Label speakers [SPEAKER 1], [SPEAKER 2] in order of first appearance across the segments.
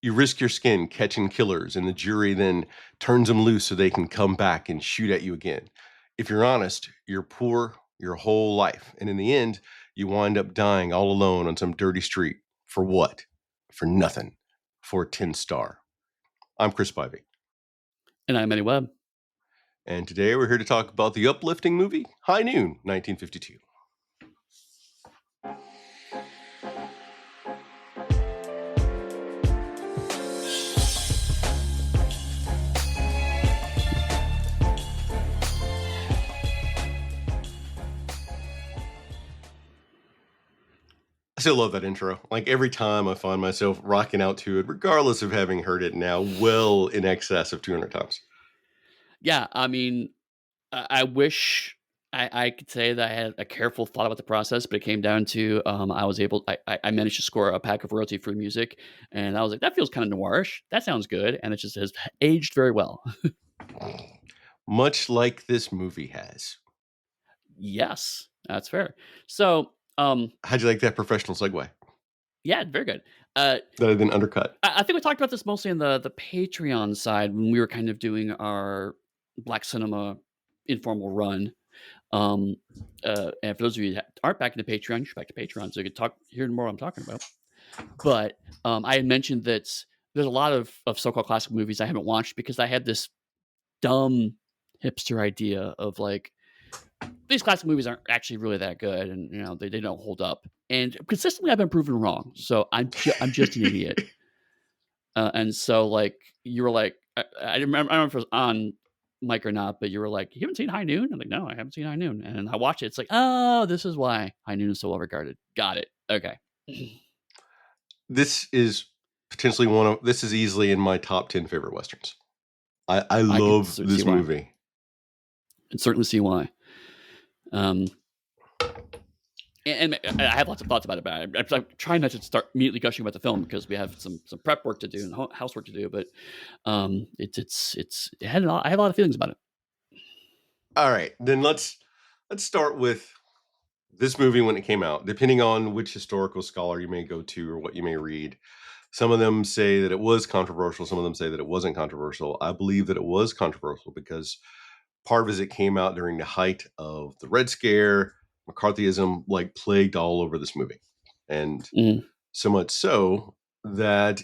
[SPEAKER 1] You risk your skin catching killers, and the jury then turns them loose so they can come back and shoot at you again. If you're honest, you're poor your whole life. And in the end, you wind up dying all alone on some dirty street. For what? For nothing. For a 10-star. I'm Chris Spivey.
[SPEAKER 2] And I'm Eddie Webb.
[SPEAKER 1] And today we're here to talk about the uplifting movie High Noon, 1952. I still love that intro. Like every time I find myself rocking out to it, regardless of having heard it now well in excess of 200 times.
[SPEAKER 2] Yeah, I mean, I wish I could say that I had a careful thought about the process, but it came down to I managed to score a pack of royalty-free music, and I was like, that feels kind of noirish. That sounds good, and it just has aged very well.
[SPEAKER 1] Much like this movie has.
[SPEAKER 2] Yes, that's fair. So,
[SPEAKER 1] How'd you like that professional segue?
[SPEAKER 2] yeah, very good.
[SPEAKER 1] That I didn't undercut.
[SPEAKER 2] I think we talked about this mostly in the Patreon side when we were kind of doing our Black Cinema informal run. And for those of you that aren't back in the Patreon, you should back to Patreon so you can hear more what I'm talking about. But I had mentioned that there's a lot of so-called classic movies I haven't watched because I had this dumb hipster idea of like, these classic movies aren't actually really that good, and they don't hold up. And consistently, I've been proven wrong. So I'm just an idiot. And so like you were like, I don't remember if it was on mic or not, but you were like, you haven't seen High Noon? I'm like, no, I haven't seen High Noon. And I watched it. It's like, oh, this is why High Noon is so well regarded. Got it. Okay.
[SPEAKER 1] This is potentially this is easily in my top 10 favorite Westerns. I love this movie.
[SPEAKER 2] I can certainly see why. And I have lots of thoughts about it. I'm trying not to start immediately gushing about the film because we have some prep work to do and housework to do. But I have a lot of feelings about it.
[SPEAKER 1] All right, then let's start with this movie when it came out. Depending on which historical scholar you may go to or what you may read, some of them say that it was controversial. Some of them say that it wasn't controversial. I believe that it was controversial because part of it came out during the height of the Red Scare. McCarthyism like plagued all over this movie. And so much so that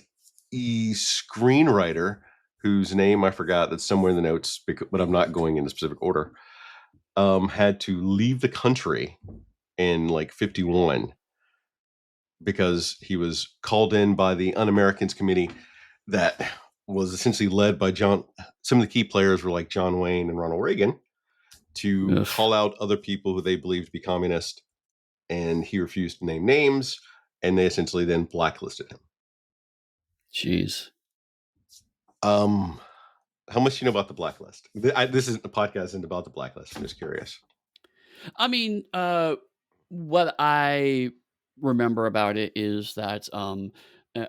[SPEAKER 1] a screenwriter whose name I forgot, that's somewhere in the notes, but I'm not going in the specific order, had to leave the country in like 51 because he was called in by the Un-Americans Committee that was essentially led by some of the key players were like John Wayne and Ronald Reagan, to call out other people who they believed to be communist, and he refused to name names, and they essentially then blacklisted him.
[SPEAKER 2] Jeez.
[SPEAKER 1] How much do you know about the blacklist? This isn't the podcast isn't about the blacklist. I'm just curious.
[SPEAKER 2] I mean, what I remember about it is that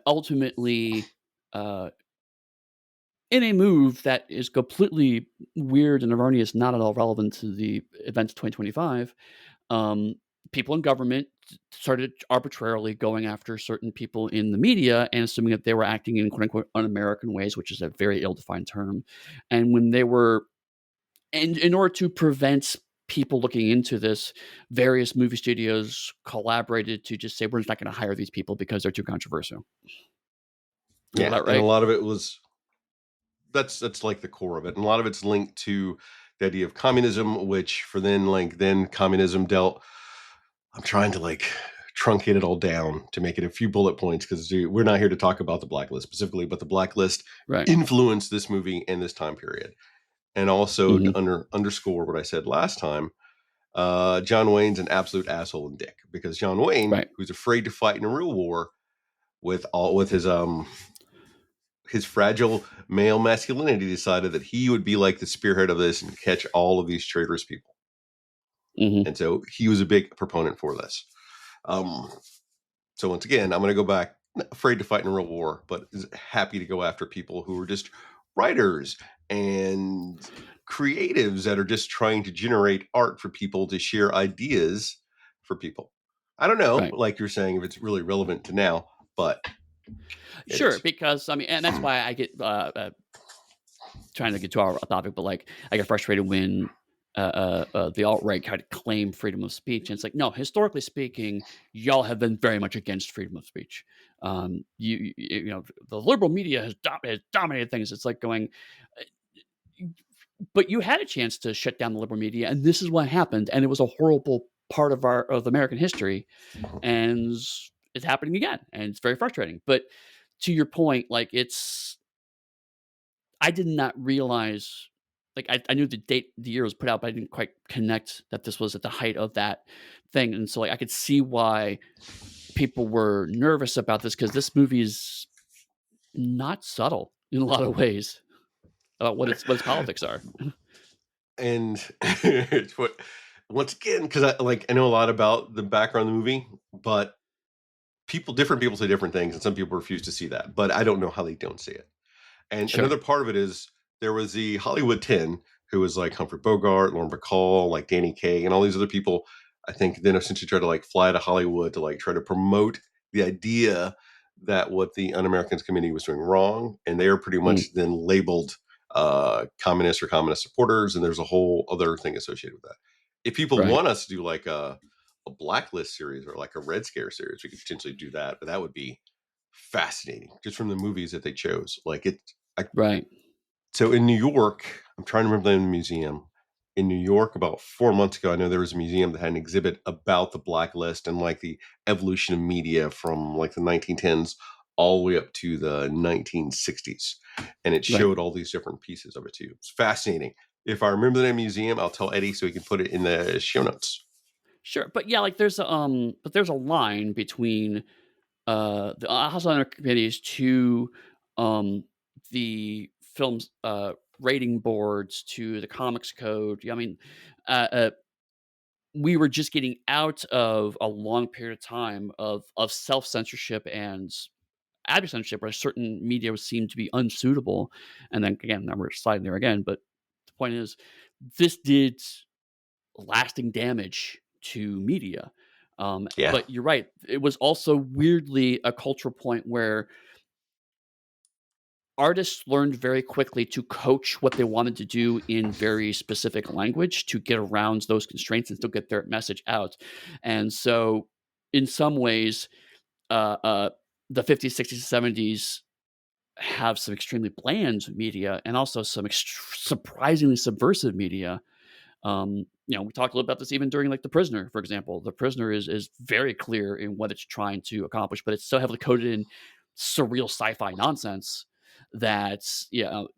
[SPEAKER 2] ultimately, in a move that is completely weird and erroneous, not at all relevant to the events of 2025, people in government started arbitrarily going after certain people in the media and assuming that they were acting in quote-unquote un-American ways, which is a very ill-defined term. And when they were, and in order to prevent people looking into this, various movie studios collaborated to just say, we're just not going to hire these people because they're too controversial.
[SPEAKER 1] Yeah, right? And a lot of it was, that's like the core of it. And a lot of it's linked to the idea of communism, which for then communism dealt, I'm trying to like truncate it all down to make it a few bullet points because we're not here to talk about the blacklist specifically, but the blacklist influenced this movie in this time period. And also to underscore what I said last time, John Wayne's an absolute asshole and dick because John Wayne, who's afraid to fight in a real war with his fragile male masculinity, decided that he would be like the spearhead of this and catch all of these traitorous people. And so he was a big proponent for this. So once again, I'm going to go back, afraid to fight in a real war, but is happy to go after people who are just writers and creatives that are just trying to generate art for people to share ideas for people. I don't know, like you're saying, if it's really relevant to now, but It
[SPEAKER 2] Sure,
[SPEAKER 1] is.
[SPEAKER 2] because, I mean, and that's why I get, trying to get to our topic, but, like, I get frustrated when, the alt-right kinda claim freedom of speech, and it's like, "No, historically speaking, y'all have been very much against freedom of speech." You know, the liberal media has dominated things. It's like going, uh, but you had a chance to shut down the liberal media, and this is what happened, and it was a horrible part of American history, and it's happening again, and it's very frustrating. But to your point, like, I did not realize, like, I knew the date the year was put out, but I didn't quite connect that this was at the height of that thing, and so, like, I could see why people were nervous about this because this movie is not subtle in a lot of ways about what its politics are.
[SPEAKER 1] And it's what once again, because I know a lot about the background of the movie, but different people say different things, and some people refuse to see that. But I don't know how they don't see it. And
[SPEAKER 2] Sure.
[SPEAKER 1] another part of it is there was the Hollywood 10 who was like Humphrey Bogart, Lauren Bacall, like Danny Kaye, and all these other people. I think then essentially tried to like fly to Hollywood to like try to promote the idea that what the Un-Americans Committee was doing wrong, and they are pretty
[SPEAKER 2] Mm,
[SPEAKER 1] much then labeled communist or communist supporters, and there's a whole other thing associated with that. If people
[SPEAKER 2] right.
[SPEAKER 1] want us to do like a blacklist series or like a Red Scare series, we could potentially do that, but that would be fascinating just from the movies that they chose. Like it, I
[SPEAKER 2] Right.
[SPEAKER 1] so in New York, I'm trying to remember the name of the museum. In New York, about 4 months ago, I know there was a museum that had an exhibit about the blacklist and like the evolution of media from like the 1910s all the way up to the 1960s. And it
[SPEAKER 2] Right.
[SPEAKER 1] showed all these different pieces of it too. It's fascinating. If I remember the name of the museum, I'll tell Eddie so he can put it in the show notes.
[SPEAKER 2] Sure, but yeah, like, there's a line between, the House Honor Committees to, um, the film's, rating boards, to the Comics Code. I mean, uh, uh, we were just getting out of a long period of time of self-censorship and ad censorship where certain media seemed to be unsuitable, and then again, now we're sliding there again, but the point is, this did lasting damage to media.
[SPEAKER 1] Yeah.
[SPEAKER 2] But you're right. It was also weirdly a cultural point where artists learned very quickly to coach what they wanted to do in very specific language to get around those constraints and still get their message out. And so, in some ways, uh, uh, the 50s, 60s, 70s have some extremely bland media and also some surprisingly subversive media. We talked a little about this even during like The Prisoner, for example. The Prisoner is very clear in what it's trying to accomplish, but it's so heavily coded in surreal sci-fi nonsense that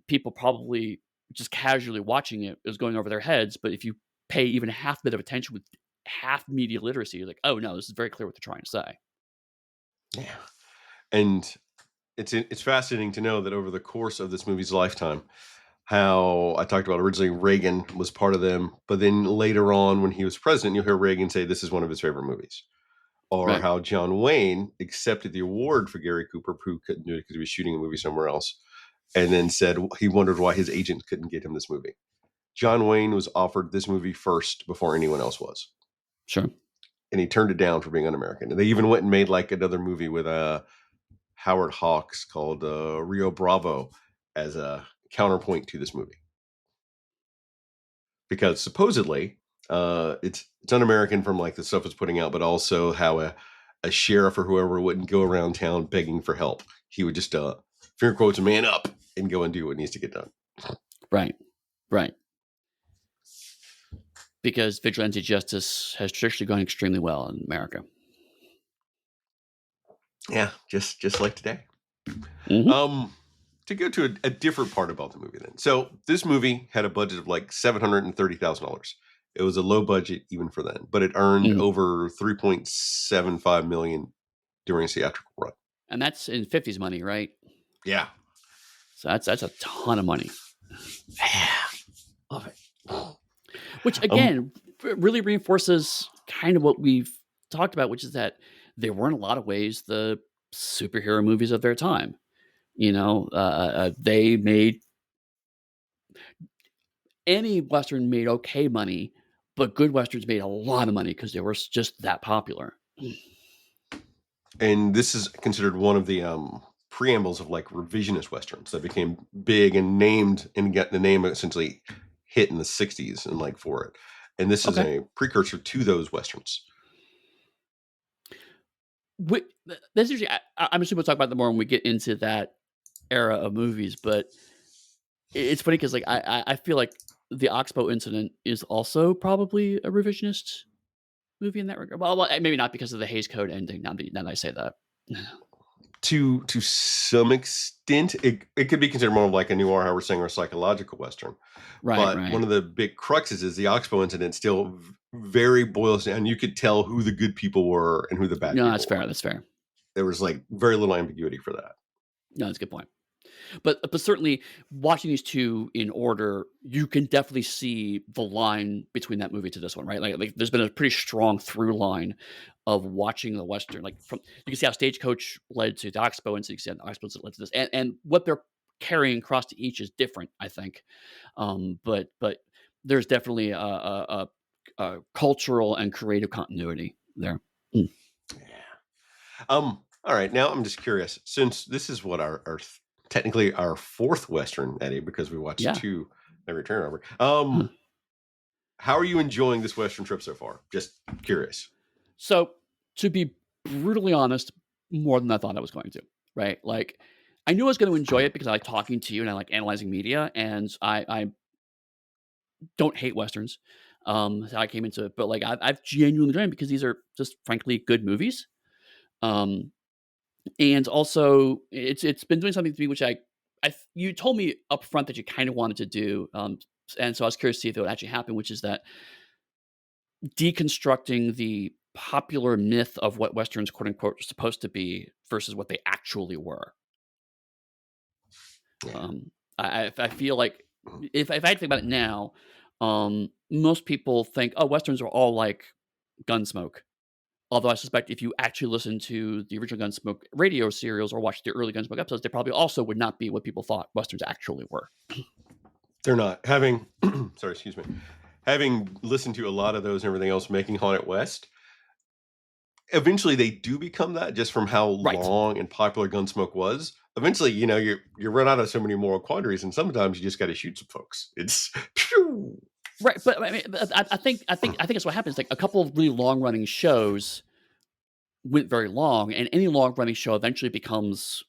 [SPEAKER 2] people probably just casually watching it is going over their heads. But if you pay even half a bit of attention with half media literacy, you're like, oh no, this is very clear what they're trying to say.
[SPEAKER 1] Yeah. And it's fascinating to know that over the course of this movie's lifetime, how I talked about originally Reagan was part of them, but then later on when he was president, you'll hear Reagan say this is one of his favorite movies. Or
[SPEAKER 2] Right.
[SPEAKER 1] how John Wayne accepted the award for Gary Cooper, who couldn't do it because he was shooting a movie somewhere else, and then said he wondered why his agent couldn't get him this movie. John Wayne was offered this movie first before anyone else was,
[SPEAKER 2] Sure.
[SPEAKER 1] and he turned it down for being un-American. And they even went and made like another movie with Howard Hawks called Rio Bravo as a counterpoint to this movie because supposedly it's un-American from like the stuff it's putting out, but also how a sheriff or whoever wouldn't go around town begging for help. He would just finger quotes man up and go and do what needs to get done.
[SPEAKER 2] Right. Right. Because vigilante justice has traditionally gone extremely well in America.
[SPEAKER 1] Yeah, just like today.
[SPEAKER 2] Hmm.
[SPEAKER 1] Um, to go to a different part about the movie, then. So this movie had a budget of like $730,000. It was a low budget even for then, but it earned
[SPEAKER 2] Hmm.
[SPEAKER 1] over 3.75 million during its theatrical run.
[SPEAKER 2] And that's in 50s money, right?
[SPEAKER 1] Yeah.
[SPEAKER 2] So that's a ton of money.
[SPEAKER 1] Yeah. Love it.
[SPEAKER 2] Which
[SPEAKER 1] Um,
[SPEAKER 2] again really reinforces kind of what we've talked about, which is that they were in a lot of ways the superhero movies of their time. They made any western made okay money, but good westerns made a lot of money because they were just that popular.
[SPEAKER 1] and this is considered one of the preambles of like revisionist westerns that became big and named and get the name essentially hit in the 60s and like for it. And this is
[SPEAKER 2] Okay.
[SPEAKER 1] a precursor to those westerns.
[SPEAKER 2] This usually I'm assuming we'll talk about that more when we get into that era of movies, but it's funny because like, I feel like the Oxbow incident is also probably a revisionist movie in that regard. Well, maybe not because of the Hays Code ending, now that I say that.
[SPEAKER 1] To some extent, it could be considered more of like a noir, how we're saying, or psychological western.
[SPEAKER 2] Right,
[SPEAKER 1] But
[SPEAKER 2] right.
[SPEAKER 1] one of the big cruxes is the Oxbow incident still very boils down. You could tell who the good people were and who the bad
[SPEAKER 2] No, that's
[SPEAKER 1] people
[SPEAKER 2] fair,
[SPEAKER 1] were.
[SPEAKER 2] that's fair.
[SPEAKER 1] There was like very little ambiguity for that.
[SPEAKER 2] No, that's a good point. But certainly watching these 2 in order, you can definitely see the line between that movie to this one, right? Like there's been a pretty strong through line of watching the Western, like, from you can see how Stagecoach led to the Oxbow, and so you can see how the Oxbow led to this, and what they're carrying across to each is different, I think. But there's definitely a cultural and creative continuity there. Mm,
[SPEAKER 1] Yeah. All right. Now I'm just curious, since this is what technically our fourth Western, Eddie, because we watched
[SPEAKER 2] yeah.
[SPEAKER 1] two every turn over.
[SPEAKER 2] Huh.
[SPEAKER 1] How are you enjoying this Western trip so far? Just curious.
[SPEAKER 2] So, to be brutally honest, more than I thought I was going to, right? Like, I knew I was gonna enjoy it because I like talking to you and I like analyzing media, and I don't hate westerns. So I came into it, but, like, I've genuinely enjoyed it because these are just frankly good movies. Um, and also it's been doing something to me which you told me upfront that you kinda wanted to do, and so I was curious to see if it would actually happen, which is that deconstructing the popular myth of what westerns, quote unquote, are supposed to be versus what they actually were.
[SPEAKER 1] Yeah.
[SPEAKER 2] I feel like if I had to think about it now, most people think, oh, westerns are all like Gunsmoke. Although I suspect if you actually listen to the original Gunsmoke radio serials or watch the early Gunsmoke episodes, they probably also would not be what people thought westerns actually were.
[SPEAKER 1] They're not having, sorry, excuse me, having listened to a lot of those and everything else making Haunted West. Eventually, they do become that just from how
[SPEAKER 2] Right.
[SPEAKER 1] long and popular Gunsmoke was. Eventually, you run out of so many moral quandaries, and sometimes you just got to shoot some folks. It's phew.
[SPEAKER 2] Right. But I mean, I think that's what happens. Like a couple of really long running shows went very long, and any long running show eventually becomes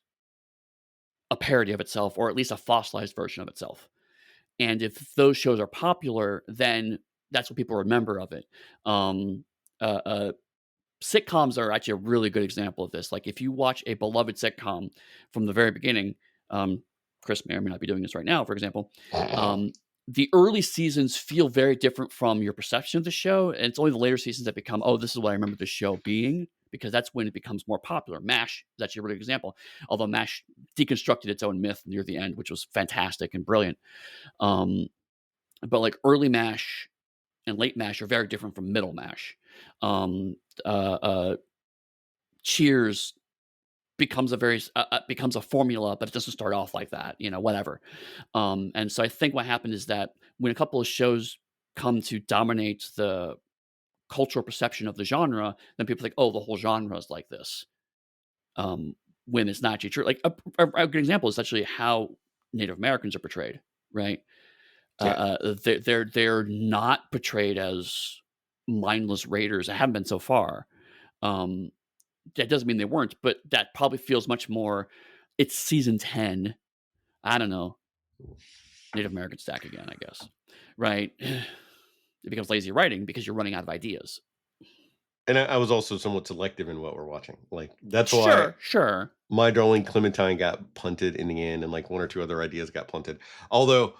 [SPEAKER 2] a parody of itself, or at least a fossilized version of itself. And if those shows are popular, then that's what people remember of it. Um, uh, uh, Sitcoms are actually a really good example of this. Like if you watch a beloved sitcom from the very beginning, Chris may or may not be doing this right now, for example. Um, the early seasons feel very different from your perception of the show, and it's only the later seasons that become, oh, this is what I remember the show being, because that's when it becomes more popular. MASH is actually a really good example, although MASH deconstructed its own myth near the end, which was fantastic and brilliant. Um, but like early MASH and late MASH are very different from middle MASH. Um, uh, Cheers becomes a formula, but it doesn't start off like that, whatever. And so I think what happened is that when a couple of shows come to dominate the cultural perception of the genre, then people think, oh, the whole genre is like this. Um, when it's not actually true. Like a good example is actually how Native Americans are portrayed, right?
[SPEAKER 1] Yeah.
[SPEAKER 2] They're not portrayed as mindless raiders. They haven't been so far. Um, that doesn't mean they weren't, but that probably feels much more. It's season 10. I don't know. Native American stack again, I guess. Right? It becomes lazy writing because you're running out of ideas.
[SPEAKER 1] And I was also somewhat selective in what we're watching. Like that's why
[SPEAKER 2] Sure, sure.
[SPEAKER 1] My Darling Clementine got punted in the end, and like one or two other ideas got punted. Although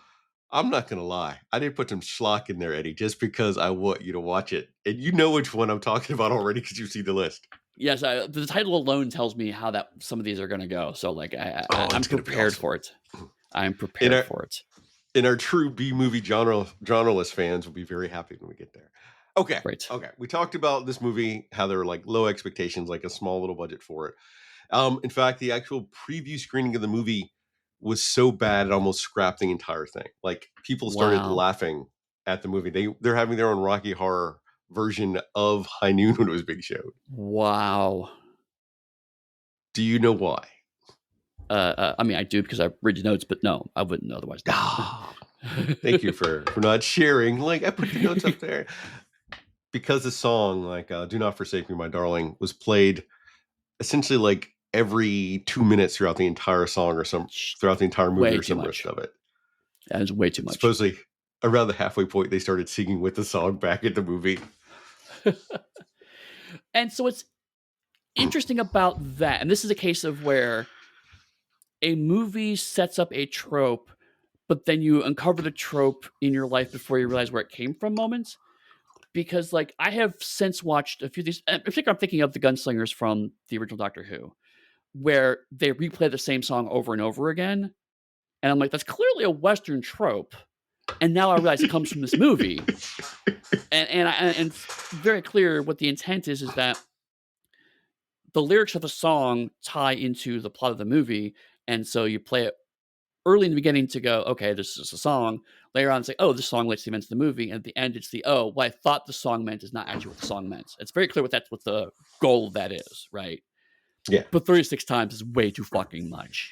[SPEAKER 1] I'm not gonna lie, I did put some schlock in there, Eddie, just because I want you to watch it, and you know which one I'm talking about already because you see the list.
[SPEAKER 2] Yes, the title alone tells me how that some of these are going to go. So, like,
[SPEAKER 1] Oh,
[SPEAKER 2] I'm
[SPEAKER 1] it's gonna be
[SPEAKER 2] prepared
[SPEAKER 1] awesome.
[SPEAKER 2] for it. I'm
[SPEAKER 1] In
[SPEAKER 2] prepared
[SPEAKER 1] our
[SPEAKER 2] for it.
[SPEAKER 1] in our true B movie genreless fans will be very happy when we get there. Okay,
[SPEAKER 2] Great.
[SPEAKER 1] okay. We talked about this movie, how there were like low expectations, like a small little budget for it. In fact, the actual preview screening of the movie was so bad it almost scrapped the entire thing. Like people started
[SPEAKER 2] Wow.
[SPEAKER 1] laughing at the movie. They're having their own Rocky Horror version of High Noon when it was being showed.
[SPEAKER 2] Wow.
[SPEAKER 1] Do you know why?
[SPEAKER 2] I mean, I do because I read the notes, but no, I wouldn't otherwise know.
[SPEAKER 1] Ah, thank you for not sharing. Like I put the notes up there because the song like "Do Not Forsake Me, My Darling" was played essentially like every 2 minutes throughout the entire song, or some throughout the entire movie,
[SPEAKER 2] Way
[SPEAKER 1] or
[SPEAKER 2] too
[SPEAKER 1] some riff
[SPEAKER 2] much.
[SPEAKER 1] of it.
[SPEAKER 2] That is way too much.
[SPEAKER 1] Supposedly, around the halfway point, they started singing with the song back in the movie.
[SPEAKER 2] And so it's interesting about that, and this is a case of where a movie sets up a trope, but then you uncover the trope in your life before you realize where it came from moments. Because, like, I have since watched a few of these, in particular, I'm thinking of the Gunslingers from the original Doctor Who, where they replay the same song over and over again. And I'm like, that's clearly a Western trope. And now I realize it comes from this movie. And it's very clear what the intent is that the lyrics of the song tie into the plot of the movie. And so you play it early in the beginning to go, okay, this is a song. Later on, it's like, oh, this song relates to the events of the movie. And at the end, it's the, oh, what I thought the song meant is not actually what the song meant. It's very clear what the goal of that is, right?
[SPEAKER 1] Yeah.
[SPEAKER 2] But 36 times is way too fucking much.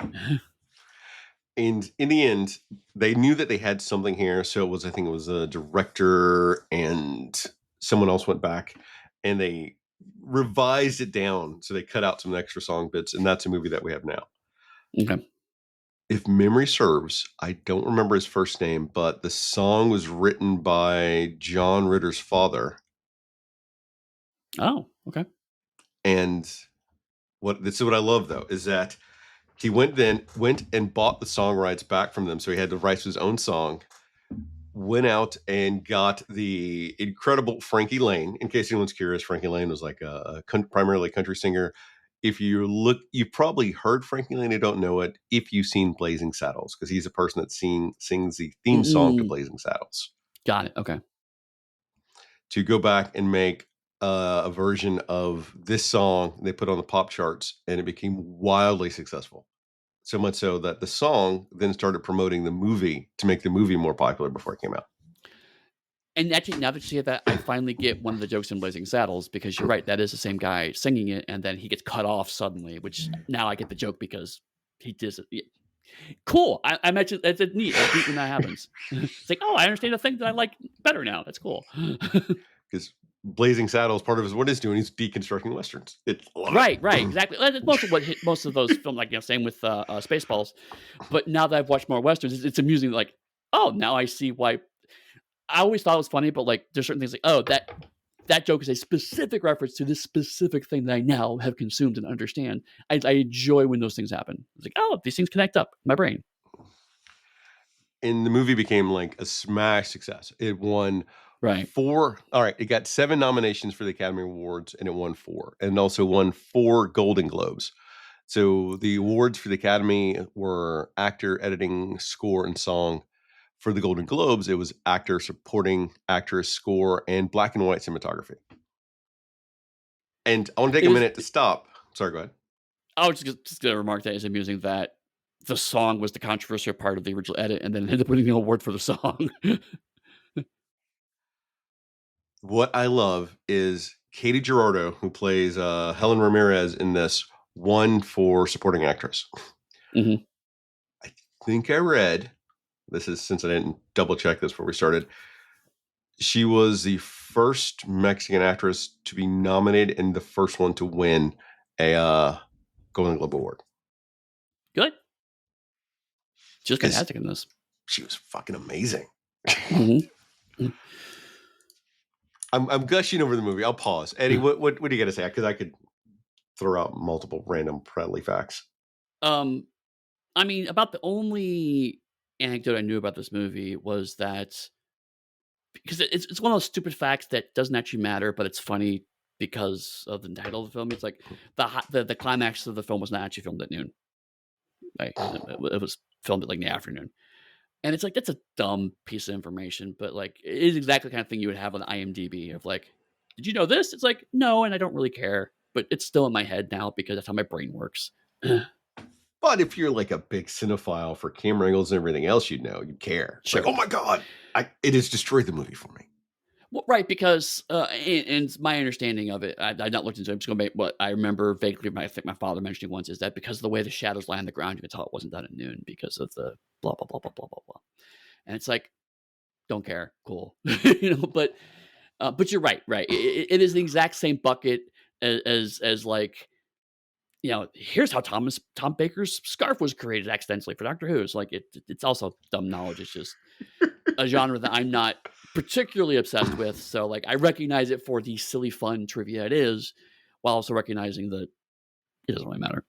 [SPEAKER 1] And in the end, they knew that they had something here. So it was, I think it was a director and someone else went back and they revised it down. So they cut out some extra song bits. And that's a movie that we have now.
[SPEAKER 2] Okay.
[SPEAKER 1] If memory serves, I don't remember his first name, but the song was written by John Ritter's father.
[SPEAKER 2] Oh, okay.
[SPEAKER 1] And this is what I love though, is that he went and bought the song rights back from them. So he had to write his own song, went out and got the incredible Frankie Lane. In case anyone's curious, Frankie Lane was like a primarily country singer. If you look, you've probably heard Frankie Lane. I don't know it if you've seen Blazing Saddles, because he's a person that sings the theme song to
[SPEAKER 2] Mm-mm.
[SPEAKER 1] Blazing Saddles.
[SPEAKER 2] Got it. Okay.
[SPEAKER 1] To go back and make a version of this song they put on the pop charts, and it became wildly successful. So much so that the song then started promoting the movie to make the movie more popular before it came out.
[SPEAKER 2] And actually, now that you say that, I finally get one of the jokes in Blazing Saddles because you're right. That is the same guy singing it, and then he gets cut off suddenly, which now I get the joke because he does it. Cool. I mentioned it's neat. It's neat when that happens. It's like, oh, I understand the thing that I like better now. That's cool.
[SPEAKER 1] Because Blazing Saddles, part of his what he's doing, he's deconstructing westerns. It's love it.
[SPEAKER 2] Right, right, exactly. That's most of what hit most of those films, like, same with Spaceballs. But now that I've watched more westerns, it's amusing. Like, oh, now I see why. I always thought it was funny, but like, there's certain things like, oh, that joke is a specific reference to this specific thing that I now have consumed and understand. I enjoy when those things happen. It's like, oh, these things connect up in my brain.
[SPEAKER 1] And the movie became like a smash success. It won
[SPEAKER 2] Right.
[SPEAKER 1] four. All right, it got 7 nominations for the Academy Awards, and it won 4, and also won 4 Golden Globes. So the awards for the Academy were actor, editing, score, and song. For the Golden Globes, it was actor, supporting actress, score, and black and white cinematography. And I want to take
[SPEAKER 2] It
[SPEAKER 1] a
[SPEAKER 2] is.
[SPEAKER 1] minute to stop. Sorry, go ahead.
[SPEAKER 2] I was just going to remark that it's amusing that the song was the controversial part of the original edit, and then ended up winning the award for the song.
[SPEAKER 1] What I love is Katie Girardo, who plays Helen Ramirez in this, won for supporting actress.
[SPEAKER 2] Mhm.
[SPEAKER 1] I think I read, this is since I didn't double check this before we started, she was the first Mexican actress to be nominated and the first one to win a Golden Globe Award.
[SPEAKER 2] Good. She was
[SPEAKER 1] Because
[SPEAKER 2] fantastic in this.
[SPEAKER 1] she was fucking amazing.
[SPEAKER 2] Mhm.
[SPEAKER 1] I'm gushing over the movie. I'll pause. Eddie, what do you got to say? Because I could throw out multiple random Bradley facts.
[SPEAKER 2] Um, I mean, about the only anecdote I knew about this movie was that because it's one of those stupid facts that doesn't actually matter, but it's funny because of the title of the film. It's like the climax of the film was not actually filmed at noon. Right? It was filmed at like in the afternoon. And it's like, that's a dumb piece of information, but like, it is exactly the kind of thing you would have on IMDb of like, did you know this? It's like, no, and I don't really care, but it's still in my head now because that's how my brain works.
[SPEAKER 1] But if you're like a big cinephile for camera angles and everything else, you'd know, you'd care. It's like,
[SPEAKER 2] Sure.
[SPEAKER 1] oh my God, it has destroyed the movie for me.
[SPEAKER 2] Well, right, because, and my understanding of it, I've not looked into it, I'm just gonna make what I remember vaguely, I think my father mentioning once, is that because of the way the shadows lie on the ground, you can tell it wasn't done at noon because of the blah, blah, blah, blah, blah, blah, blah. And it's like, don't care, cool. But you're right, right. It is the exact same bucket as like, here's how Tom Baker's scarf was created accidentally for Doctor Who. It's like it's also dumb knowledge. It's just a genre that I'm not particularly obsessed with. So like I recognize it for the silly fun trivia it is, while also recognizing that it doesn't really matter.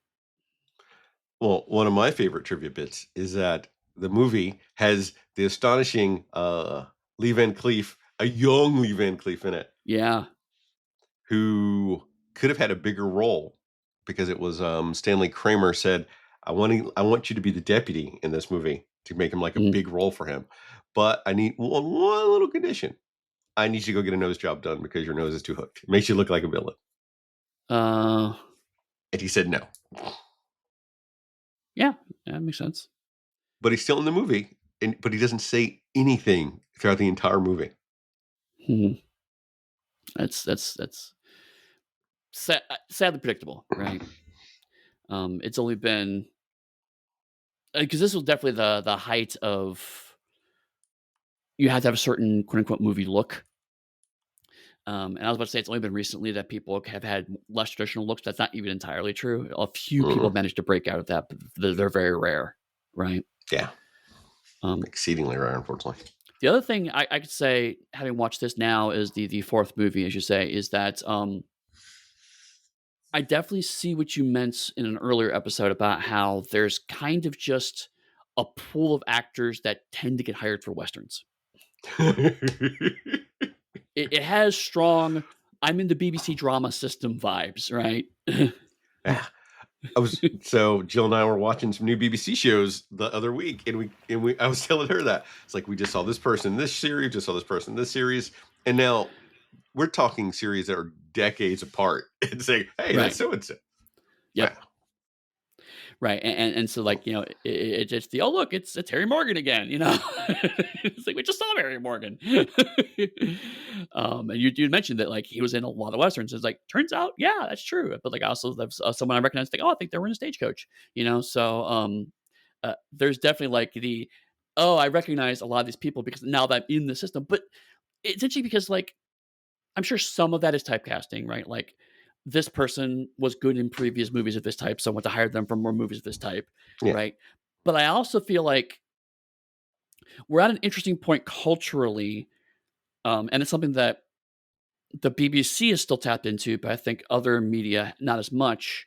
[SPEAKER 1] Well, one of my favorite trivia bits is that the movie has the astonishing, Lee Van Cleef, a young Lee Van Cleef in it,
[SPEAKER 2] Yeah.
[SPEAKER 1] who could have had a bigger role because it was, Stanley Kramer said, I want you to be the deputy in this movie to make him like a
[SPEAKER 2] Mm.
[SPEAKER 1] big role for him, but I need one little condition. I need you to go get a nose job done because your nose is too hooked. It makes you look like a villain."
[SPEAKER 2] Uh,
[SPEAKER 1] And he said no.
[SPEAKER 2] yeah, that makes sense.
[SPEAKER 1] But he's still in the movie, but he doesn't say anything throughout the entire movie.
[SPEAKER 2] Mhm. That's sadly predictable, right? It's only been because this was definitely the height of you had to have a certain quote unquote movie look. And I was about to say it's only been recently that people have had less traditional looks. That's not even entirely true. A few people
[SPEAKER 1] Mm,
[SPEAKER 2] managed to break out of that, but they're very rare, right?
[SPEAKER 1] yeah,
[SPEAKER 2] Um,
[SPEAKER 1] exceedingly rare, unfortunately.
[SPEAKER 2] the other thing I could say, having watched this now, is the fourth movie, as you say, is that I definitely see what you meant in an earlier episode about how there's kind of just a pool of actors that tend to get hired for westerns. It has strong "I'm in the BBC drama system" vibes, right?
[SPEAKER 1] Yeah. Jill and I were watching some new BBC shows the other week, and I was telling her that it's like we just saw this person in this series, just saw this person in this series, and now we're talking series that are decades apart, and saying, "Hey, that's
[SPEAKER 2] Right.
[SPEAKER 1] so and so." Wow.
[SPEAKER 2] Yep. Right, and so, like, it just the, "Oh, look, it's Harry Morgan again," you know? It's like, "We just saw Harry Morgan." And you mentioned that, like, he was in a lot of Westerns. It's like, turns out, yeah, that's true, but, like, also there's, someone I recognize, like, "Oh, I think they were in Stagecoach," you know? So, there's definitely, like, "Oh, I recognize a lot of these people because now that I'm in the system," but it's interesting because, like, I'm sure some of that is typecasting, right? Like, this person was good in previous movies of this type, so I want to hire them for more movies of this type,
[SPEAKER 1] Yeah.
[SPEAKER 2] right? But I also feel like we're at an interesting point culturally, and it's something that the BBC is still tapped into, but I think other media not as much,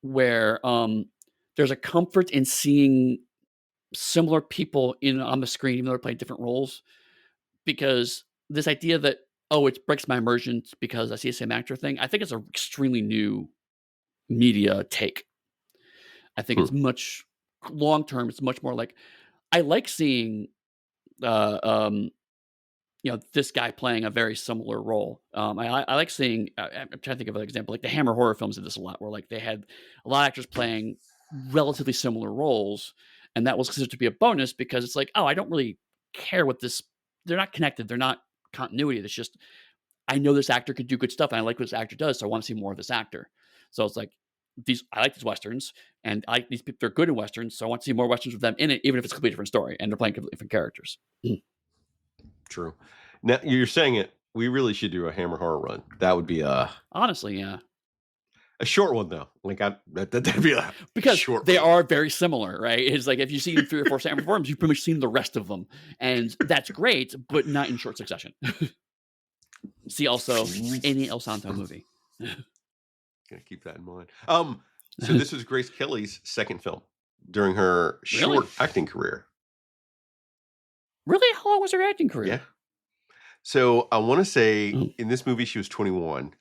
[SPEAKER 2] where there's a comfort in seeing similar people in on the screen, even though they're playing different roles, because this idea that, oh, it breaks my immersion because I see the same actor thing, I think it's an extremely new media take. I think it's
[SPEAKER 1] Hmm.
[SPEAKER 2] much long term, it's much more like I like seeing, uh, um, this guy playing a very similar role. I like seeing, I'm trying to think of an example, like the Hammer horror films did this a lot, where, like, they had a lot of actors playing relatively similar roles, and that was considered to be a bonus because it's like, "Oh, I don't really care what this." They're not connected, they're not continuity, it's just I know this actor could do good stuff, and I like what this actor does, so I want to see more of this actor. So it's like I like these westerns, and I like these people. They're good in westerns, so I want to see more westerns with them in it, even if it's a completely different story and they're playing completely different characters.
[SPEAKER 1] True. Now you're saying it. We really should do a Hammer horror run. That would be
[SPEAKER 2] Honestly, yeah,
[SPEAKER 1] a short one though. That'd be a
[SPEAKER 2] because
[SPEAKER 1] short
[SPEAKER 2] they
[SPEAKER 1] one.
[SPEAKER 2] are very similar, right? It's like if you've seen 3 or 4 Sandman forms, you've pretty much seen the rest of them, and that's great, but not in short succession. See also any El Santo movie.
[SPEAKER 1] Gonna keep that in mind. So this was Grace Kelly's second film during her
[SPEAKER 2] Really,
[SPEAKER 1] short acting career.
[SPEAKER 2] really, how long was her acting
[SPEAKER 1] Yeah.
[SPEAKER 2] career?
[SPEAKER 1] So I want to say
[SPEAKER 2] Oh,
[SPEAKER 1] in this movie she was 21.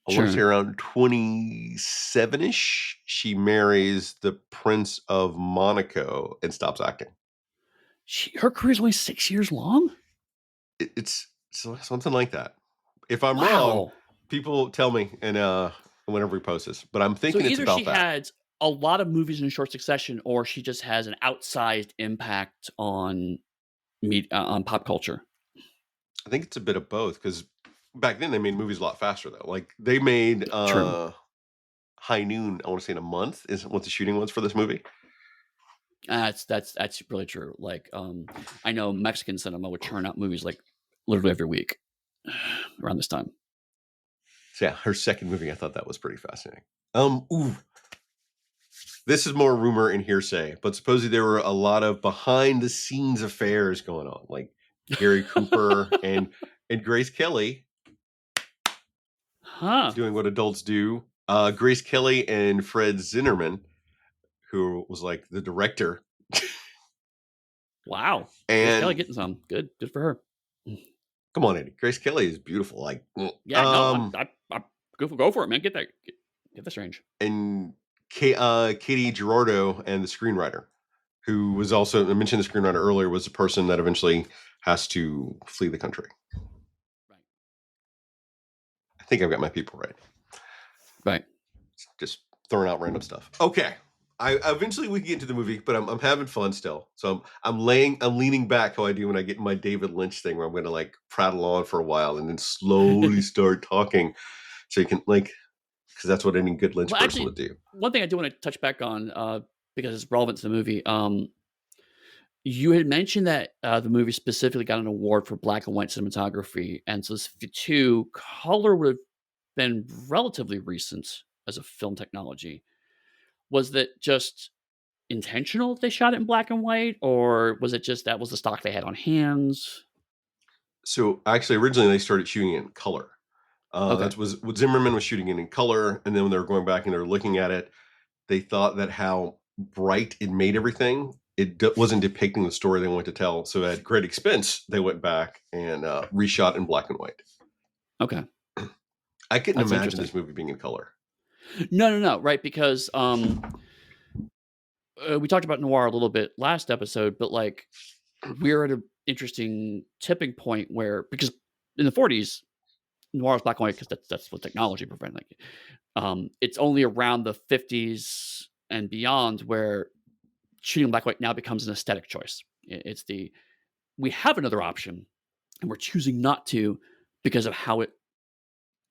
[SPEAKER 1] I want to say
[SPEAKER 2] sure.
[SPEAKER 1] around 27ish. She marries the Prince of Monaco and stops acting.
[SPEAKER 2] Her career's only 6 years long.
[SPEAKER 1] It's something like that. If I'm wrong,
[SPEAKER 2] Wow.
[SPEAKER 1] people tell me and whenever we post this, but I'm
[SPEAKER 2] So
[SPEAKER 1] thinking it's
[SPEAKER 2] either she
[SPEAKER 1] about that.
[SPEAKER 2] had a lot of movies in short succession, or she just has an outsized impact on on pop culture.
[SPEAKER 1] I think it's a bit of both because back then they made movies a lot faster though. Like they made
[SPEAKER 2] True.
[SPEAKER 1] High Noon, I want to say in a month is what the shooting was for this movie.
[SPEAKER 2] That's really true. Like, I know Mexican cinema would churn out movies like literally every week around this time.
[SPEAKER 1] So yeah, her second movie, I thought that was pretty fascinating. Ooh, this is more rumor and hearsay, but supposedly there were a lot of behind the scenes affairs going on, like Gary Cooper and Grace Kelly
[SPEAKER 2] Huh.
[SPEAKER 1] doing what adults do. Grace Kelly and Fred Zinnerman, who was like the director,
[SPEAKER 2] Wow. Grace Kelly
[SPEAKER 1] and
[SPEAKER 2] getting some. Good. Good for her.
[SPEAKER 1] come on, Eddie, Grace Kelly is beautiful. Like,
[SPEAKER 2] Yeah, no, I go for it, man. Get this range.
[SPEAKER 1] and Katie Girardo and the screenwriter, who was also I mentioned the screenwriter earlier, was the person that eventually has to flee the country.
[SPEAKER 2] Right.
[SPEAKER 1] I think I've got my people right.
[SPEAKER 2] Right.
[SPEAKER 1] Just throwing out random stuff. Okay. I eventually we can get into the movie, but I'm having fun still. So I'm leaning back how I do when I get in my David Lynch thing where I'm gonna like prattle on for a while and then slowly start talking. So you can like because that's what any good Lynch
[SPEAKER 2] Well,
[SPEAKER 1] person
[SPEAKER 2] actually,
[SPEAKER 1] would do.
[SPEAKER 2] one thing I do want to touch back on, because it's relevant to the movie. You had mentioned that the movie specifically got an award for black and white cinematography, and so too, color would have been relatively recent as a film technology. Was that just intentional they shot it in black and white, or was it just that was the stock they had on hands?
[SPEAKER 1] So actually originally they started shooting it in color.
[SPEAKER 2] Okay,
[SPEAKER 1] That was what Zimmerman was shooting it in color, and then when they were going back and they were looking at it, they thought that how bright it made everything, wasn't depicting the story they wanted to tell. So at great expense, they went back and reshot in black and white.
[SPEAKER 2] okay,
[SPEAKER 1] I couldn't
[SPEAKER 2] that's
[SPEAKER 1] imagine
[SPEAKER 2] interesting.
[SPEAKER 1] this movie being in color.
[SPEAKER 2] No, no, no, right? Because we talked about noir a little bit last episode, but like we're at an interesting tipping point where because in the 40s noir is black and white because that's what technology prevented. Like, it's only around the 50s and beyond where shooting black and white now becomes an aesthetic choice. It's the we have another option and we're choosing not to because of how it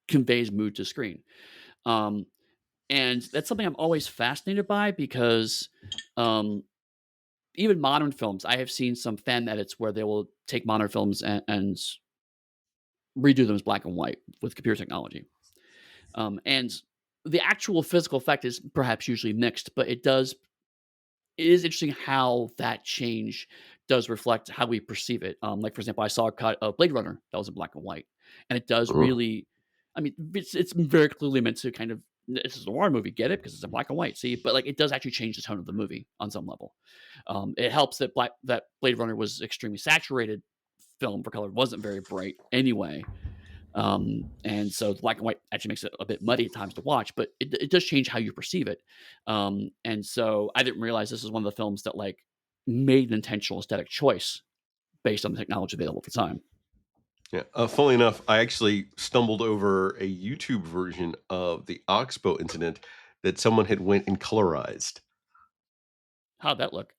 [SPEAKER 2] conveys mood to screen. Um, and that's something I'm always fascinated by because um, even modern films, I have seen some fan edits where they will take modern films and redo them as black and white with computer technology. And the actual physical effect is perhaps usually mixed, but it is interesting how that change does reflect how we perceive it. Like for example, I saw a cut of Blade Runner that was in black and white, and it does
[SPEAKER 1] Mm.
[SPEAKER 2] really. I mean, it's very clearly meant to kind of this is a noir movie, get it because it's in black and white. See, but like it does actually change the tone of the movie on some level. It helps that Blade Runner was extremely saturated film for color, wasn't very bright anyway, and so the black and white actually makes it a bit muddy at times to watch, but it does change how you perceive it. And so I didn't realize this is one of the films that like made an intentional aesthetic choice based on the technology available at the time.
[SPEAKER 1] Yeah. Funnily enough, I actually stumbled over a YouTube version of the Oxbow incident that someone had went and colorized.
[SPEAKER 2] How'd that look?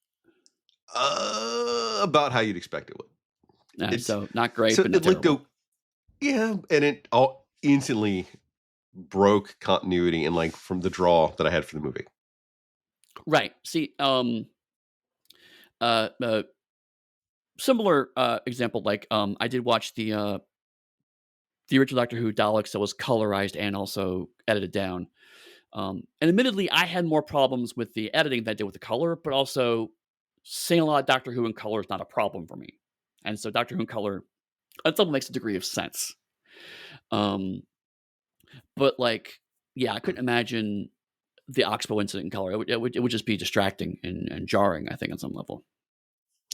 [SPEAKER 1] About how you'd expect it would. It's
[SPEAKER 2] So not great,
[SPEAKER 1] so
[SPEAKER 2] but not
[SPEAKER 1] it looked
[SPEAKER 2] terrible.
[SPEAKER 1] yeah, and it all instantly broke continuity and like from the draw that I had for the movie.
[SPEAKER 2] Right. See, uh, uh similar example, like I did watch the original Doctor Who Daleks that was colorized and also edited down. And admittedly, I had more problems with the editing than I did with the color, but also seeing a lot of Doctor Who in color is not a problem for me. And so Doctor Who in color, that still makes a degree of sense. Um, but like, yeah, I couldn't imagine the Oxbow incident in color. It would just be distracting and jarring, I think, on some level.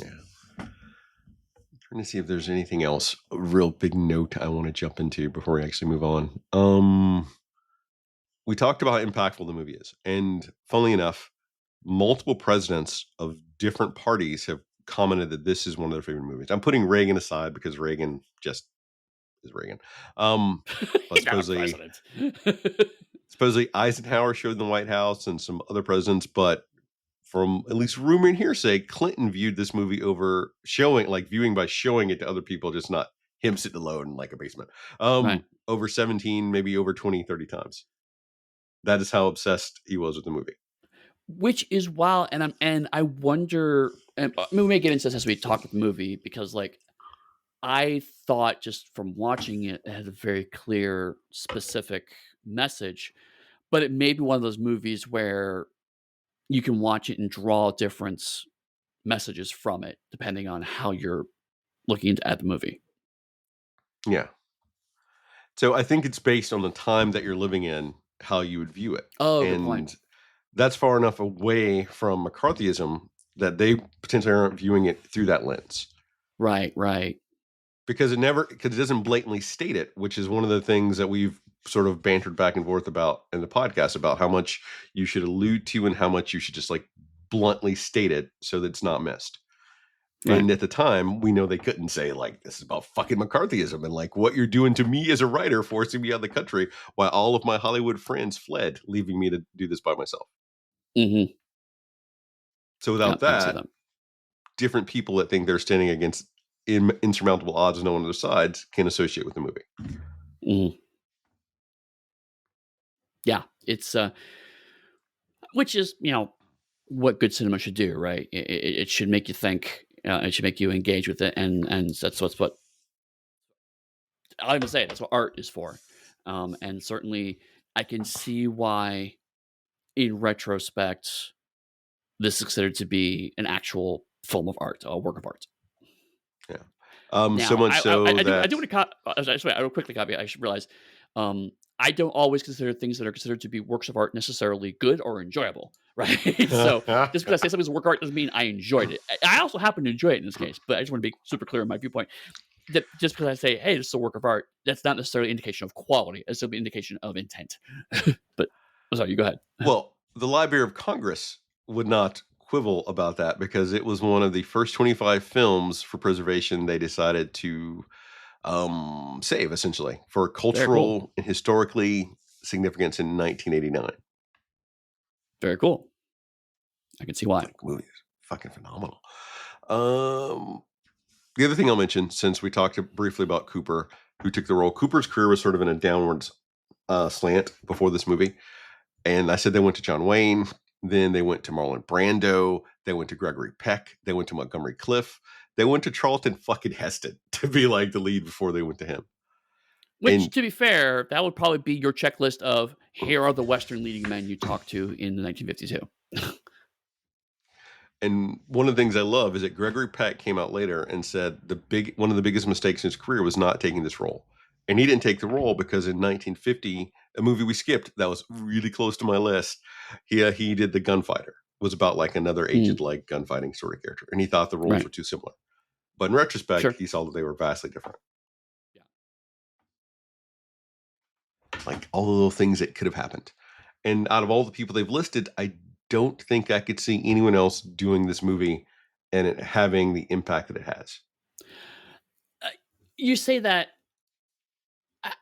[SPEAKER 1] Yeah. Trying to see if there's anything else, a real big note I want to jump into before we actually move on. We talked about how impactful the movie is, and funnily enough, multiple presidents of different parties have commented that this is one of their favorite movies. I'm putting Reagan aside because Reagan just is Reagan. But
[SPEAKER 2] He's not a president.
[SPEAKER 1] supposedly Eisenhower showed in the White House and some other presidents, but from at least rumor and hearsay, Clinton viewed this movie over showing, like viewing by showing it to other people, just not him sitting alone in like a basement.
[SPEAKER 2] Right.
[SPEAKER 1] Over 17, maybe over 20, 30 times. That is how obsessed he was with the movie.
[SPEAKER 2] Which is wild, and I wonder, and, I mean, we may get into this as we talk about the movie because, like, I thought just from watching it, it had a very clear, specific message, but it may be one of those movies where you can watch it and draw different messages from it depending on how you're looking at the movie.
[SPEAKER 1] Yeah. So I think it's based on the time that you're living in, how you would view it.
[SPEAKER 2] Oh, good point.
[SPEAKER 1] And that's far enough away from McCarthyism that they potentially aren't viewing it through that lens.
[SPEAKER 2] Right, right,
[SPEAKER 1] Because it doesn't blatantly state it, which is one of the things that we've sort of bantered back and forth about in the podcast about how much you should allude to and how much you should just like bluntly state it so that it's not missed.
[SPEAKER 2] right.
[SPEAKER 1] And at the time, we know they couldn't say like this is about fucking McCarthyism and like what you're doing to me as a writer, forcing me out of the country while all of my Hollywood friends fled, leaving me to do this by myself.
[SPEAKER 2] Mhm.
[SPEAKER 1] So
[SPEAKER 2] Yeah,
[SPEAKER 1] without
[SPEAKER 2] I can see
[SPEAKER 1] that,
[SPEAKER 2] that.
[SPEAKER 1] different people that think they're standing against insurmountable odds on one of their sides can associate with the movie.
[SPEAKER 2] Mhm. Yeah, it's, which is, what good cinema should do, right? It should make you think, it should make you engage with it, and that's what I'll even say that's what art is for. And certainly, I can see why, in retrospect, this is considered to be an actual form of art, a work of art.
[SPEAKER 1] Yeah. So
[SPEAKER 2] Now,
[SPEAKER 1] much so
[SPEAKER 2] I do
[SPEAKER 1] that
[SPEAKER 2] want to I will quickly copy. I should realize, I don't always consider things that are considered to be works of art necessarily good or enjoyable, right? So just because I say something's a work of art doesn't mean I enjoyed it. I also happen to enjoy it in this case, but I just want to be super clear in my viewpoint that just because I say, "Hey, this is a work of art," that's not necessarily an indication of quality. It's still an indication of intent. But I'm sorry, you go ahead.
[SPEAKER 1] well, the Library of Congress would not quibble about that because it was one of the first 25 films for preservation they decided to save essentially for
[SPEAKER 2] Very cool.
[SPEAKER 1] cultural and historically significance in 1989.
[SPEAKER 2] Very cool. I can see why.
[SPEAKER 1] Like movie is fucking phenomenal. Um, the other thing I'll mention, since we talked briefly about Cooper, who took the role, Cooper's career was sort of in a downwards slant before this movie. And I said they went to John Wayne, then they went to Marlon Brando, they went to Gregory Peck, they went to Montgomery Cliff, they went to Charlton fucking Heston to be like the lead before they went to him.
[SPEAKER 2] Which,
[SPEAKER 1] And
[SPEAKER 2] to be fair, that would probably be your checklist of here are the Western leading men you talked to in the 1952.
[SPEAKER 1] and one of the things I love is that Gregory Peck came out later and said one of the biggest mistakes in his career was not taking this role. And he didn't take the role because in 1950, a movie we skipped that was really close to my list, he did The Gunfighter. It was about like another
[SPEAKER 2] Mm,
[SPEAKER 1] agent like gunfighting sort of character, and he thought the roles
[SPEAKER 2] right.
[SPEAKER 1] were too similar. But in retrospect,
[SPEAKER 2] Sure.
[SPEAKER 1] he saw that they were vastly different.
[SPEAKER 2] Yeah.
[SPEAKER 1] Like all the little things that could have happened. And out of all the people they've listed, I don't think I could see anyone else doing this movie and it having the impact that it has.
[SPEAKER 2] Uh, you say that.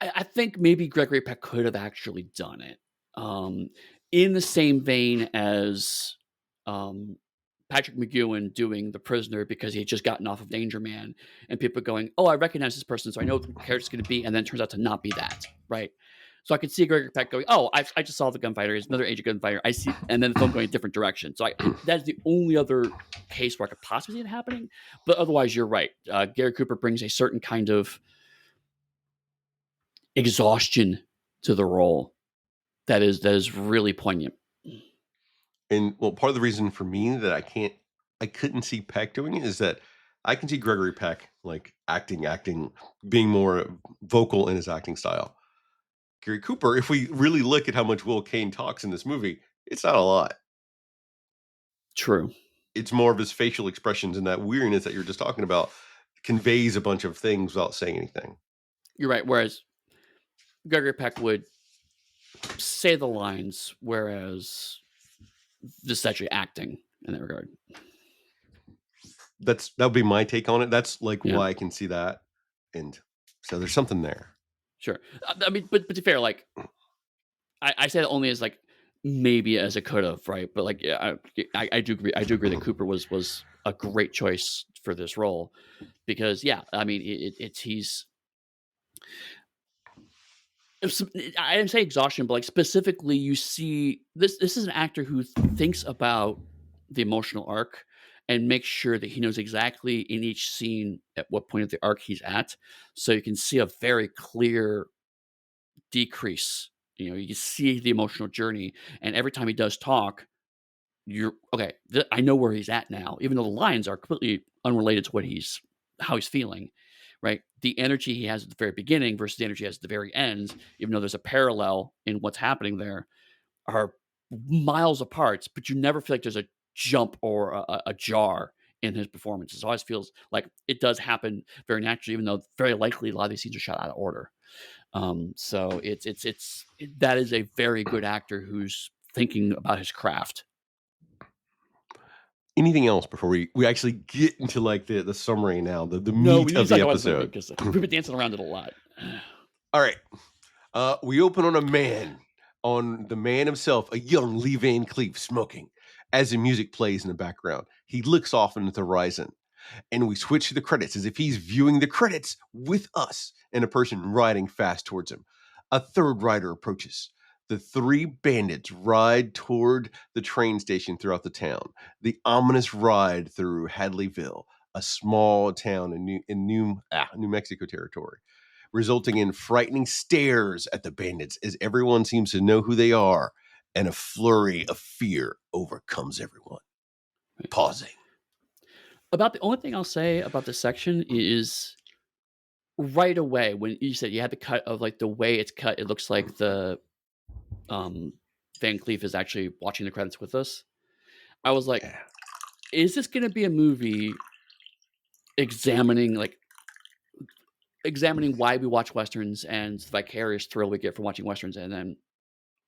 [SPEAKER 2] I think maybe Gregory Peck could have actually done it, um, in the same vein as, um, Patrick McGoohan doing The Prisoner because he had just gotten off of Danger Man, and people going, "Oh, I recognize this person, so I know what the character's gonna be," and then it turns out to not be that, right? So I could see Gregory Peck going, "Oh, I just saw The Gunfighter. He's another agent gunfighter. I see," and then the film going a different direction. So that's the only other case where I could possibly see it happening, but otherwise, you're right. Gary Cooper brings a certain kind of exhaustion to the role that is really poignant.
[SPEAKER 1] And well, part of the reason for me that I couldn't see Peck doing it is that I can see Gregory Peck like acting, being more vocal in his acting style. Gary Cooper, if we really look at how much Will Kane talks in this movie, it's not a lot.
[SPEAKER 2] True.
[SPEAKER 1] It's more of his facial expressions and that weariness that you're just talking about conveys a bunch of things without saying anything.
[SPEAKER 2] You're right. Whereas Gregory Peck would say the lines, whereas this is actually acting in that regard.
[SPEAKER 1] That would be my take on it. That's like
[SPEAKER 2] Yeah,
[SPEAKER 1] why I can see that. And so there's something there.
[SPEAKER 2] sure. I mean, but to be fair, like I say that only as like maybe as it could have, right? But like, yeah, I do agree. I do agree that Cooper was a great choice for this role because, yeah, I mean, it's If I didn't say exhaustion, but, like, specifically, you see this is an actor who thinks about the emotional arc and makes sure that he knows exactly in each scene at what point of the arc he's at, so you can see a very clear decrease. You know, you can see the emotional journey, and every time he does talk, you're okay. I know where he's at now, even though the lines are completely unrelated to what he's how he's feeling, right? The energy he has at the very beginning versus the energy he has at the very end, even though there's a parallel in what's happening there, are miles apart. But you never feel like there's a jump or a jar in his performance. It always feels like it does happen very naturally, even though very likely a lot of these scenes are shot out of order. So that is a very good actor who's thinking about his craft.
[SPEAKER 1] Anything else before we actually get into, like, the summary now, the
[SPEAKER 2] No, we
[SPEAKER 1] meat
[SPEAKER 2] need
[SPEAKER 1] of
[SPEAKER 2] to talk
[SPEAKER 1] the
[SPEAKER 2] about the movie
[SPEAKER 1] episode?
[SPEAKER 2] because we've been dancing around it a lot.
[SPEAKER 1] Alright, we open on the man himself, a young Lee Van Cleef smoking. As the music plays in the background, he looks off into the horizon, and we switch to the credits as if he's viewing the credits with us and a person riding fast towards him. A third rider approaches. The three bandits ride toward the train station throughout the town. The ominous ride through Hadleyville, a small town in New Mexico territory, resulting in frightening stares at the bandits as everyone seems to know who they are, and a flurry of fear overcomes everyone. Pausing.
[SPEAKER 2] About the only thing I'll say about this section is right away when you said you had the cut of like the way it's cut, it looks like the um Van Cleef is actually watching the credits with us. I was like,
[SPEAKER 1] Yeah.
[SPEAKER 2] is this gonna be a movie examining like examining why we watch westerns and the vicarious thrill we get from watching westerns and then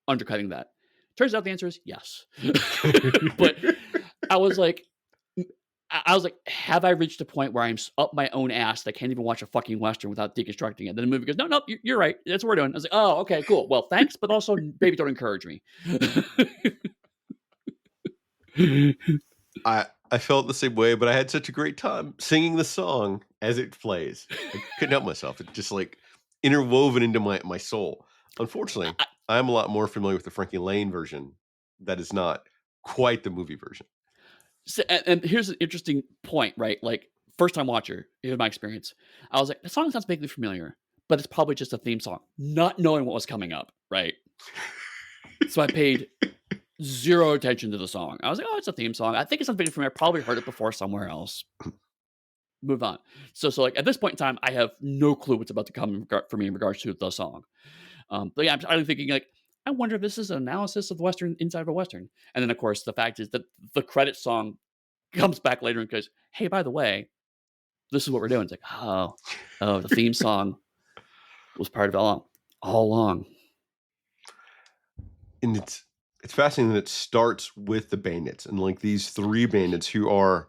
[SPEAKER 2] undercutting that? Turns out the answer is yes. But I was like, I was like, have I reached a point where I'm up my own ass that I can't even watch a fucking western without deconstructing it? Then the movie goes, no, no, you're right. That's what we're doing. I was like, oh, okay, cool. Well, thanks, but also, baby, don't encourage me.
[SPEAKER 1] I felt the same way, but I had such a great time singing the song as it plays. I couldn't help myself. It's just like interwoven into my soul. Unfortunately,
[SPEAKER 2] I,
[SPEAKER 1] I'm a lot more familiar with the Frankie Lane version that is not quite the movie version.
[SPEAKER 2] so, and here's an interesting point, right? Like, first time watcher, here's my experience. I was like, the song sounds vaguely familiar, but it's probably just a theme song, not knowing what was coming up, right? So I paid zero attention to the song. I was like, oh, it's a theme song. I think it's something familiar. I probably heard it before somewhere else. Move on. Like at this point in time, I have no clue what's about to come for me in regards to the song. But yeah, I'm thinking like, I wonder if this is an analysis of the Western inside of a Western. And then of course the fact is that the credit song comes back later and goes, hey, by the way, this is what we're doing. It's like, oh, the theme song was part of it all along.
[SPEAKER 1] And it's fascinating that it starts with the bandits and like these three bandits who are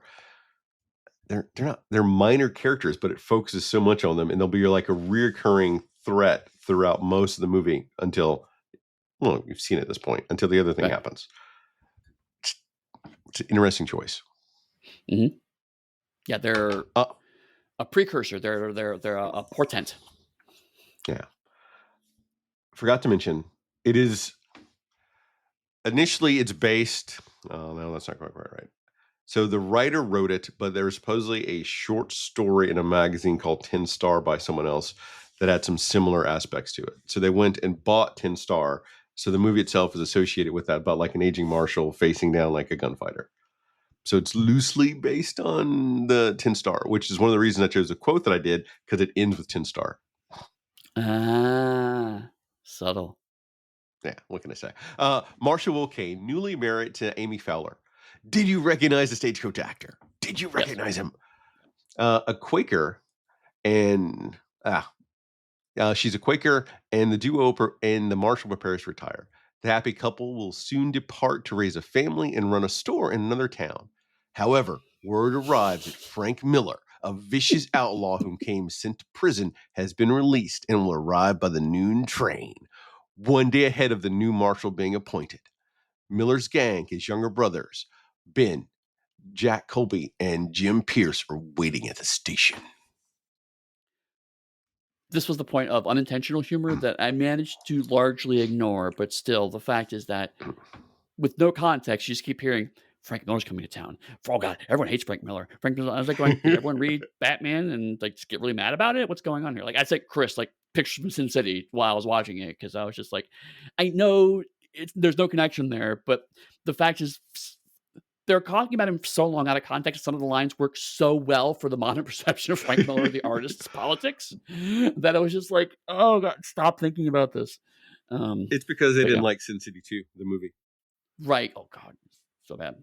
[SPEAKER 1] they're minor characters, but it focuses so much on them, and they'll be like a reoccurring threat throughout most of the movie until well, you've seen it at this point until the other thing
[SPEAKER 2] Right.
[SPEAKER 1] happens. It's an interesting choice.
[SPEAKER 2] Hmm. Yeah, they're
[SPEAKER 1] Uh,
[SPEAKER 2] a precursor. They're a portent.
[SPEAKER 1] yeah, forgot to mention it is initially it's based. Oh no, that's not quite right. So the writer wrote it, but there's supposedly a short story in a magazine called 10 Star by someone else that had some similar aspects to it. So they went and bought 10 Star. So the movie itself is associated with that, about like an aging marshal facing down like a gunfighter. So it's loosely based on the 10 Star, which is one of the reasons I chose the quote that I did because it ends with 10 Star.
[SPEAKER 2] Ah, subtle.
[SPEAKER 1] Yeah, what can I say? Marsha Wilkane, newly married to Amy Fowler. Did you recognize the stagecoach actor? Did you
[SPEAKER 2] Yes.
[SPEAKER 1] recognize him? A Quaker and she's a Quaker, and and the marshal prepares to retire. The happy couple will soon depart to raise a family and run a store in another town. However, word arrives that Frank Miller, a vicious outlaw whom came sent to prison, has been released and will arrive by the noon train, one day ahead of the new marshal being appointed. Miller's gang, his younger brothers, Ben, Jack Colby, and Jim Pierce, are waiting at the station.
[SPEAKER 2] this was the point of unintentional humor that I managed to largely ignore, but still, the fact is that with no context, you just keep hearing, "Frank Miller's coming to town. Oh god, everyone hates Frank Miller. Frank Miller." I was like going, "Did everyone read Batman and, like, just get really mad about it? What's going on here?" Like, I sent Chris, like, pictures from Sin City while I was watching it because I was just like, I know there's no connection there, but the fact is they're talking about him so long out of context. Some of the lines work so well for the modern perception of Frank Miller, the artist's politics, that I was just like, "Oh god, stop thinking about this."
[SPEAKER 1] It's because they
[SPEAKER 2] But
[SPEAKER 1] didn't
[SPEAKER 2] yeah,
[SPEAKER 1] like Sin City 2, the movie.
[SPEAKER 2] right. Oh god, so bad.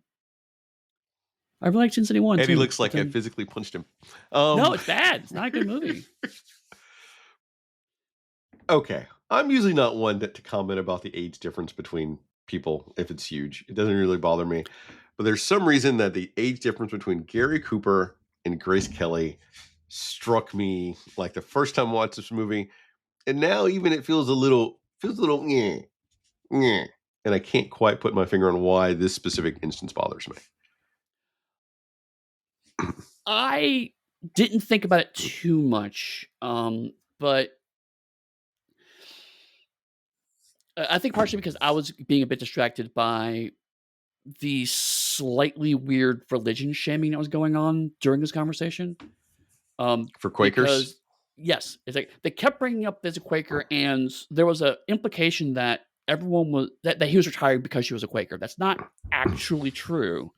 [SPEAKER 2] I really liked Sin City 1
[SPEAKER 1] Eddie
[SPEAKER 2] too,
[SPEAKER 1] looks
[SPEAKER 2] but
[SPEAKER 1] like I
[SPEAKER 2] then
[SPEAKER 1] physically punched him.
[SPEAKER 2] no,
[SPEAKER 1] Um,
[SPEAKER 2] it's bad. It's not a good movie.
[SPEAKER 1] okay. I'm usually not one to comment about the age difference between people if it's huge. It doesn't really bother me. But there's some reason that the age difference between Gary Cooper and Grace Kelly struck me like the first time I watched this movie. And now even it feels a little yeah. And I can't quite put my finger on why this specific instance bothers me.
[SPEAKER 2] I didn't think about it too much, but I think partially because I was being a bit distracted by the slightly weird religion shaming that was going on during this conversation.
[SPEAKER 1] For Quakers,
[SPEAKER 2] Because yes, it's like they kept bringing up there's a Quaker, and there was a implication that everyone was that he was retired because she was a Quaker. That's not actually true,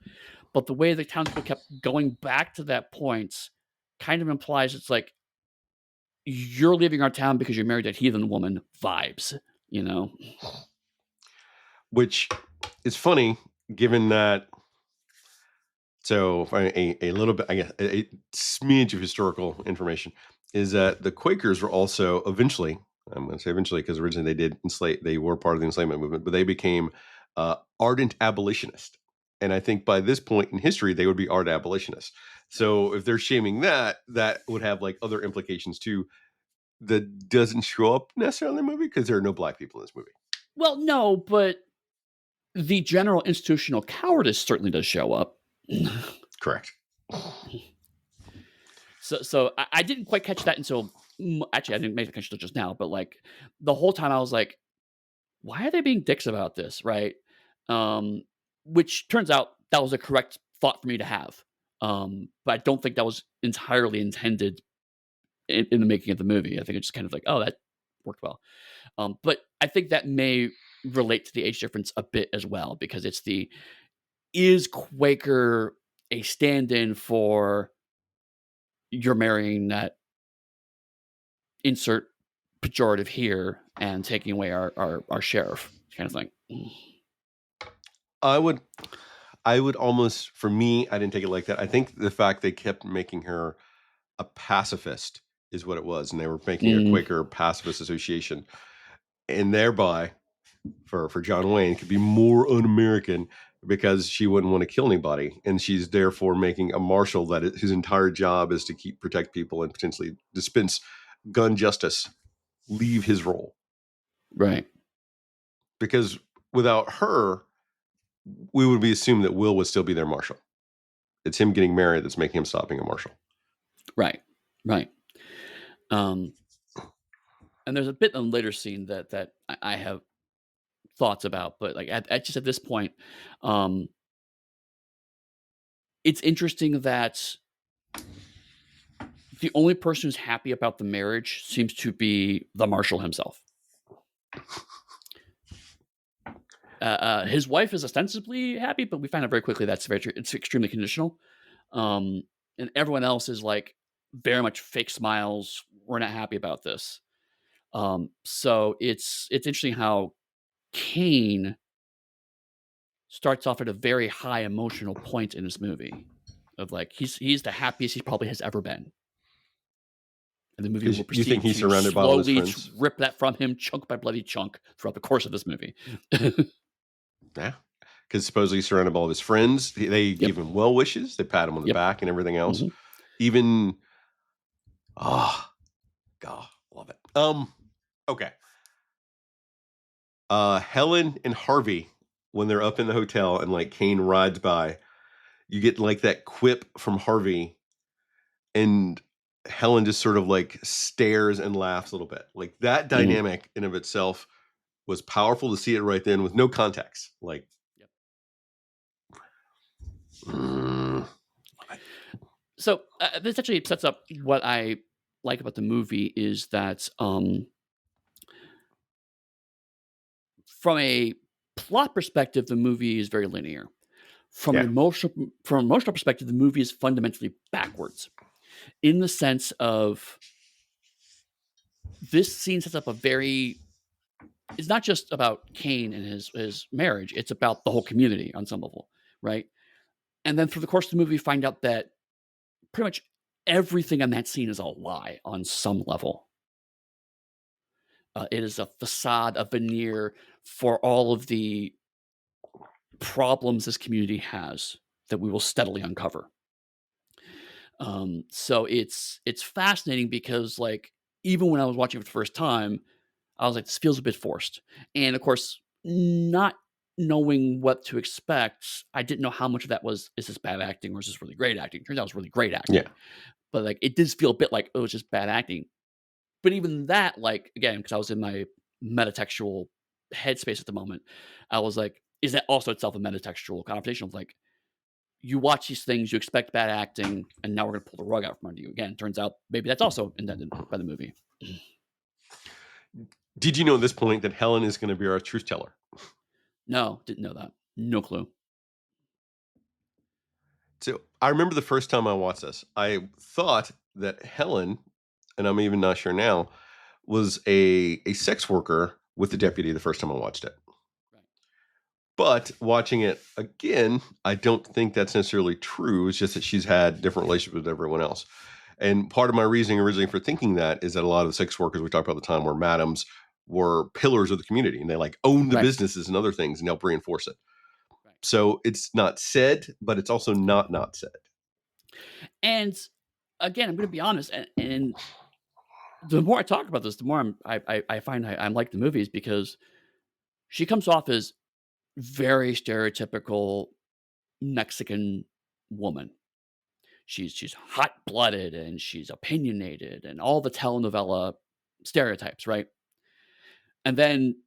[SPEAKER 2] but the way the townspeople kept going back to that point kind of implies it's like you're leaving our town because you're married to a heathen woman vibes, you know?
[SPEAKER 1] which is funny given that. So, a little bit, I guess, a smidge of historical information is that the Quakers were also eventually, I'm going to say eventually because originally they were part of the enslavement movement, but they became ardent abolitionists. And I think by this point in history, they would be ardent abolitionists. So, if they're shaming that, that would have like other implications too that doesn't show up necessarily in the movie because there are no black people in this movie.
[SPEAKER 2] Well, no, but the general institutional cowardice certainly does show up.
[SPEAKER 1] Correct.
[SPEAKER 2] So I didn't quite catch that until actually I didn't make the connection until just now, but like the whole time I was like, why are they being dicks about this, right? Um, which turns out that was a correct thought for me to have. But I don't think that was entirely intended in the making of the movie. I think it's just kind of like, oh, that worked well. But I think that may relate to the age difference a bit as well because it's the is Quaker a stand-in for you're marrying that insert pejorative here and taking away our sheriff kind of thing.
[SPEAKER 1] I would I would almost, for me, I didn't take it like that. I think the fact they kept making her a pacifist is what it was, and they were making a
[SPEAKER 2] Mm,
[SPEAKER 1] Quaker pacifist association, and thereby, for John Wayne, could be more un-American because she wouldn't want to kill anybody, and she's therefore making a marshal whose entire job is to protect people and potentially dispense gun justice. Leave his role
[SPEAKER 2] right,
[SPEAKER 1] because without her, we would be assumed that Will would still be their marshal. It's him getting married that's making him stop being a marshal.
[SPEAKER 2] right, right. Um, and there's a bit in a later scene that I have thoughts about, but like just at this point, um, it's interesting that the only person who's happy about the marriage seems to be the marshal himself. His wife is ostensibly happy, but we find out very quickly that's it's extremely conditional. Um, and everyone else is like very much fake smiles. We're not happy about this. So it's interesting how Kane starts off at a very high emotional point in this movie. Of like he's the happiest he probably has ever been. And the movie will
[SPEAKER 1] Because you think
[SPEAKER 2] proceed
[SPEAKER 1] he's
[SPEAKER 2] to
[SPEAKER 1] surrounded by all his
[SPEAKER 2] slowly
[SPEAKER 1] friends?
[SPEAKER 2] rip that from him chunk by bloody chunk throughout the course of this movie.
[SPEAKER 1] Yeah. Because supposedly he's surrounded by all of his friends. They
[SPEAKER 2] Yep.
[SPEAKER 1] give him well wishes. They pat him on the
[SPEAKER 2] Yep.
[SPEAKER 1] back and everything else.
[SPEAKER 2] Mhm.
[SPEAKER 1] Even, oh, God, love it. Okay. Helen and Harvey, when they're up in the hotel and like Kane rides by, you get like that quip from Harvey. And Helen just sort of like stares and laughs a little bit. Like that
[SPEAKER 2] Mhm.
[SPEAKER 1] dynamic in of itself was powerful to see it right then with no context. Like,
[SPEAKER 2] Yep.
[SPEAKER 1] mm,
[SPEAKER 2] So, this actually sets up what I like about the movie is that, from a plot perspective, the movie is very linear. From an
[SPEAKER 1] yeah,
[SPEAKER 2] emotional perspective, the movie is fundamentally backwards in the sense of this scene sets up a very it's not just about Kane and his marriage, it's about the whole community on some level, right? And then through the course of the movie, you find out that pretty much everything on that scene is a lie on some level. It is a facade, a veneer for all of the problems this community has that we will steadily uncover. So it's fascinating because like even when I was watching it for the first time, I was like, this feels a bit forced. And of course, not knowing what to expect, I didn't know how much of that was is this bad acting or is this really great acting? Turns out it was really great
[SPEAKER 1] yeah.
[SPEAKER 2] acting. But like it did feel a bit like oh, it was just bad acting. But even that, like again, because I was in my metatextual headspace at the moment, I was like, is that also itself a metatextual conversation of like you watch these things, you expect bad acting, and now we're gonna pull the rug out from under you. Again, turns out maybe that's also intended by the movie.
[SPEAKER 1] Did you know at this point that Helen is going to be our truth teller?
[SPEAKER 2] No, didn't know that. No clue.
[SPEAKER 1] So I remember the first time I watched this, I thought that Helen, and I'm even not sure now, was a sex worker with the deputy the first time I watched it.
[SPEAKER 2] Right.
[SPEAKER 1] But watching it again, I don't think that's necessarily true. It's just that she's had different relationships with everyone else. And part of my reasoning originally for thinking that is that a lot of the sex workers we talked about at the time were madams, were pillars of the community, and they like own the
[SPEAKER 2] Right.
[SPEAKER 1] businesses and other things and help reinforce it.
[SPEAKER 2] Right.
[SPEAKER 1] So it's not said, but it's also not said.
[SPEAKER 2] And again, I'm gonna be honest, and the more I talk about this, the more I find I like the movies because she comes off as very stereotypical Mexican woman. She's hot blooded and she's opinionated and all the telenovela stereotypes, right? And then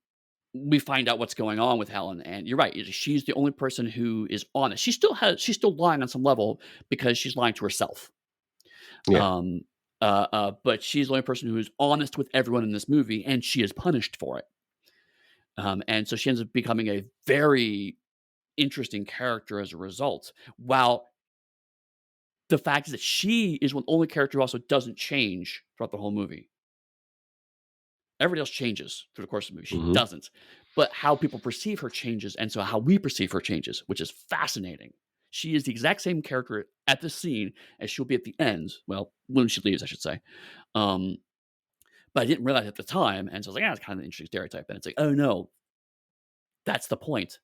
[SPEAKER 2] we find out what's going on with Helen, and you're right. She's the only person who is honest. She's still lying on some level because she's lying to herself.
[SPEAKER 1] Yeah.
[SPEAKER 2] Um, but she's the only person who is honest with everyone in this movie, and she is punished for it. And so she ends up becoming a very interesting character as a result. While the fact is that she is one only character who also doesn't change throughout the whole movie. Everybody else changes through the course of the movie. She
[SPEAKER 1] Hmm.
[SPEAKER 2] doesn't. But how people perceive her changes, and so how we perceive her changes, which is fascinating. She is the exact same character at the scene as she'll be at the end. Well, when she leaves, I should say. Um, but I didn't realize at the time, and so I was like, "Yeah, it's kind of an interesting stereotype." And it's like, "Oh no, that's the point.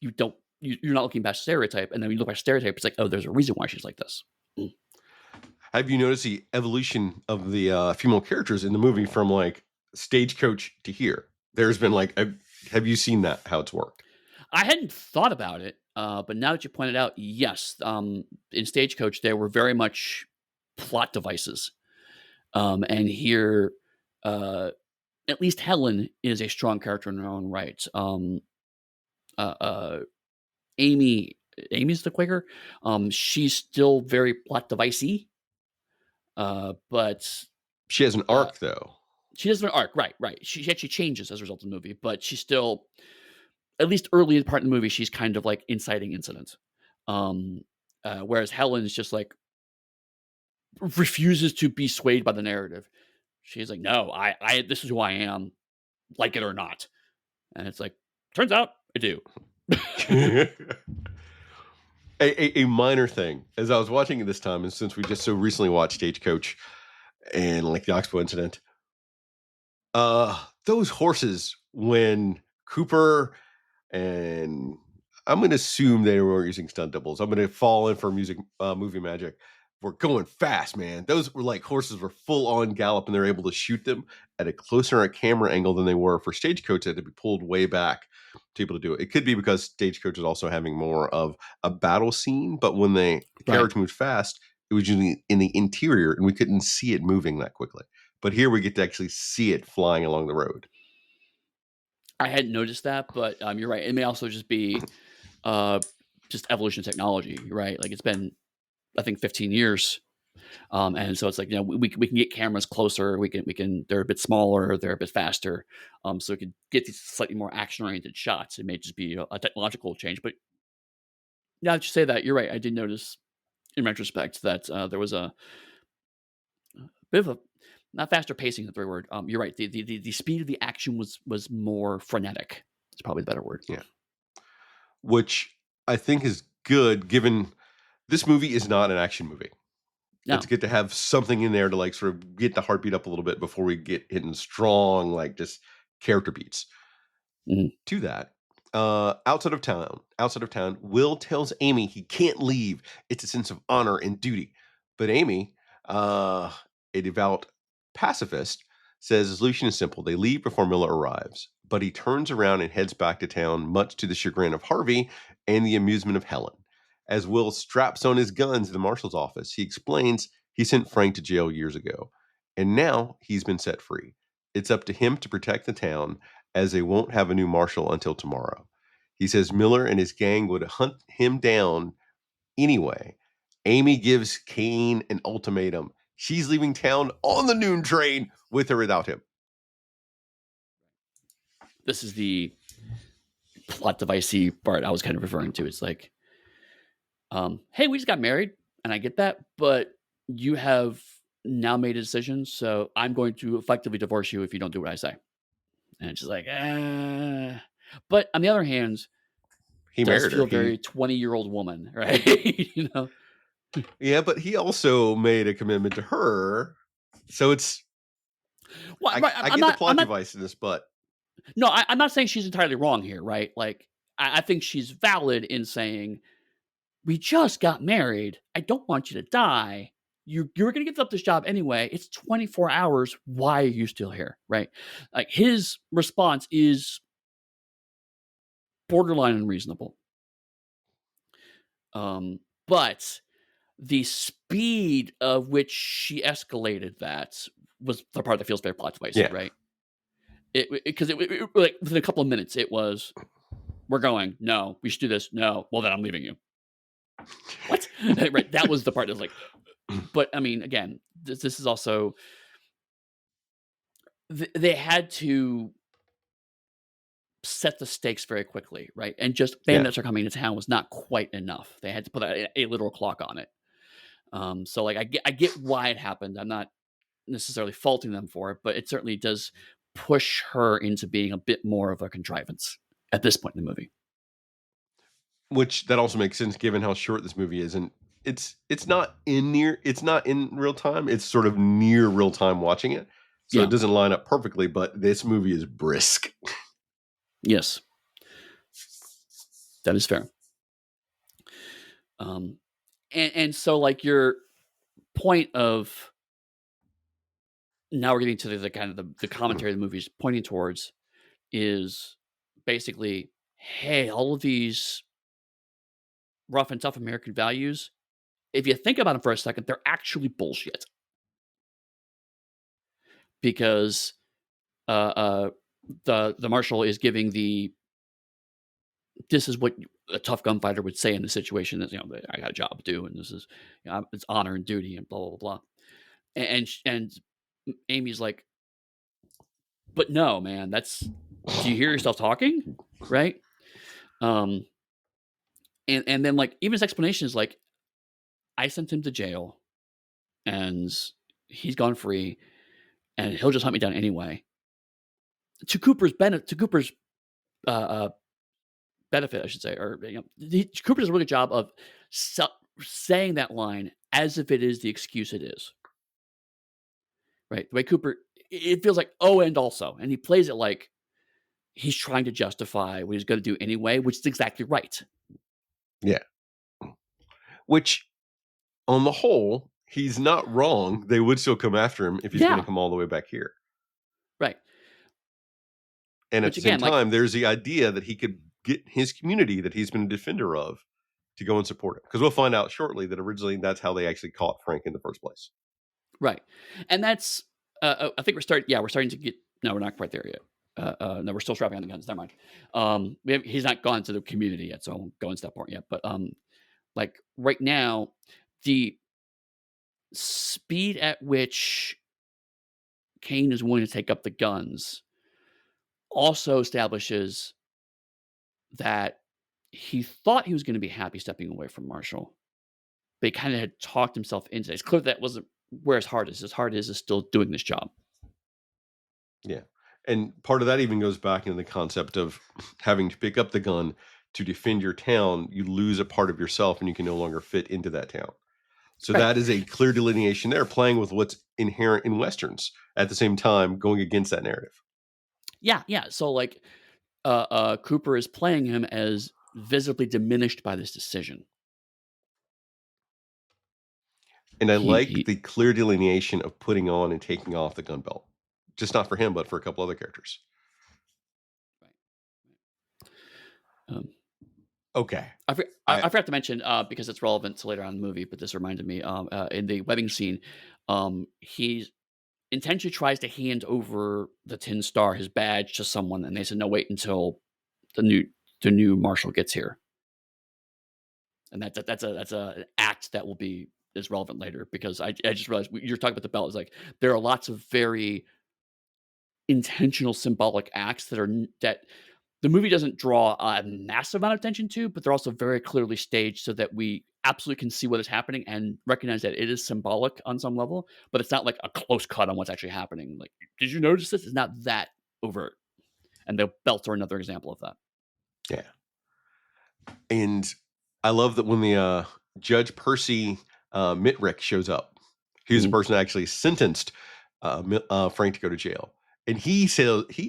[SPEAKER 2] You don't. You're not looking past stereotype, and then you look past stereotype. It's like, oh, there's a reason why she's like this." Mm.
[SPEAKER 1] Have you noticed the evolution of the female characters in the movie from like stagecoach to here? There's been like, have you seen that how it's worked?
[SPEAKER 2] I hadn't thought about it, but now that you pointed out, yes, in Stagecoach there were very much plot devices, and here, uh, at least Helen is a strong character in her own right. Uh, uh, Amy, Amy's the Quaker. She's still very plot devicey, but
[SPEAKER 1] She has an
[SPEAKER 2] uh,
[SPEAKER 1] arc though.
[SPEAKER 2] she doesn't have an arc. Right, right. She actually changes as a result of the movie, but she's still at least early in part in the movie, she's kind of like inciting incident. Um, whereas Helen is just like refuses to be swayed by the narrative. She's like, no, this is who I am, like it or not. And it's like, turns out I do.
[SPEAKER 1] A minor thing as I was watching it this time, and since we just so recently watched Stagecoach and like the Oxbow incident, those horses when Cooper and I'm going to assume they were using stunt doubles. I'm going to fall in for movie magic. We're going fast, man. Those were like horses were full on gallop, and they're able to shoot them at a closer camera angle than they were for Stagecoach. That had to be pulled way back to be able to do it. It could be because Stagecoach is also having more of a battle scene, but when the
[SPEAKER 2] Right.
[SPEAKER 1] carriage moved fast, It was usually in the interior, and we couldn't see it moving that quickly. But here we get to actually see it flying along the road.
[SPEAKER 2] I hadn't noticed that, but, you're right. It may also just be, uh, just evolution of technology, right? Like, it's been, I think, 15 years, and so it's like, we can get cameras closer, we can they're a bit smaller, they're a bit faster, so we could get these slightly more action-oriented shots. It may just be a technological change, but now that you say that, you're right. I did notice in retrospect that, there was a bit of a not faster pacing is the right word. You're right. The speed of the action was more frenetic. It's probably the better word.
[SPEAKER 1] Yeah. Which I think is good given this movie is not an action movie. It's
[SPEAKER 2] No.
[SPEAKER 1] good to have something in there to, like, sort of get the heartbeat up a little bit before we get hitting strong, like, just character beats.
[SPEAKER 2] Mhm.
[SPEAKER 1] To that, outside of town, Will tells Amy he can't leave. It's a sense of honor and duty. But Amy, uh, a devout pacifist, says the solution is simple. They leave before Miller arrives. But he turns around and heads back to town, much to the chagrin of Harvey and the amusement of Helen. As Will straps on his guns in the marshal's office, he explains he sent Frank to jail years ago. And now he's been set free. It's up to him to protect the town as they won't have a new marshal until tomorrow. He says Miller and his gang would hunt him down anyway. Amy gives Kane an ultimatum. She's leaving town on the noon train with or without him.
[SPEAKER 2] This is the plot devicey part I was kind of referring to. It's like, hey, we just got married, and I get that, but you have now made a decision, so I'm going to effectively divorce you if you don't do what I say. And it's just like, but on the other hand,
[SPEAKER 1] He
[SPEAKER 2] does
[SPEAKER 1] married her.
[SPEAKER 2] feel
[SPEAKER 1] He
[SPEAKER 2] very 20-year-old woman, right? you know?
[SPEAKER 1] Yeah, but he also made a commitment to her. So it's
[SPEAKER 2] Well,
[SPEAKER 1] I
[SPEAKER 2] right,
[SPEAKER 1] I
[SPEAKER 2] I'm
[SPEAKER 1] get the
[SPEAKER 2] not I'm
[SPEAKER 1] plot
[SPEAKER 2] not
[SPEAKER 1] device in this, but
[SPEAKER 2] no, I'm not saying she's entirely wrong here, right? Like, I think she's valid in saying, "We just got married. I don't want you to die. You're gonna give up this job anyway. It's 24 hours. Why are you still here?" Right? Like, his response is borderline unreasonable. But the speed of which she escalated that was the part that feels very plot device,
[SPEAKER 1] yeah.
[SPEAKER 2] right? Like, within a couple of minutes, it was, "We're going. No. We should do this. No. Well, then I'm leaving you." What? Right, that was the part that was like, but, I mean, again, this is also they had to set the stakes very quickly, right? And just
[SPEAKER 1] Yeah.
[SPEAKER 2] bandits are coming to town was not quite enough. They had to put a literal clock on it. So, like, I get why it happened. I'm not necessarily faulting them for it, but it certainly does push her into being a bit more of a contrivance at this point in the movie.
[SPEAKER 1] Which that also makes sense given how short this movie is, and it's not in real time, it's sort of near real time watching it, so it
[SPEAKER 2] Yeah.
[SPEAKER 1] doesn't line up perfectly, but this movie is brisk.
[SPEAKER 2] Yes. That is fair. Um, and so, like, your point of now we're getting to the kind of the commentary the movie's pointing towards is basically, hey, all of these rough and tough American values, if you think about them for a second, they're actually bullshit because uh, uh, the marshal is giving the this is what a tough gunfighter would say in the situation that I got a job to do and this is it's honor and duty and blah blah blah. And Amy's like, but no, man, that's do you hear yourself talking, right? Um, and then, like, even his explanation is like, I sent him to jail and he's gone free and he'll just hunt me down anyway. To Cooper's uh, uh, benefit, I should say, or Cooper does a really good job of se- saying that line as if it is the excuse it is. Right, the way Cooper, it feels like oh, and also, and he plays it like he's trying to justify what he's going to do anyway, which is exactly right.
[SPEAKER 1] Yeah. Which, on the whole, he's not wrong, they would still come after him if he's gonna
[SPEAKER 2] Yeah,
[SPEAKER 1] come all the way back here,
[SPEAKER 2] right.
[SPEAKER 1] and at
[SPEAKER 2] Which
[SPEAKER 1] the same
[SPEAKER 2] again, like,
[SPEAKER 1] time, there's the idea that he could get his community that he's been a defender of to go and support him. Because we'll find out shortly that originally that's how they actually caught Frank in the first place.
[SPEAKER 2] Right. And that's, I think we're starting to get, no, we're not quite there yet. No, we're still strapping on the guns. Never mind. He's not gone to the community yet, so I won't go into that part yet. But like right now, the speed at which Kane is willing to take up the guns also establishes that he thought he was going to be happy stepping away from Marshall, but he kind of had talked himself into it. It's clear that wasn't where his heart is. His heart is still doing this job.
[SPEAKER 1] Yeah. And part of that even goes back into the concept of having to pick up the gun to defend your town. You lose a part of yourself and you can no longer fit into that town. So
[SPEAKER 2] Right.
[SPEAKER 1] that is a clear delineation there, playing with what's inherent in Westerns at the same time going against that narrative.
[SPEAKER 2] Yeah. Yeah. So like, Cooper is playing him as visibly diminished by this decision.
[SPEAKER 1] And I like
[SPEAKER 2] He
[SPEAKER 1] the clear delineation of putting on and taking off the gun belt. Just not for him, but for a couple other characters.
[SPEAKER 2] right. Um,
[SPEAKER 1] Okay.
[SPEAKER 2] I
[SPEAKER 1] I
[SPEAKER 2] forgot to mention, because it's relevant to later on in the movie, but this reminded me, in the wedding scene, he intentionally tries to hand over the tin star, his badge, to someone, and they said, "No, wait until the new the new marshal gets here." And that's an act that will be is relevant later because I just realized you're talking about the belt. Is like there are lots of very intentional symbolic acts that the movie doesn't draw a massive amount of attention to, but they're also very clearly staged so that we absolutely can see what is happening and recognize that it is symbolic on some level, but it's not like a close cut on what's actually happening. Like, did you notice this? It's not that overt. And the belts are another example of that.
[SPEAKER 1] yeah. And I love that when the Judge Percy Mitrick shows up, he was the
[SPEAKER 2] Mhm,
[SPEAKER 1] person that actually sentenced Frank to go to jail. And he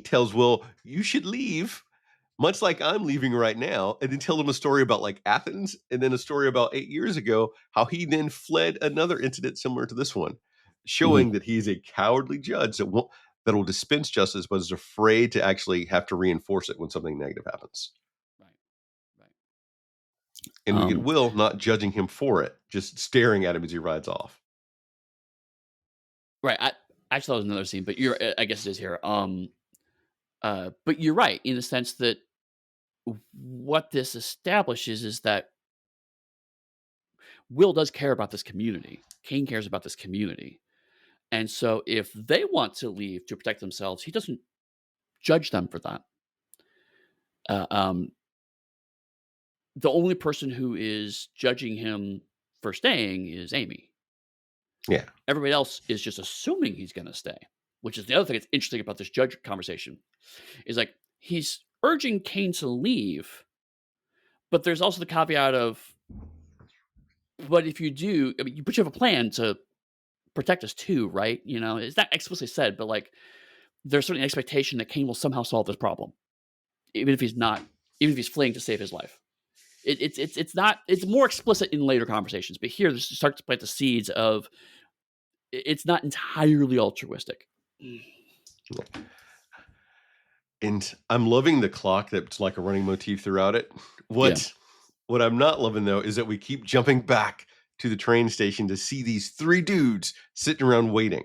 [SPEAKER 1] tells Will, you should leave, much like I'm leaving right now, and then tell him a story about like Athens and then a story about 8 years ago, how he then fled another incident similar to this one,
[SPEAKER 2] mhm.
[SPEAKER 1] showing that he's a cowardly judge that will dispense justice, but is afraid to actually have to reinforce it when something negative happens.
[SPEAKER 2] Right, right.
[SPEAKER 1] And we get
[SPEAKER 2] Um,
[SPEAKER 1] Will not judging him for it, just staring at him as he rides off.
[SPEAKER 2] right. I thought it was another scene, but I guess it is here. But you're right in the sense that what this establishes is that Will does care about this community. Kane cares about this community. And so if they want to leave to protect themselves, he doesn't judge them for that. Uh, um, the only person who is judging him for staying is Amy.
[SPEAKER 1] Yeah.
[SPEAKER 2] Everybody else is just assuming he's going to stay, which is the other thing that's interesting about this judge conversation. Is like he's urging Kane to leave, but there's also the caveat of, but if you do, I mean, you have a plan to protect us too, right? You know, it's not explicitly said, but like there's certainly an expectation that Kane will somehow solve this problem, even if he's not, even if he's fleeing to save his life. It's not. It's more explicit in later conversations, but here this starts to plant the seeds of it's not entirely altruistic.
[SPEAKER 1] And I'm loving the clock that's like a running motif throughout it.
[SPEAKER 2] Yeah,
[SPEAKER 1] What I'm not loving though is that we keep jumping back to the train station to see these three dudes sitting around waiting.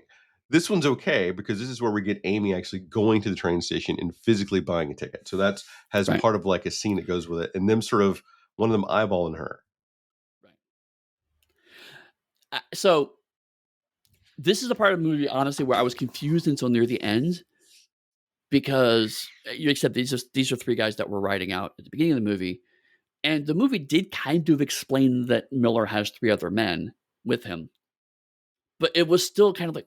[SPEAKER 1] This one's okay because this is where we get Amy actually going to the train station and physically buying a ticket. So that's has
[SPEAKER 2] right,
[SPEAKER 1] part of like a scene that goes with it, and them sort of one of them eyeballing her.
[SPEAKER 2] right. So this is the part of the movie, honestly, where I was confused until near the end because you accept these are three guys that were riding out at the beginning of the movie, and the movie did kind of explain that Miller has three other men with him, but it was still kind of like,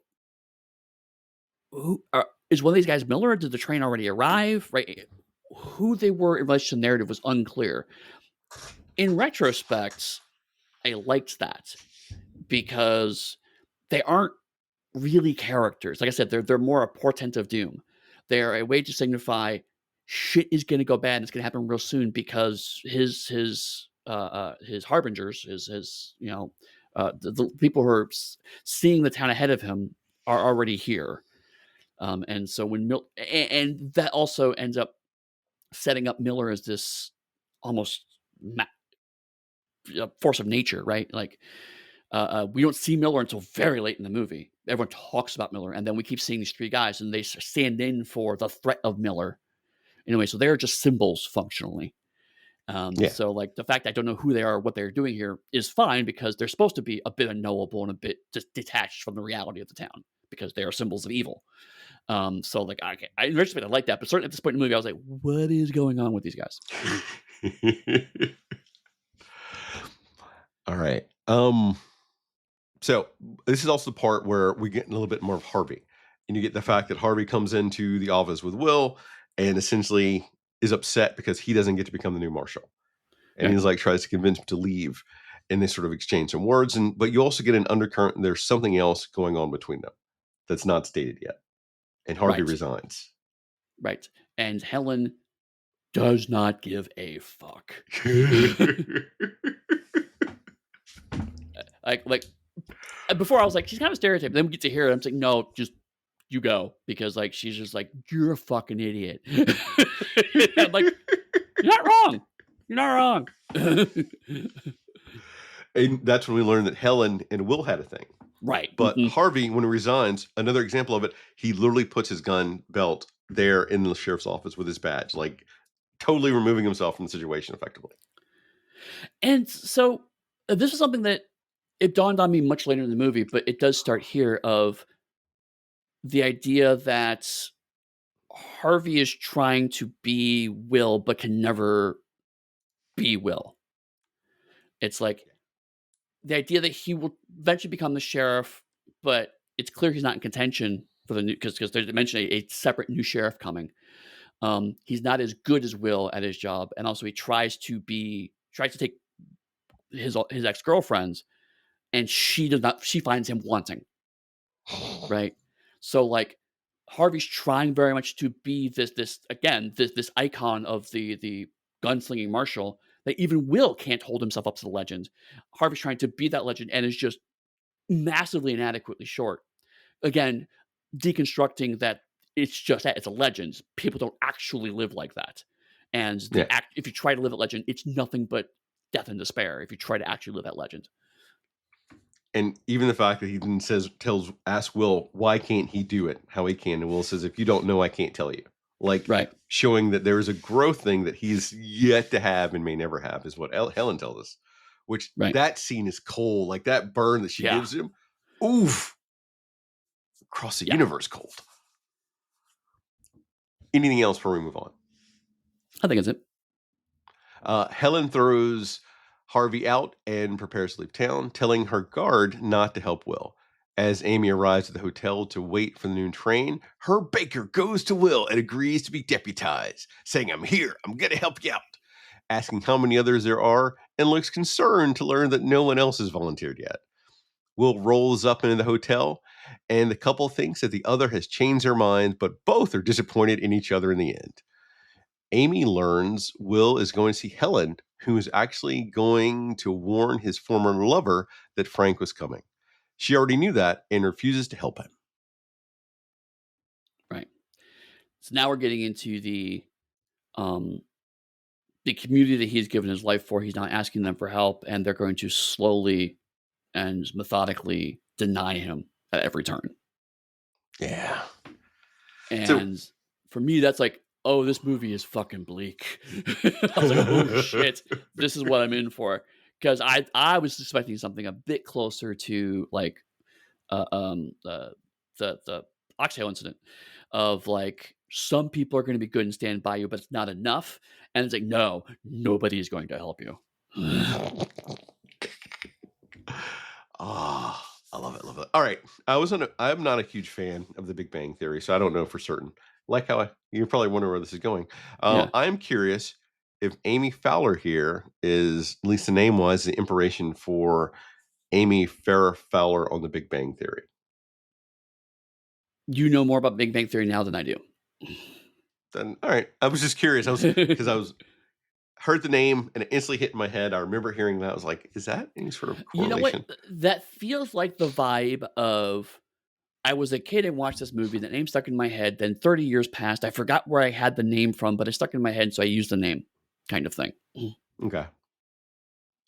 [SPEAKER 2] who is one of these guys Miller? Or did the train already arrive? Right? Who they were in relation to the narrative was unclear. In retrospect, I liked that because they aren't really characters. Like I said, they're more a portent of doom. They're a way to signify shit is going to go bad. And it's going to happen real soon because his harbingers, his the people who are seeing the town ahead of him are already here. And so and that also ends up setting up Miller as this almost force of nature, right? Like, we don't see Miller until very late in the movie. Everyone talks about Miller, and then we keep seeing these three guys, and they stand in for the threat of Miller. Anyway, so they're just symbols functionally.
[SPEAKER 1] Yeah.
[SPEAKER 2] So like the fact I don't know who they are, what they're doing here is fine because they're supposed to be a bit unknowable and a bit just detached from the reality of the town because they are symbols of evil. So like I in retrospect I like that, but certainly at this point in the movie I was like, what is going on with these guys?
[SPEAKER 1] All right. So this is also the part where we get a little bit more of Harvey, and you get the fact that Harvey comes into the office with Will and essentially is upset because he doesn't get to become the new marshal, and
[SPEAKER 2] Right,
[SPEAKER 1] he's like tries to convince him to leave, and they sort of exchange some words, and but you also get an undercurrent. And there's something else going on between them that's not stated yet, and Harvey
[SPEAKER 2] right,
[SPEAKER 1] resigns.
[SPEAKER 2] right. And Helen does not give a fuck. like before I was like, she's kind of a stereotype. Then we get to hear it. I'm like, no, just you go because like she's just like you're a fucking idiot. I'm like, you're not wrong. You're not wrong.
[SPEAKER 1] And that's when we learn that Helen and Will had a thing.
[SPEAKER 2] Right.
[SPEAKER 1] But Harvey, when he resigns, another example of it, he literally puts his gun belt there in the sheriff's office with his badge, like totally removing himself from the situation effectively.
[SPEAKER 2] And so this is something that it dawned on me much later in the movie, but it does start here of the idea that Harvey is trying to be Will, but can never be Will. It's like the idea that he will eventually become the sheriff, but it's clear he's not in contention for the new because they mentioned a separate new sheriff coming. He's not as good as Will at his job, and also he tries to take his ex girlfriends, and she does not. She finds him wanting, right? So like Harvey's trying very much to be this icon of the gunslinging marshal that even Will can't hold himself up to the legend. Harvey's trying to be that legend and is just massively inadequately short. Again, deconstructing that it's just that it's a legend. People don't actually live like that. And
[SPEAKER 1] Yeah.
[SPEAKER 2] if you try to live at legend, it's nothing but death and despair if you try to actually live that legend.
[SPEAKER 1] And even the fact that he then asks Will, why can't he do it how he can? And Will says, if you don't know, I can't tell you. Like
[SPEAKER 2] Right.
[SPEAKER 1] showing that there is a growth thing that he's yet to have and may never have is what Helen tells us. Which
[SPEAKER 2] Right.
[SPEAKER 1] that scene is cold. Like that burn that she
[SPEAKER 2] Yeah.
[SPEAKER 1] gives him. Oof. Across the
[SPEAKER 2] Yeah.
[SPEAKER 1] universe cold. Anything else before we move on?
[SPEAKER 2] I think it's it.
[SPEAKER 1] Helen throws Harvey out and prepares to leave town, telling her guard not to help Will. As Amy arrives at the hotel to wait for the noon train, her baker goes to Will and agrees to be deputized, saying, I'm here, I'm going to help you out, asking how many others there are, and looks concerned to learn that no one else has volunteered yet. Will rolls up into the hotel, and the couple thinks that the other has changed their minds, but both are disappointed in each other in the end. Amy learns Will is going to see Helen, who is actually going to warn his former lover that Frank was coming. She already knew that and refuses to help him.
[SPEAKER 2] Right. So now we're getting into um the community that he's given his life for. He's not asking them for help, and they're going to slowly and methodically deny him at every turn.
[SPEAKER 1] Yeah. So,
[SPEAKER 2] And for me, that's like, oh, this movie is fucking bleak. I was like, oh shit, this is what I'm in for. Because I was expecting something a bit closer to like uh, um the the Oxtail incident of like some people are going to be good and stand by you, but it's not enough. And it's like, no, nobody is going to help you.
[SPEAKER 1] ah, I love it. Love it. All right. I'm not a huge fan of the Big Bang Theory, so I don't know for certain. Like how you're probably wondering where this is going.
[SPEAKER 2] Yeah.
[SPEAKER 1] I'm curious if Amy Fowler here is, at least the name wise, the imperation for Amy Farrah Fowler on the Big Bang Theory.
[SPEAKER 2] You know more about Big Bang Theory now than I do.
[SPEAKER 1] Then all right. I was just curious. I was heard the name and it instantly hit in my head. I remember hearing that. I was like, is that any sort of
[SPEAKER 2] You know what?
[SPEAKER 1] correlation?
[SPEAKER 2] That feels like the vibe of I was a kid and watched this movie. The name stuck in my head. Then 30 years passed. I forgot where I had the name from, but it stuck in my head, so I used the name, kind of thing.
[SPEAKER 1] Okay.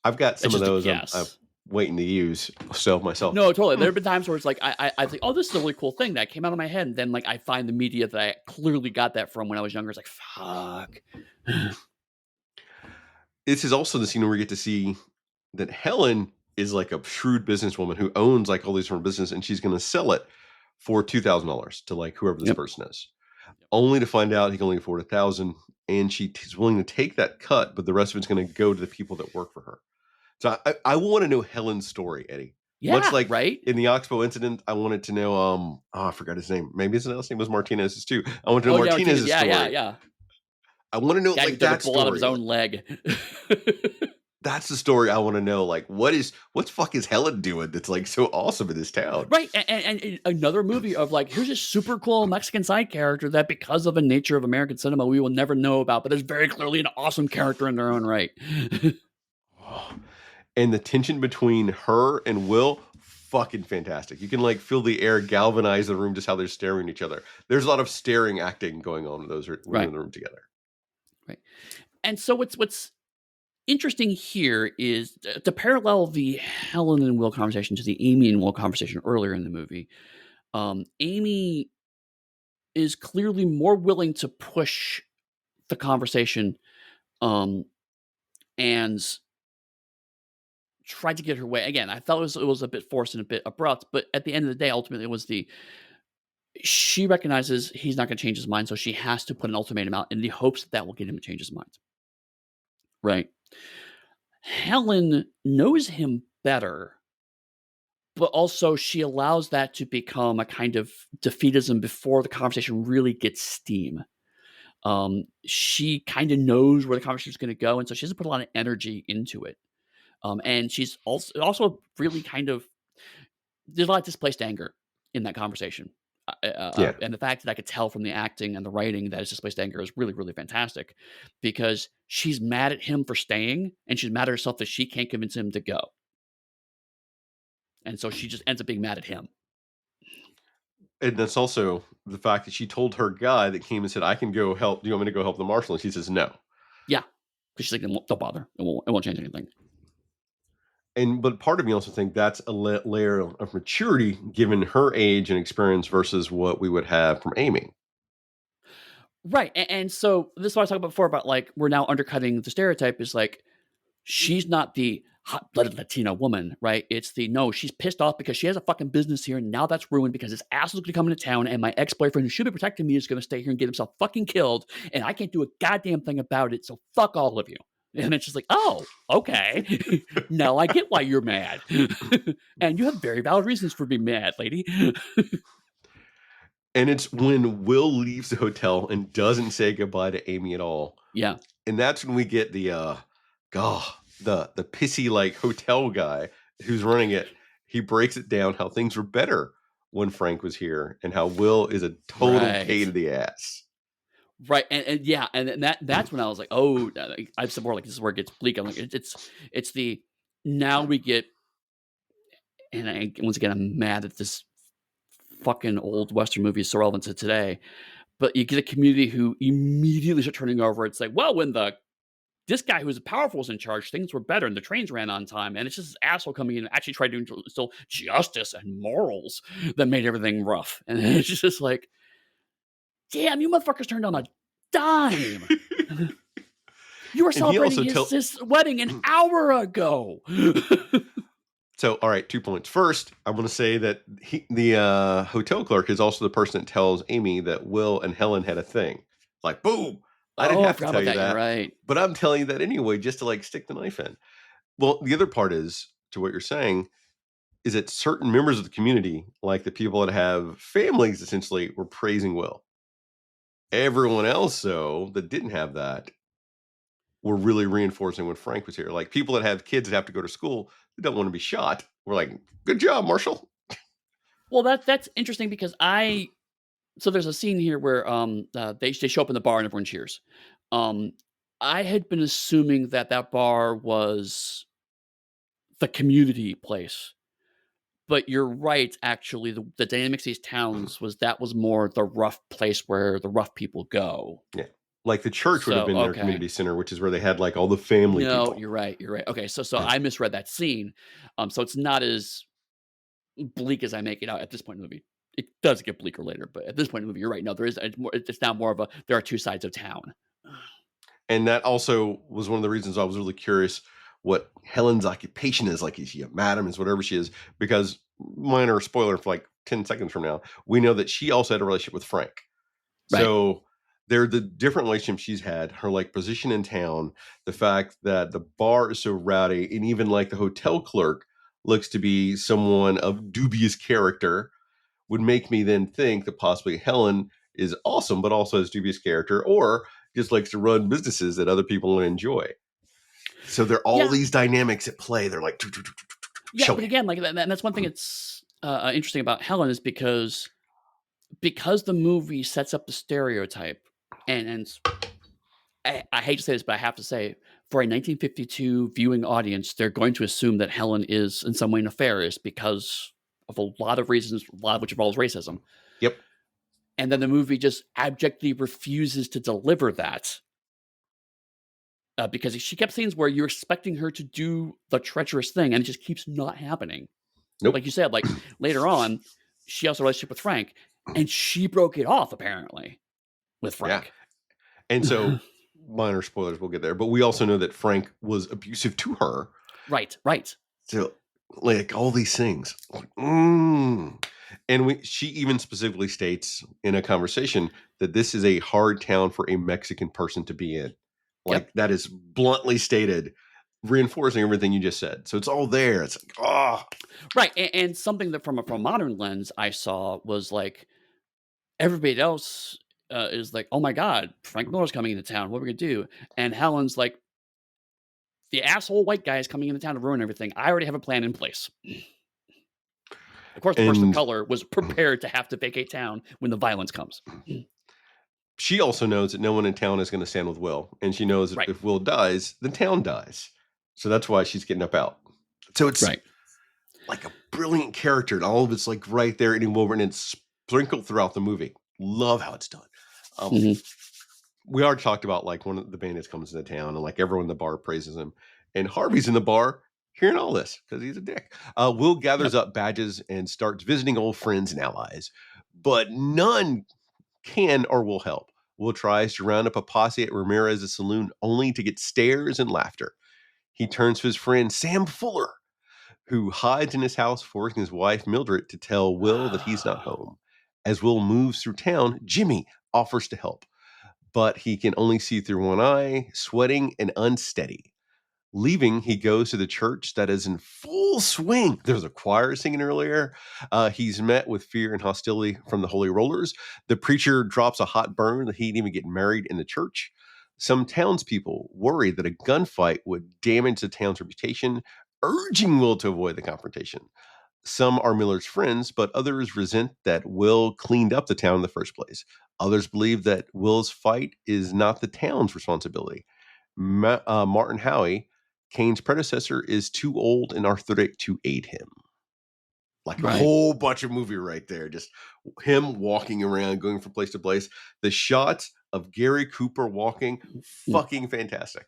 [SPEAKER 1] I've got
[SPEAKER 2] It's
[SPEAKER 1] some of
[SPEAKER 2] just a
[SPEAKER 1] those I'm
[SPEAKER 2] guess.
[SPEAKER 1] waiting to use so myself.
[SPEAKER 2] No, totally.
[SPEAKER 1] Hmm.
[SPEAKER 2] There have been times where it's like I think, "Oh, this is a really cool thing that came out of my head," and then, like, I find the media that I clearly got that from when I was younger. It's like, "Fuck."
[SPEAKER 1] This is also the scene where we get to see that Helen is like a shrewd businesswoman who owns like all these different business, and she's going to sell it for $2,000 to like whoever this
[SPEAKER 2] Yep.
[SPEAKER 1] person is, only to find out he can only afford 1,000, and is willing to take that cut, but the rest of it's going to go to the people that work for her. So I want to know Helen's story, Eddie. Much
[SPEAKER 2] Yeah,
[SPEAKER 1] like
[SPEAKER 2] right?
[SPEAKER 1] in the Oxbow incident, I wanted to know. Oh, I forgot his name. Maybe his last name was Martinez's too. I want to know
[SPEAKER 2] Oh, yeah, Martinez.
[SPEAKER 1] Martinez's
[SPEAKER 2] Yeah, yeah,
[SPEAKER 1] story.
[SPEAKER 2] yeah.
[SPEAKER 1] I want to know
[SPEAKER 2] Guy who
[SPEAKER 1] like
[SPEAKER 2] dug a
[SPEAKER 1] that
[SPEAKER 2] bull out of his
[SPEAKER 1] story. Like
[SPEAKER 2] own leg.
[SPEAKER 1] that's the story I want to know. Like what's fuck is Helen doing that's like so awesome in this town?
[SPEAKER 2] Right, and another movie of, like, here's a super cool Mexican side character that because of the nature of American cinema, we will never know about, but is very clearly an awesome character in their own right.
[SPEAKER 1] And the tension between her and Will, fucking fantastic. You can like feel the air galvanize the room just how they're staring at each other. There's a lot of staring acting going on when they're
[SPEAKER 2] Right,
[SPEAKER 1] in the room together.
[SPEAKER 2] right. And so what's interesting here is to parallel the Helen and Will conversation to the Amy and Will conversation earlier in the movie. Amy is clearly more willing to push the conversation um, and try to get her way. Again, I felt it was a bit forced and a bit abrupt, but at the end of the day, ultimately, it was the she recognizes he's not going to change his mind, so she has to put an ultimatum out in the hopes that that will get him to change his mind. Right? Helen knows him better, but also she allows that to become a kind of defeatism before the conversation really gets steam. She kind of knows where the conversation is going to go, and so she doesn't put a lot of energy into it. And she's also really kind of there's a lot of displaced anger in that conversation.
[SPEAKER 1] Yeah.
[SPEAKER 2] And the fact that I could tell from the acting and the writing that his displaced anger is really, really fantastic because she's mad at him for staying and she's mad at herself that she can't convince him to go. And so she just ends up being mad at him.
[SPEAKER 1] And that's also the fact that she told her guy that came and said, I can go help. Do you want me to go help the marshal? And she says, no.
[SPEAKER 2] Yeah. Because she's like, don't bother. It won't change anything.
[SPEAKER 1] And but part of me also think that's a layer of maturity given her age and experience versus what we would have from Amy.
[SPEAKER 2] Right. And so this is what I was talking about before about like we're now undercutting the stereotype is like she's not the hot-blooded Latina woman, right? It's the no, she's pissed off because she has a fucking business here, and now that's ruined because this asshole's gonna come into town, and my ex-boyfriend who should be protecting me is gonna stay here and get himself fucking killed, and I can't do a goddamn thing about it, so fuck all of you. And it's just like, oh, okay. Now I get why you're mad. And you have very valid reasons for being mad, lady.
[SPEAKER 1] And it's when Will leaves the hotel and doesn't say goodbye to Amy at all.
[SPEAKER 2] Yeah.
[SPEAKER 1] And that's when we get the God, the pissy like hotel guy who's running it. He breaks it down how things were better when Frank was here and how Will is a total pain
[SPEAKER 2] Right.
[SPEAKER 1] in the ass.
[SPEAKER 2] Right, and yeah, and then that's when I was like, "Oh," like, I've said more like, "This is where it gets bleak." I'm like, it's the now we get and once again, I'm mad that this fucking old Western movie is so relevant to today, but you get a community who immediately start turning over. It's like, "Well, when the this guy who was powerful was in charge, things were better and the trains ran on time," and it's just this asshole coming in and actually tried to instill justice and morals that made everything rough, and it's just like, "Damn, you motherfuckers turned on a dime." You were
[SPEAKER 1] And he
[SPEAKER 2] celebrating
[SPEAKER 1] also
[SPEAKER 2] his wedding an hour ago.
[SPEAKER 1] so, all right, 2 points. First, I wanna say that the hotel clerk is also the person that tells Amy that Will and Helen had a thing. Like, boom! I didn't
[SPEAKER 2] Oh, I
[SPEAKER 1] have to
[SPEAKER 2] forgot
[SPEAKER 1] tell
[SPEAKER 2] about
[SPEAKER 1] you
[SPEAKER 2] that, you're
[SPEAKER 1] that,
[SPEAKER 2] right.
[SPEAKER 1] but I'm telling you that anyway just to, like, stick the knife in. Well, the other part is, to what you're saying, is that certain members of the community, like the people that have families essentially, were praising Will. Everyone else, though, that didn't have that, were really reinforcing when Frank was here. Like, people that have kids that have to go to school, that don't wanna be shot, were like, "Good job, Marshall."
[SPEAKER 2] Well, that's interesting because I so there's a scene here where, they show up in the bar and everyone cheers. Um, I had been assuming that that bar was the community place, but you're right, actually, the dynamics of these towns was that was more the rough place where the rough people go.
[SPEAKER 1] Yeah. Like, the church would have
[SPEAKER 2] So,
[SPEAKER 1] been their
[SPEAKER 2] okay.
[SPEAKER 1] community center, which is where they had, like, all the family
[SPEAKER 2] No,
[SPEAKER 1] people.
[SPEAKER 2] you're right. Okay, so I misread that scene. So it's not as bleak as I make it out at this point in the movie. It does get bleaker later, but at this point in the movie, you're right. No, there is it's now more of a there are 2 sides of town.
[SPEAKER 1] And that also was one of the reasons I was really curious what Helen's occupation is. Like, is she a madam? Is whatever she is? Because minor spoiler for like 10 seconds from now, we know that she also had a relationship with Frank.
[SPEAKER 2] Right.
[SPEAKER 1] So they're the different relationships she's had, her like position in town, the fact that the bar is so rowdy, and even like the hotel clerk looks to be someone of dubious character would make me then think that possibly Helen is awesome, but also has dubious character, or just likes to run businesses that other people enjoy. So there are all
[SPEAKER 2] Yeah,
[SPEAKER 1] these dynamics at play. They're like,
[SPEAKER 2] yeah,
[SPEAKER 1] show
[SPEAKER 2] but
[SPEAKER 1] me.
[SPEAKER 2] again, like, and that's one thing that's, interesting about Helen is because the movie sets up the stereotype, and I hate to say this, but I have to say, for a 1952 viewing audience, they're going to assume that Helen is in some way nefarious because of a lot of reasons, a lot of which involves racism.
[SPEAKER 1] Yep.
[SPEAKER 2] And then the movie just abjectly refuses to deliver that, because she kept scenes where you're expecting her to do the treacherous thing, and it just keeps not happening. Like
[SPEAKER 1] Nope.
[SPEAKER 2] you said, like later on, she has a relationship with Frank, and she broke it off apparently with
[SPEAKER 1] Yeah.
[SPEAKER 2] Frank.
[SPEAKER 1] And so minor spoilers, we'll get there. But we also know that Frank was abusive to her.
[SPEAKER 2] Right, right.
[SPEAKER 1] So like all these things. Mm. And she even specifically states in a conversation that this is a hard town for a Mexican person to be in.
[SPEAKER 2] Yep.
[SPEAKER 1] Like that is bluntly stated, reinforcing everything you just said. So it's all there. It's like, oh,
[SPEAKER 2] Right, and something that from a modern lens I saw was, like, everybody else, is like, "Oh my god, Frank Miller's coming into town, what are we gonna do?" And Helen's like, "The asshole white guy is coming into town to ruin everything. I already have a plan in place." Of course, the person of
[SPEAKER 1] and
[SPEAKER 2] color was prepared to have to vacate town when the violence comes.
[SPEAKER 1] she also knows that no one in town is going to stand with Will, and she knows that
[SPEAKER 2] Right,
[SPEAKER 1] if Will dies, the town dies. So that's why she's getting up out. So it's
[SPEAKER 2] right.
[SPEAKER 1] like a brilliant character, and all of it's like right there, and woven and sprinkled throughout the movie. Love how it's done. Um,
[SPEAKER 2] Mhm.
[SPEAKER 1] we already talked about like one of the bandits comes into town, and like everyone in the bar praises him, and Harvey's in the bar hearing all this because he's a dick. Will gathers
[SPEAKER 2] Yep,
[SPEAKER 1] up badges and starts visiting old friends and allies, but none can or will help. Will tries to round up a posse at Ramirez's saloon only to get stares and laughter. He turns to his friend Sam Fuller, who hides in his house, forcing his wife Mildred to tell Will that he's not home. As Will moves through town, Jimmy offers to help, but he can only see through one eye, sweating and unsteady. Leaving, he goes to the church that is in full swing. There's a choir singing earlier. He's met with fear and hostility from the Holy Rollers. The preacher drops a hot burn that he didn't even get married in the church. Some townspeople worry that a gunfight would damage the town's reputation, urging Will to avoid the confrontation. Some are Miller's friends, but others resent that Will cleaned up the town in the first place. Others believe that Will's fight is not the town's responsibility. Martin Howie, Kane's predecessor, is too old and arthritic to aid him. Like a
[SPEAKER 2] right.
[SPEAKER 1] whole bunch of movie right there. Just him walking around, going from place to place. The shots of Gary Cooper walking,
[SPEAKER 2] Mm.
[SPEAKER 1] fucking fantastic.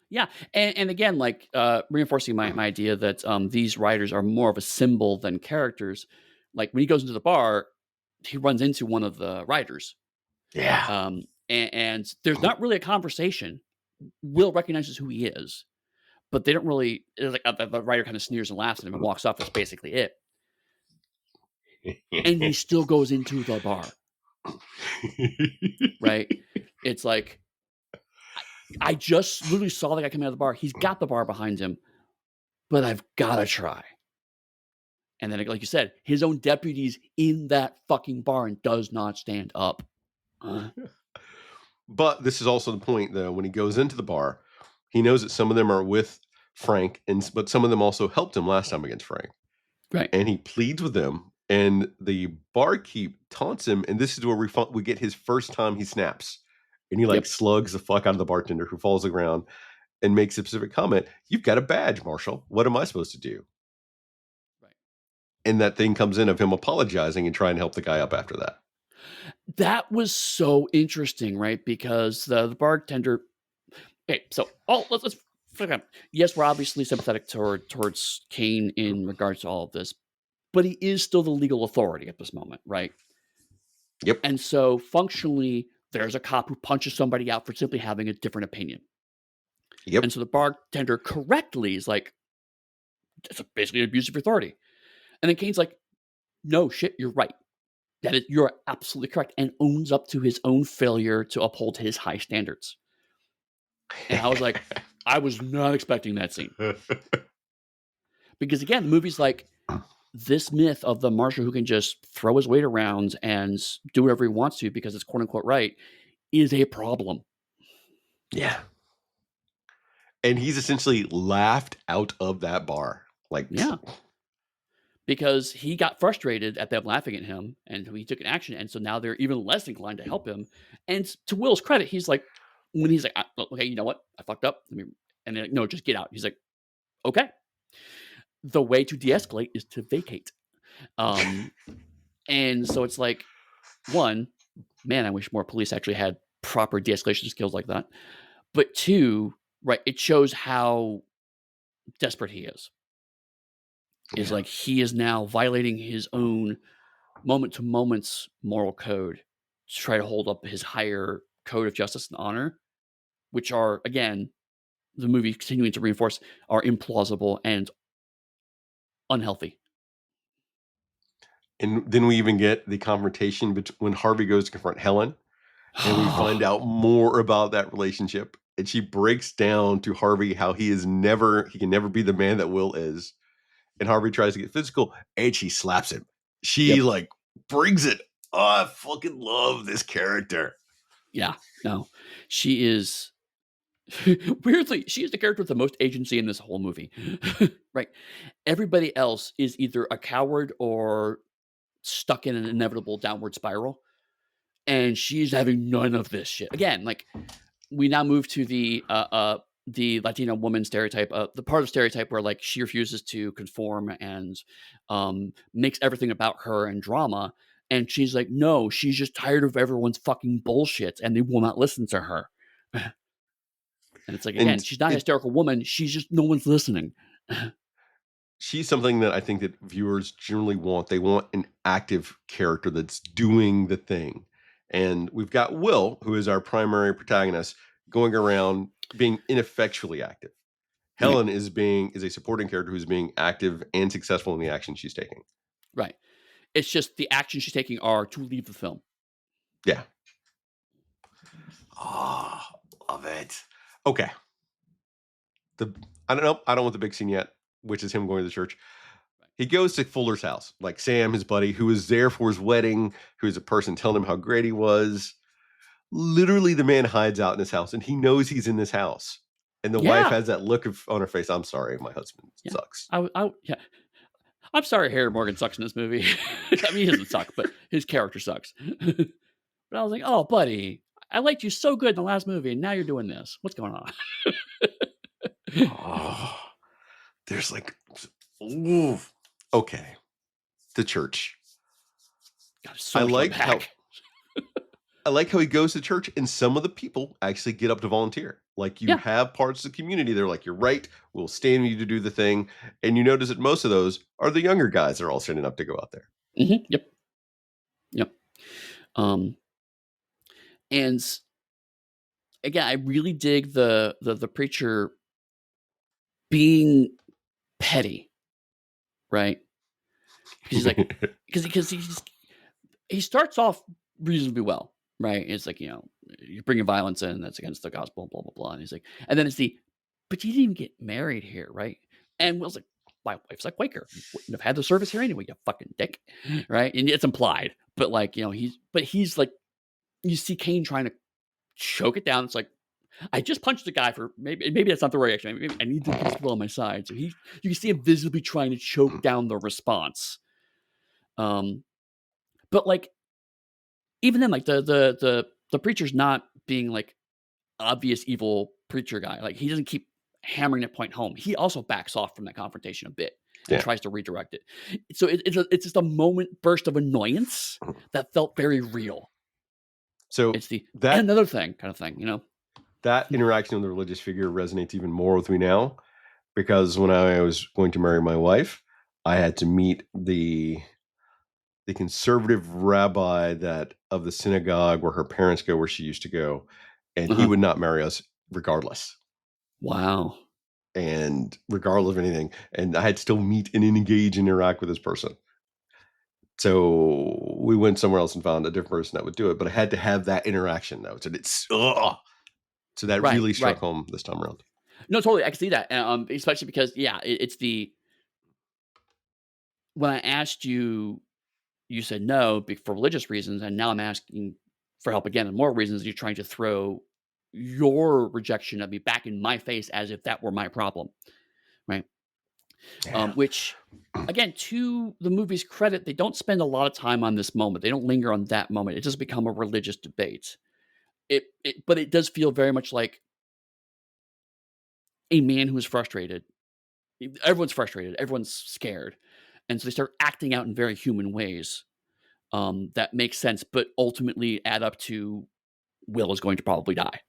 [SPEAKER 2] Yeah, and again, like, reinforcing my idea that, these writers are more of a symbol than characters. Like, when he goes into the bar, he runs into one of the writers,
[SPEAKER 1] Yeah.
[SPEAKER 2] and there's not really a conversation. Will recognizes who he is, but they don't really it's like, the writer kinda sneers and laughs at him and walks off, that's basically it, and he still goes into the bar, right? It's like, I just literally saw the guy coming out of the bar, he's got the bar behind him, but I've gotta try. And then, like you said, his own deputies in that fucking bar and does not stand up. Uh,
[SPEAKER 1] But this is also the point, though, when he goes into the bar, he knows that some of them are with Frank, but some of them also helped him last time against Frank.
[SPEAKER 2] right.
[SPEAKER 1] And he pleads with them, and the barkeep taunts him, and this is where we get his first time he snaps. And he like
[SPEAKER 2] Yep.
[SPEAKER 1] slugs the fuck out of the bartender who falls to the ground and makes a specific comment. You've got a badge, Marshall. What am I supposed to do?
[SPEAKER 2] Right.
[SPEAKER 1] And that thing comes in of him apologizing and trying to help the guy up after that.
[SPEAKER 2] That was so interesting, right? Because the bartender. Okay, so let's forget. Yes, we're obviously sympathetic towards Kane in regards to all of this, but he is still the legal authority at this moment, right?
[SPEAKER 1] Yep.
[SPEAKER 2] And so functionally, there's a cop who punches somebody out for simply having a different opinion. And
[SPEAKER 1] Yep.
[SPEAKER 2] so the bartender correctly is like, it's basically an abuse of authority. And then Kane's like, no, shit, you're right. You're absolutely correct, and owns up to his own failure to uphold his high standards. And I was like, I was not expecting that scene. Because again, the movie's like, this myth of the marshal who can just throw his weight around and do whatever he wants to because it's quote unquote right is a problem.
[SPEAKER 1] Yeah. And he's essentially laughed out of that bar. Like,
[SPEAKER 2] Yeah. Because he got frustrated at them laughing at him and he took an action. And so now they're even less inclined to help him. And to Will's credit, he's like, when he's like, okay, you know what? I fucked up. And they're like, no, just get out. He's like, okay. The way to de escalate is to vacate. Um, and so it's like, one, man, I wish more police actually had proper de escalation skills like that. But two, right, it shows how desperate he is. Is
[SPEAKER 1] yeah.
[SPEAKER 2] like he is now violating his own moment to moment's moral code to try to hold up his higher code of justice and honor, which are, again, the movie continuing to reinforce, are implausible and unhealthy.
[SPEAKER 1] And then we even get the confrontation when Harvey goes to confront Helen, and we find out more about that relationship. And she breaks down to Harvey how he can never be the man that Will is. And Harvey tries to get physical, and she slaps him. She
[SPEAKER 2] Yep.
[SPEAKER 1] like brings it. Oh, I fucking love this character.
[SPEAKER 2] Yeah. No. She is weirdly, she is the character with the most agency in this whole movie. Right. Everybody else is either a coward or stuck in an inevitable downward spiral. And she's having none of this shit. Again, like we now move to the Latina woman stereotype, the part of stereotype where like she refuses to conform and makes everything about her and drama. And she's like, no, she's just tired of everyone's fucking bullshit and they will not listen to her. And it's like, again,
[SPEAKER 1] And
[SPEAKER 2] she's not a hysterical woman. She's just no one's listening.
[SPEAKER 1] she's something that I think that viewers generally want. They want an active character that's doing the thing. And we've got Will, who is our primary protagonist, going around being ineffectually active.
[SPEAKER 2] Right.
[SPEAKER 1] Helen is a supporting character who's being active and successful in the action she's taking.
[SPEAKER 2] Right. It's just the actions she's taking are to leave the film.
[SPEAKER 1] Yeah. Oh, love it. Okay. The I don't know. I don't want the big scene yet, which is him going to the church. He goes to Fuller's house, like Sam, his buddy, who was there for his wedding, who is a person telling him how great he was. Literally, the man hides out in his house, and he knows he's in this house. And the wife
[SPEAKER 2] Yeah.
[SPEAKER 1] has that look on her face. I'm sorry, my husband
[SPEAKER 2] Yeah.
[SPEAKER 1] sucks.
[SPEAKER 2] Yeah. I'm sorry Harry Morgan sucks in this movie. I mean, he doesn't suck, but his character sucks. But I was like, "Oh, buddy, I liked you so good in the last movie, and now you're doing this. What's going on?"
[SPEAKER 1] Oh, there's like, ooh. Okay, the church.
[SPEAKER 2] Got
[SPEAKER 1] I
[SPEAKER 2] so much to
[SPEAKER 1] like how
[SPEAKER 2] unpack.
[SPEAKER 1] I like how he goes to church and some of the people actually get up to volunteer. Like you
[SPEAKER 2] Yeah.
[SPEAKER 1] have parts of the community, they're like, you're right, we'll stand with you to do the thing. And you notice that most of those are the younger guys that are all standing up to go out there.
[SPEAKER 2] Yep. Yep. Um, and again, I really dig the preacher being petty, right? Because he's like, because he starts off reasonably well, right? It's like, you're bringing violence in, that's against the gospel, blah blah blah. And he's like, and then it's but you didn't even get married here, right? And Will's like, my wife's a Quaker. You wouldn't have had the service here anyway, you fucking dick, right? And it's implied, but like, he's like, you see Kane trying to choke it down. It's like, I just punched the guy for maybe that's not the right reaction. Maybe I need to put this Will on my side. So you can see him visibly trying to choke down the response. Um, but like even then, like the preacher's not being like obvious evil preacher guy. Like he doesn't keep hammering that point home. He also backs off from that confrontation a bit and
[SPEAKER 1] Yeah.
[SPEAKER 2] tries to redirect it. So it's just a moment burst of annoyance that felt very real.
[SPEAKER 1] So
[SPEAKER 2] It's the and
[SPEAKER 1] that
[SPEAKER 2] another thing kind of thing, you know?
[SPEAKER 1] that interaction with the religious figure resonates even more with me now because when I was going to marry my wife, I had to meet the conservative rabbi that of the synagogue where her parents go, where she used to go, and he
[SPEAKER 2] Uh-huh.
[SPEAKER 1] would not marry us regardless.
[SPEAKER 2] Wow.
[SPEAKER 1] And regardless of anything, and I had to still meet and engage and interact with this person. So we went somewhere else and found a different person that would do it, but I had to have that interaction though. So it's so that
[SPEAKER 2] Right,
[SPEAKER 1] really struck
[SPEAKER 2] right.
[SPEAKER 1] home this time around.
[SPEAKER 2] No, totally, I can see that, especially because, yeah, it's the when I asked you, you said no for religious reasons, and now I'm asking for help again and more reasons. You're trying to throw your rejection of me back in my face as if that were my problem, right?
[SPEAKER 1] Yeah.
[SPEAKER 2] Which, again, to the movie's credit, they don't spend a lot of time on this moment. They don't linger on that moment. It doesn't become a religious debate. But it does feel very much like a man who is frustrated. Everyone's frustrated. Everyone's scared, and so they start acting out in very human ways that make sense, but ultimately add up to Will is going to probably die.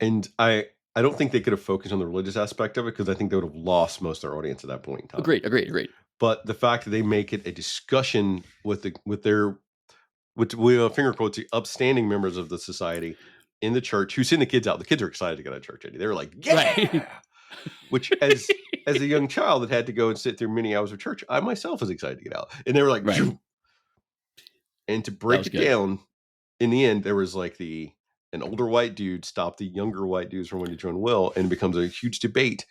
[SPEAKER 1] And I don't think they could have focused on the religious aspect of it because I think they would have lost most of their audience at that point in time.
[SPEAKER 2] Agreed. Agreed. Agreed.
[SPEAKER 1] But the fact that they make it a discussion with their with we finger quotes the upstanding members of the society in the church who send the kids out. The kids are excited to get out of church, Eddie. They were like,
[SPEAKER 2] Right.
[SPEAKER 1] "Yeah!" Which, as a young child that had to go and sit through many hours of church, I myself was excited to get out. And they were like,
[SPEAKER 2] Right.
[SPEAKER 1] "Phew." And to
[SPEAKER 2] That
[SPEAKER 1] break
[SPEAKER 2] was
[SPEAKER 1] it
[SPEAKER 2] good.
[SPEAKER 1] down, in the end, there was like an older white dude stopped the younger white dudes from wanting to join Will, and it becomes a huge debate.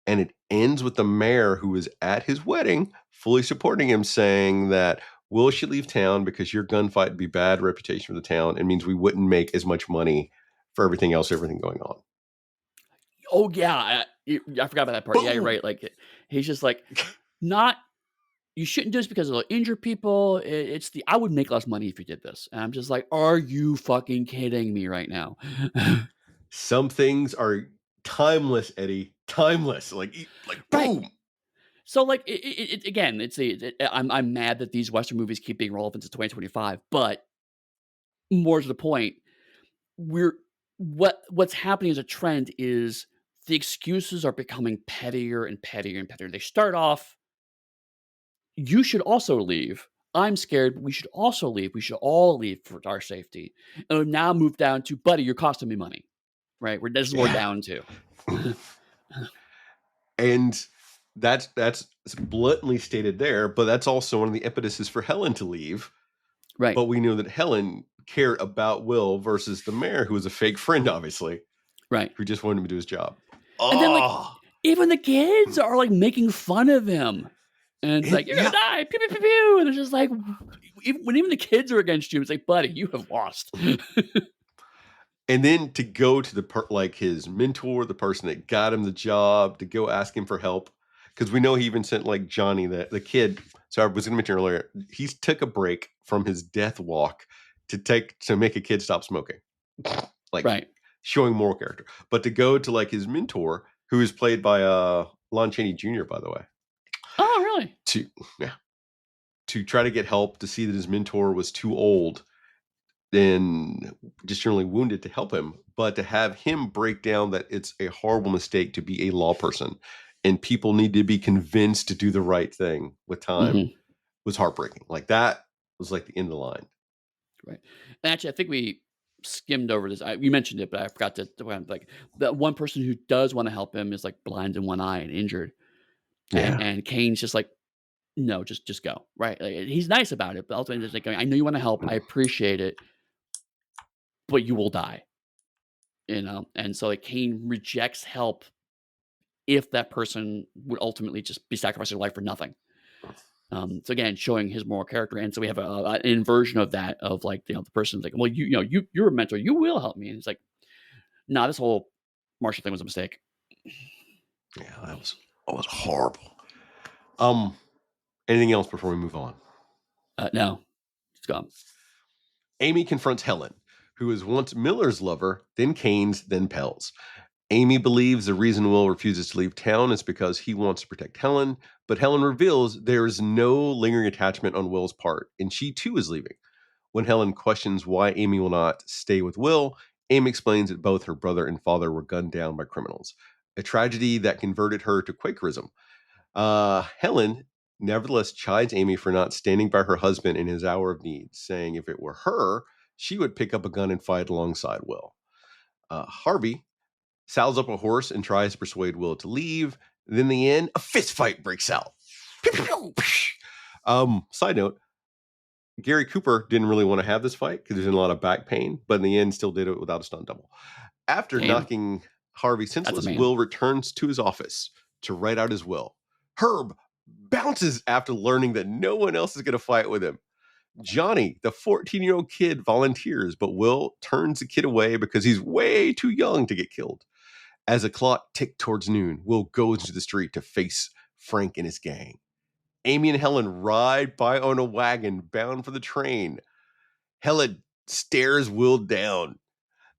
[SPEAKER 1] And it ends with the mayor who was at his wedding fully supporting him, saying that Will should leave town because your gunfight would be bad reputation for the town. It means we wouldn't make as much money for everything else, everything going on.
[SPEAKER 2] Oh yeah, I forgot about that part. Yeah, you're
[SPEAKER 1] Boom.
[SPEAKER 2] right. Like he's just like, not you shouldn't do this because it'll injure people. It's the I would make less money if you did this. And I'm just like, are you fucking kidding me right now?
[SPEAKER 1] Some things are timeless, Eddie. Timeless. Like
[SPEAKER 2] Right.
[SPEAKER 1] boom.
[SPEAKER 2] So like again, I'm mad that these Western movies keep being relevant to 2025, but more to the point, we're what's happening as a trend is the excuses are becoming pettier and pettier and pettier. They start off, "You should also leave. I'm scared, but we should also leave. We should all leave for our safety." And we've now moved down to, "Buddy, you're costing me money." Right? This is what we're
[SPEAKER 1] Yeah.
[SPEAKER 2] down to.
[SPEAKER 1] And that's bluntly stated there, but that's also one of the impetuses for Helen to leave.
[SPEAKER 2] Right,
[SPEAKER 1] But we knew that Helen cared about Will versus the mayor, who was a fake friend, obviously,
[SPEAKER 2] right.
[SPEAKER 1] who just wanted him to do his job.
[SPEAKER 2] And then, like,
[SPEAKER 1] Oh,
[SPEAKER 2] even the kids are, like, making fun of him. And it's like, "You're gonna
[SPEAKER 1] yeah.
[SPEAKER 2] die. Pew, pew, pew, pew." And it's just like, even the kids are against you, it's like, "Buddy, you have lost."
[SPEAKER 1] And then to go to like his mentor, the person that got him the job, to go ask him for help, because we know he even sent like Johnny, the kid. So I was going to mention earlier, he took a break from his death walk to make a kid stop smoking, like
[SPEAKER 2] Right.
[SPEAKER 1] showing moral character. But to go to like his mentor, who is played by Lon Chaney Jr. by the way,
[SPEAKER 2] "Oh, really?"
[SPEAKER 1] to yeah, to try to get help to see that his mentor was too old and just generally wounded to help him, but to have him break down that it's a horrible mistake to be a law person and people need to be convinced to do the right thing with time
[SPEAKER 2] Mhm.
[SPEAKER 1] was heartbreaking. Like that was like the end of the line.
[SPEAKER 2] Right. And actually, I think we skimmed over this. You mentioned it, but I forgot like, the one person who does wanna help him is, like, blind in one eye and injured.
[SPEAKER 1] Yeah.
[SPEAKER 2] And Kane's just like, "No, just go." Right? Like, he's nice about it, but ultimately, just like, "I know you wanna help. I appreciate it, but you will die." You know? And so, like, Kane rejects help if that person would ultimately just be sacrificing their life for nothing. So again, showing his moral character, and so we have an inversion of that of like the person's like, well, you're a mentor, you will help me, and it's like, nah, this whole Marshall thing was a mistake.
[SPEAKER 1] Yeah, that was horrible. Um, anything else before we move on?
[SPEAKER 2] No, it's gone.
[SPEAKER 1] Amy confronts Helen, who is once Miller's lover, then Kane's, then Pell's. Amy believes the reason Will refuses to leave town is because he wants to protect Helen, but Helen reveals there is no lingering attachment on Will's part, and she too is leaving. When Helen questions why Amy will not stay with Will, Amy explains that both her brother and father were gunned down by criminals, a tragedy that converted her to Quakerism. Helen nevertheless chides Amy for not standing by her husband in his hour of need, saying if it were her, she would pick up a gun and fight alongside Will. Harvey saddles up a horse and tries to persuade Will to leave. Then in the end, a fist fight breaks out. Side note, Gary Cooper didn't really want to have this fight because there's a lot of back pain, but in the end still did it without a stunt double. After
[SPEAKER 2] Damn,
[SPEAKER 1] knocking Harvey
[SPEAKER 2] that's a
[SPEAKER 1] senseless,
[SPEAKER 2] man.
[SPEAKER 1] Will returns to his office to write out his will. Herb bounces after learning that no one else is going to fight with him. Johnny, the 14-year-old kid, volunteers, but Will turns the kid away because he's way too young to get killed. As the clock ticked towards noon, Will goes into the street to face Frank and his gang. Amy and Helen ride by on a wagon bound for the train. Helen stares Will down.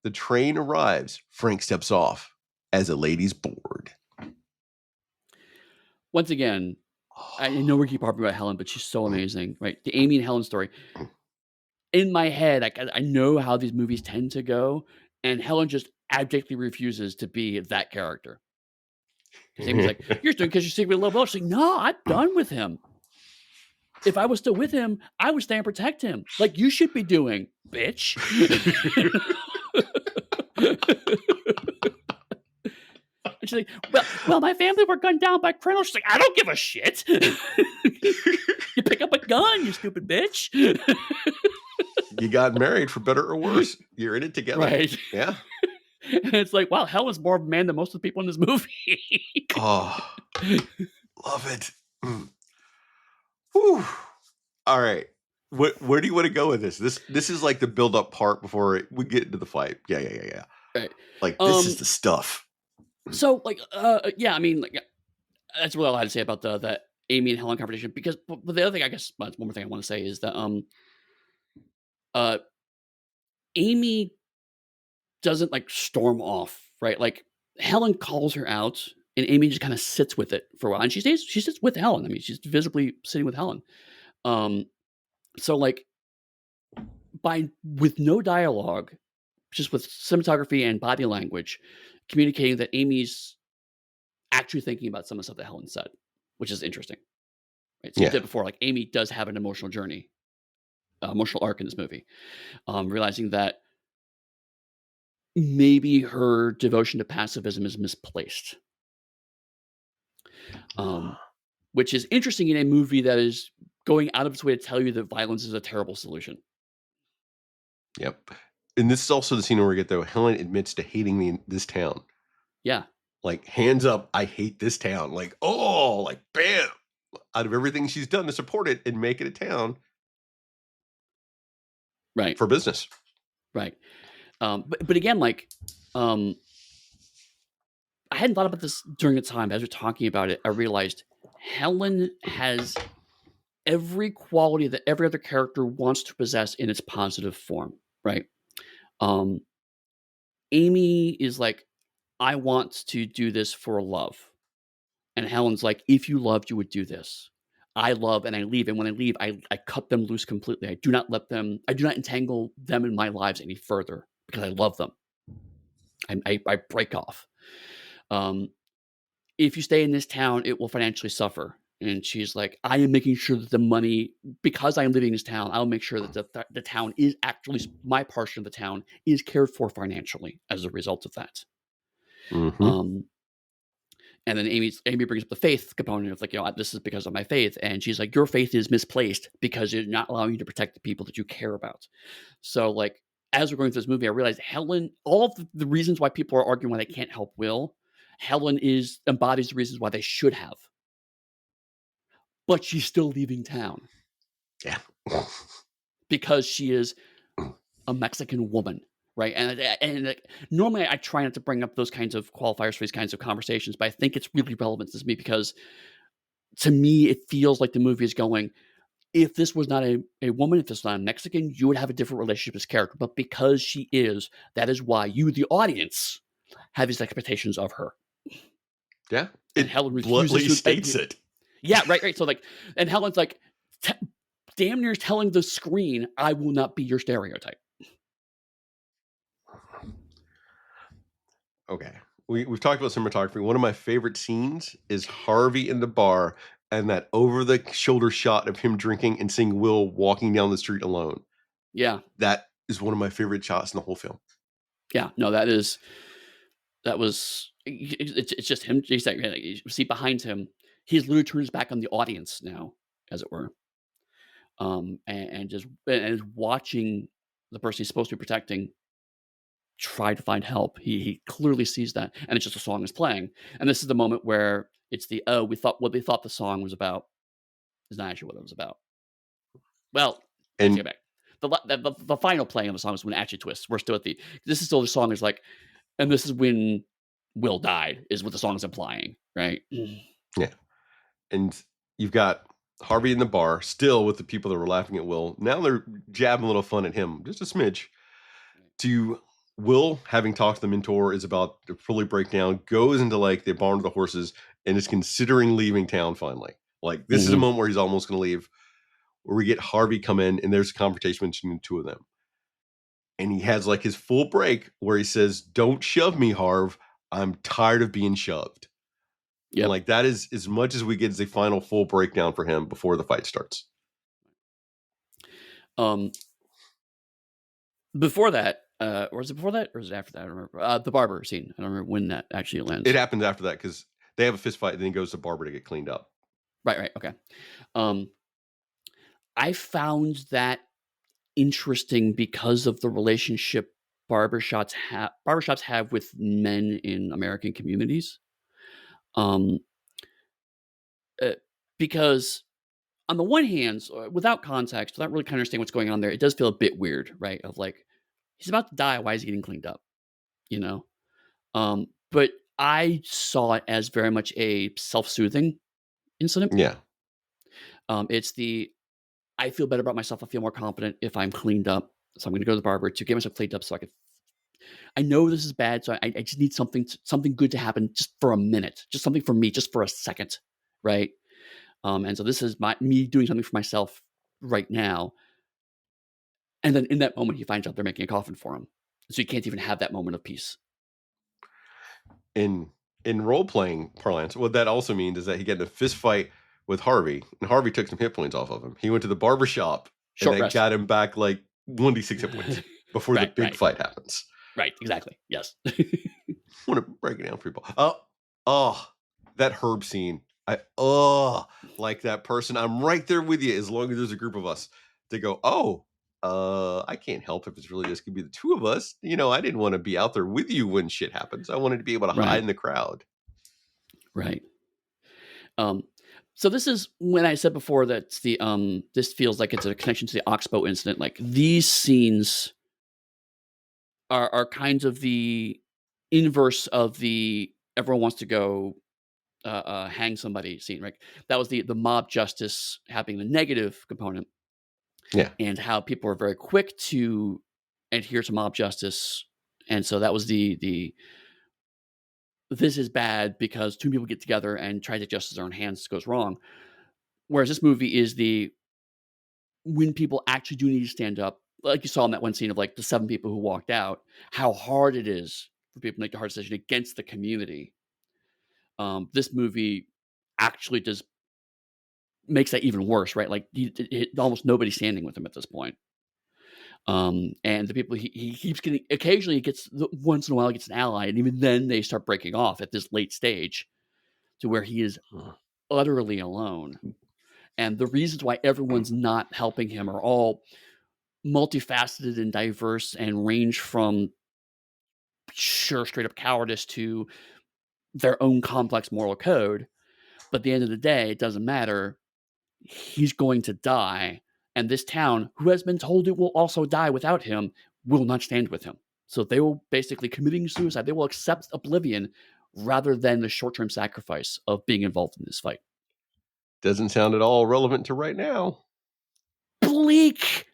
[SPEAKER 1] The train arrives. Frank steps off as the lady's bored.
[SPEAKER 2] Once again, I know we keep talking about Helen, but she's so amazing, right? The Amy and Helen story. In my head, I know how these movies tend to go, and Helen just abjectly refuses to be that character. Because Amy's like, "You're doing because you secretly love Will." She's like, "No, I'm done with him. If I was still with him, I would stay and protect him, like you should be doing, bitch." And she's like, "Well, my family were gunned down by criminals." She's like, "I don't give a shit." You pick up a gun, you stupid bitch.
[SPEAKER 1] You got married for better or worse. You're in it together.
[SPEAKER 2] Right.
[SPEAKER 1] Yeah.
[SPEAKER 2] And it's like, wow, Helen's more of a man than most of the people in this movie.
[SPEAKER 1] Oh, love it. Whew. All right. Where do you want to go with this? This is like the build up part before we get into the fight. Yeah.
[SPEAKER 2] Right.
[SPEAKER 1] Like this is the stuff.
[SPEAKER 2] So like, yeah, I mean, like, that's what I had to say about the Amy and Helen conversation. Because, but the other thing, I guess, one more thing I want to say is that uh, Amy doesn't like storm off, right? Like Helen calls her out, and Amy just kind of sits with it for a while, and she sits with Helen. I mean, she's visibly sitting with Helen. Um, so like with no dialogue, just with cinematography and body language, communicating that Amy's actually thinking about some of the stuff that Helen said, which is interesting. Right? So you
[SPEAKER 1] Yeah.
[SPEAKER 2] did before, like Amy does have an emotional journey, emotional arc in this movie, realizing that maybe her devotion to pacifism is misplaced. Which is interesting in a movie that is going out of its way to tell you that violence is a terrible solution.
[SPEAKER 1] Yep. And this is also the scene where we get though Helen admits to hating this town.
[SPEAKER 2] Yeah.
[SPEAKER 1] Like hands up, I hate this town. Like, oh, like bam. Out of everything she's done to support it and make it a town.
[SPEAKER 2] Right.
[SPEAKER 1] For business.
[SPEAKER 2] Right. But again, like, I hadn't thought about this during the time. As we're talking about it, I realized Helen has every quality that every other character wants to possess in its positive form, right? Amy is like, I want to do this for love. And Helen's like, if you loved, you would do this. I love and I leave. And when I leave, I cut them loose completely. I do not entangle them in my lives any further because I love them. I break off. If you stay in this town, it will financially suffer. And she's like, I am making sure that the money, because I am living in this town, I'll make sure that the town is actually, my portion of the town is cared for financially as a result of that.
[SPEAKER 1] Mm-hmm.
[SPEAKER 2] And then Amy brings up the faith component of like, this is because of my faith. And she's like, your faith is misplaced because you're not allowing you to protect the people that you care about. So like, as we're going through this movie, I realized Helen, all of the reasons why people are arguing why they can't help Will, Helen embodies the reasons why they should have. But she's still leaving town.
[SPEAKER 1] Yeah.
[SPEAKER 2] Because she is a Mexican woman. Right. And normally I try not to bring up those kinds of qualifiers for these kinds of conversations, but I think it's really relevant to me because to me, it feels like the movie is going, if this was not a woman, if this was not a Mexican, you would have a different relationship with this character. But because she is, that is why you, the audience, have these expectations of her.
[SPEAKER 1] Yeah.
[SPEAKER 2] And
[SPEAKER 1] It
[SPEAKER 2] Helen
[SPEAKER 1] bluntly
[SPEAKER 2] refuses to
[SPEAKER 1] states it.
[SPEAKER 2] Yeah, right. So like, and Helen's like, damn near telling the screen, "I will not be your stereotype."
[SPEAKER 1] Okay. We've talked about cinematography. One of my favorite scenes is Harvey in the bar and that over the shoulder shot of him drinking and seeing Will walking down the street alone.
[SPEAKER 2] Yeah,
[SPEAKER 1] That is one of my favorite shots in the whole film.
[SPEAKER 2] yeah, no, that was it's just him. He's like, you see behind him, he's literally turned his back on the audience now, as it were, and just and is watching the person he's supposed to be protecting try to find help. He clearly sees that, and it's just a song is playing, and this is the moment where it's the oh, we thought what they thought the song was about is not actually what it was about. Well, I take
[SPEAKER 1] And
[SPEAKER 2] it back. The final playing of the song is when it actually twists. We're still at the this is still the song is like, and this is when Will died, is what the song is implying, right?
[SPEAKER 1] yeah, and you've got Harvey in the bar still with the people that were laughing at Will. Now they're jabbing a little fun at him, just a smidge. To Will having talked to the mentor is about to fully break down, goes into like the barn of the horses and is considering leaving town finally. Like this is a
[SPEAKER 2] Mhm.
[SPEAKER 1] moment where he's almost going to leave. Where we get Harvey come in and there's a confrontation between the two of them. And he has like his full break where he says, "Don't shove me, Harv. I'm tired of being shoved." And
[SPEAKER 2] Yep.
[SPEAKER 1] like that is as much as we get as a final full breakdown for him before the fight starts.
[SPEAKER 2] Um, Before that, or was it before that, or is it after that? I don't remember. The barber scene. I don't remember when that actually
[SPEAKER 1] It
[SPEAKER 2] lands.
[SPEAKER 1] happens after that because they have a fist fight, and then he goes to Barber to get cleaned up.
[SPEAKER 2] Right, right, okay. Um, I found that interesting because of the relationship barbershops have with men in American communities. Um, uh, because on the one hand, without context, without really kind of understanding what's going on there, it does feel a bit weird, right? Of like, he's about to die. Why is he getting cleaned up? You know? But I saw it as very much a self-soothing incident.
[SPEAKER 1] Yeah.
[SPEAKER 2] It's the I feel better about myself. I feel more confident if I'm cleaned up. So I'm going to go to the barber to get myself cleaned up so I can I know this is bad, so I just need something good to happen just for a minute, just something for me, just for a second, right? And so this is me doing something for myself right now. And then in that moment, he finds out they're making a coffin for him, so he can't even have that moment of peace.
[SPEAKER 1] in role playing parlance, what that also means is that he got in a fist fight with Harvey, and Harvey took some hit points off of him. He went to the barber shop, and
[SPEAKER 2] Short
[SPEAKER 1] that
[SPEAKER 2] rest.
[SPEAKER 1] got him back like 1d6 hit points before the
[SPEAKER 2] Right,
[SPEAKER 1] big
[SPEAKER 2] right,
[SPEAKER 1] fight happens.
[SPEAKER 2] right. Exactly. Yes.
[SPEAKER 1] I want to break it down for people. Oh, that Herb scene. Like that person. I'm right there with you as long as there's a group of us. They go, oh, I can't help if it's really just gonna be the two of us. I didn't want to be out there with you when shit happens. I wanted to be able to hide
[SPEAKER 2] Right,
[SPEAKER 1] in the crowd.
[SPEAKER 2] right. Um, so this is when I said before that this feels like it's a connection to the Oxbow incident. Like these scenes are kinds of the inverse of the everyone wants to go hang somebody scene, right? That was the mob justice having the negative component,
[SPEAKER 1] Yeah.
[SPEAKER 2] and how people are very quick to adhere to mob justice, and so that was the this is bad because two people get together and try to take justice in their own hands goes wrong. Whereas this movie is the when people actually do need to stand up, like you saw in that one scene of like the 7 people who walked out, how hard it is for people to make the hard decision against the community. This movie actually does makes that even worse, right? Like almost nobody's standing with him at this point. And the people he keeps getting occasionally he gets once in a while he gets an ally, and even then they start breaking off at this late stage to where he is utterly alone. And the reasons why everyone's not helping him are all multifaceted and diverse and range from sure straight up cowardice to their own complex moral code. But at the end of the day, it doesn't matter. He's going to die. And this town, who has been told it will also die without him, will not stand with him. So they will basically committing suicide. They will accept oblivion rather than the short term sacrifice of being involved in this fight.
[SPEAKER 1] Doesn't sound at all relevant to right now.
[SPEAKER 2] Bleak,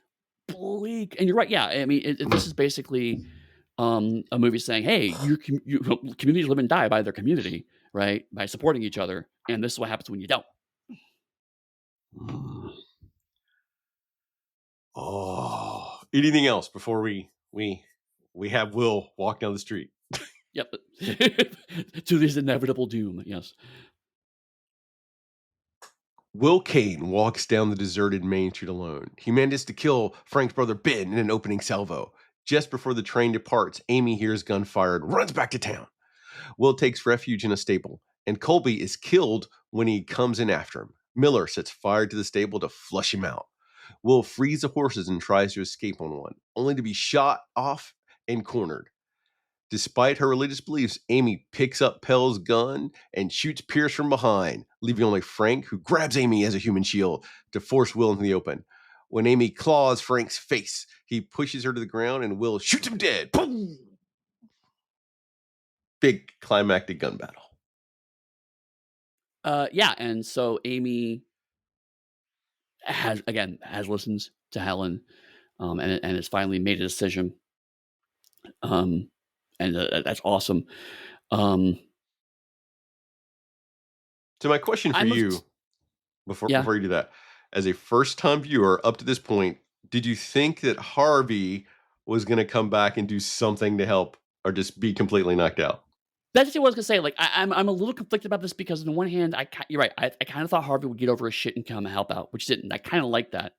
[SPEAKER 2] bleak. And you're right. Yeah. I mean, this is basically a movie saying, "Hey, communities live and die by their community, right? By supporting each other, and this is what happens when you don't."
[SPEAKER 1] Anything else before we have Will walk down the street?
[SPEAKER 2] Yep. To this inevitable doom, yes.
[SPEAKER 1] Will Kane walks down the deserted Main Street alone. He manages to kill Frank's brother Ben in an opening salvo. Just before the train departs, Amy hears gunfire and runs back to town. Will takes refuge in a stable, and Colby is killed when he comes in after him. Miller sets fire to the stable to flush him out. Will frees the horses and tries to escape on one, only to be shot off and cornered. Despite her religious beliefs, Amy picks up Pell's gun and shoots Pierce from behind, leaving only Frank, who grabs Amy as a human shield to force Will into the open. When Amy claws Frank's face, he pushes her to the ground and Will shoots him dead. Boom! Big climactic gun battle.
[SPEAKER 2] Yeah, and so Amy has listened to Helen, and has finally made a decision, um, and that's awesome. Um,
[SPEAKER 1] So my question for
[SPEAKER 2] I'm of
[SPEAKER 1] you before
[SPEAKER 2] yeah.
[SPEAKER 1] before you do that, as a first time viewer up to this point, did you think that Harvey was going to come back and do something to help, or just be completely knocked out?
[SPEAKER 2] That's just what I was gonna say. Like, I'm a little conflicted about this because on the one hand, you're right. I kind of thought Harvey would get over his shit and come and help out, which didn't. I kind of like that.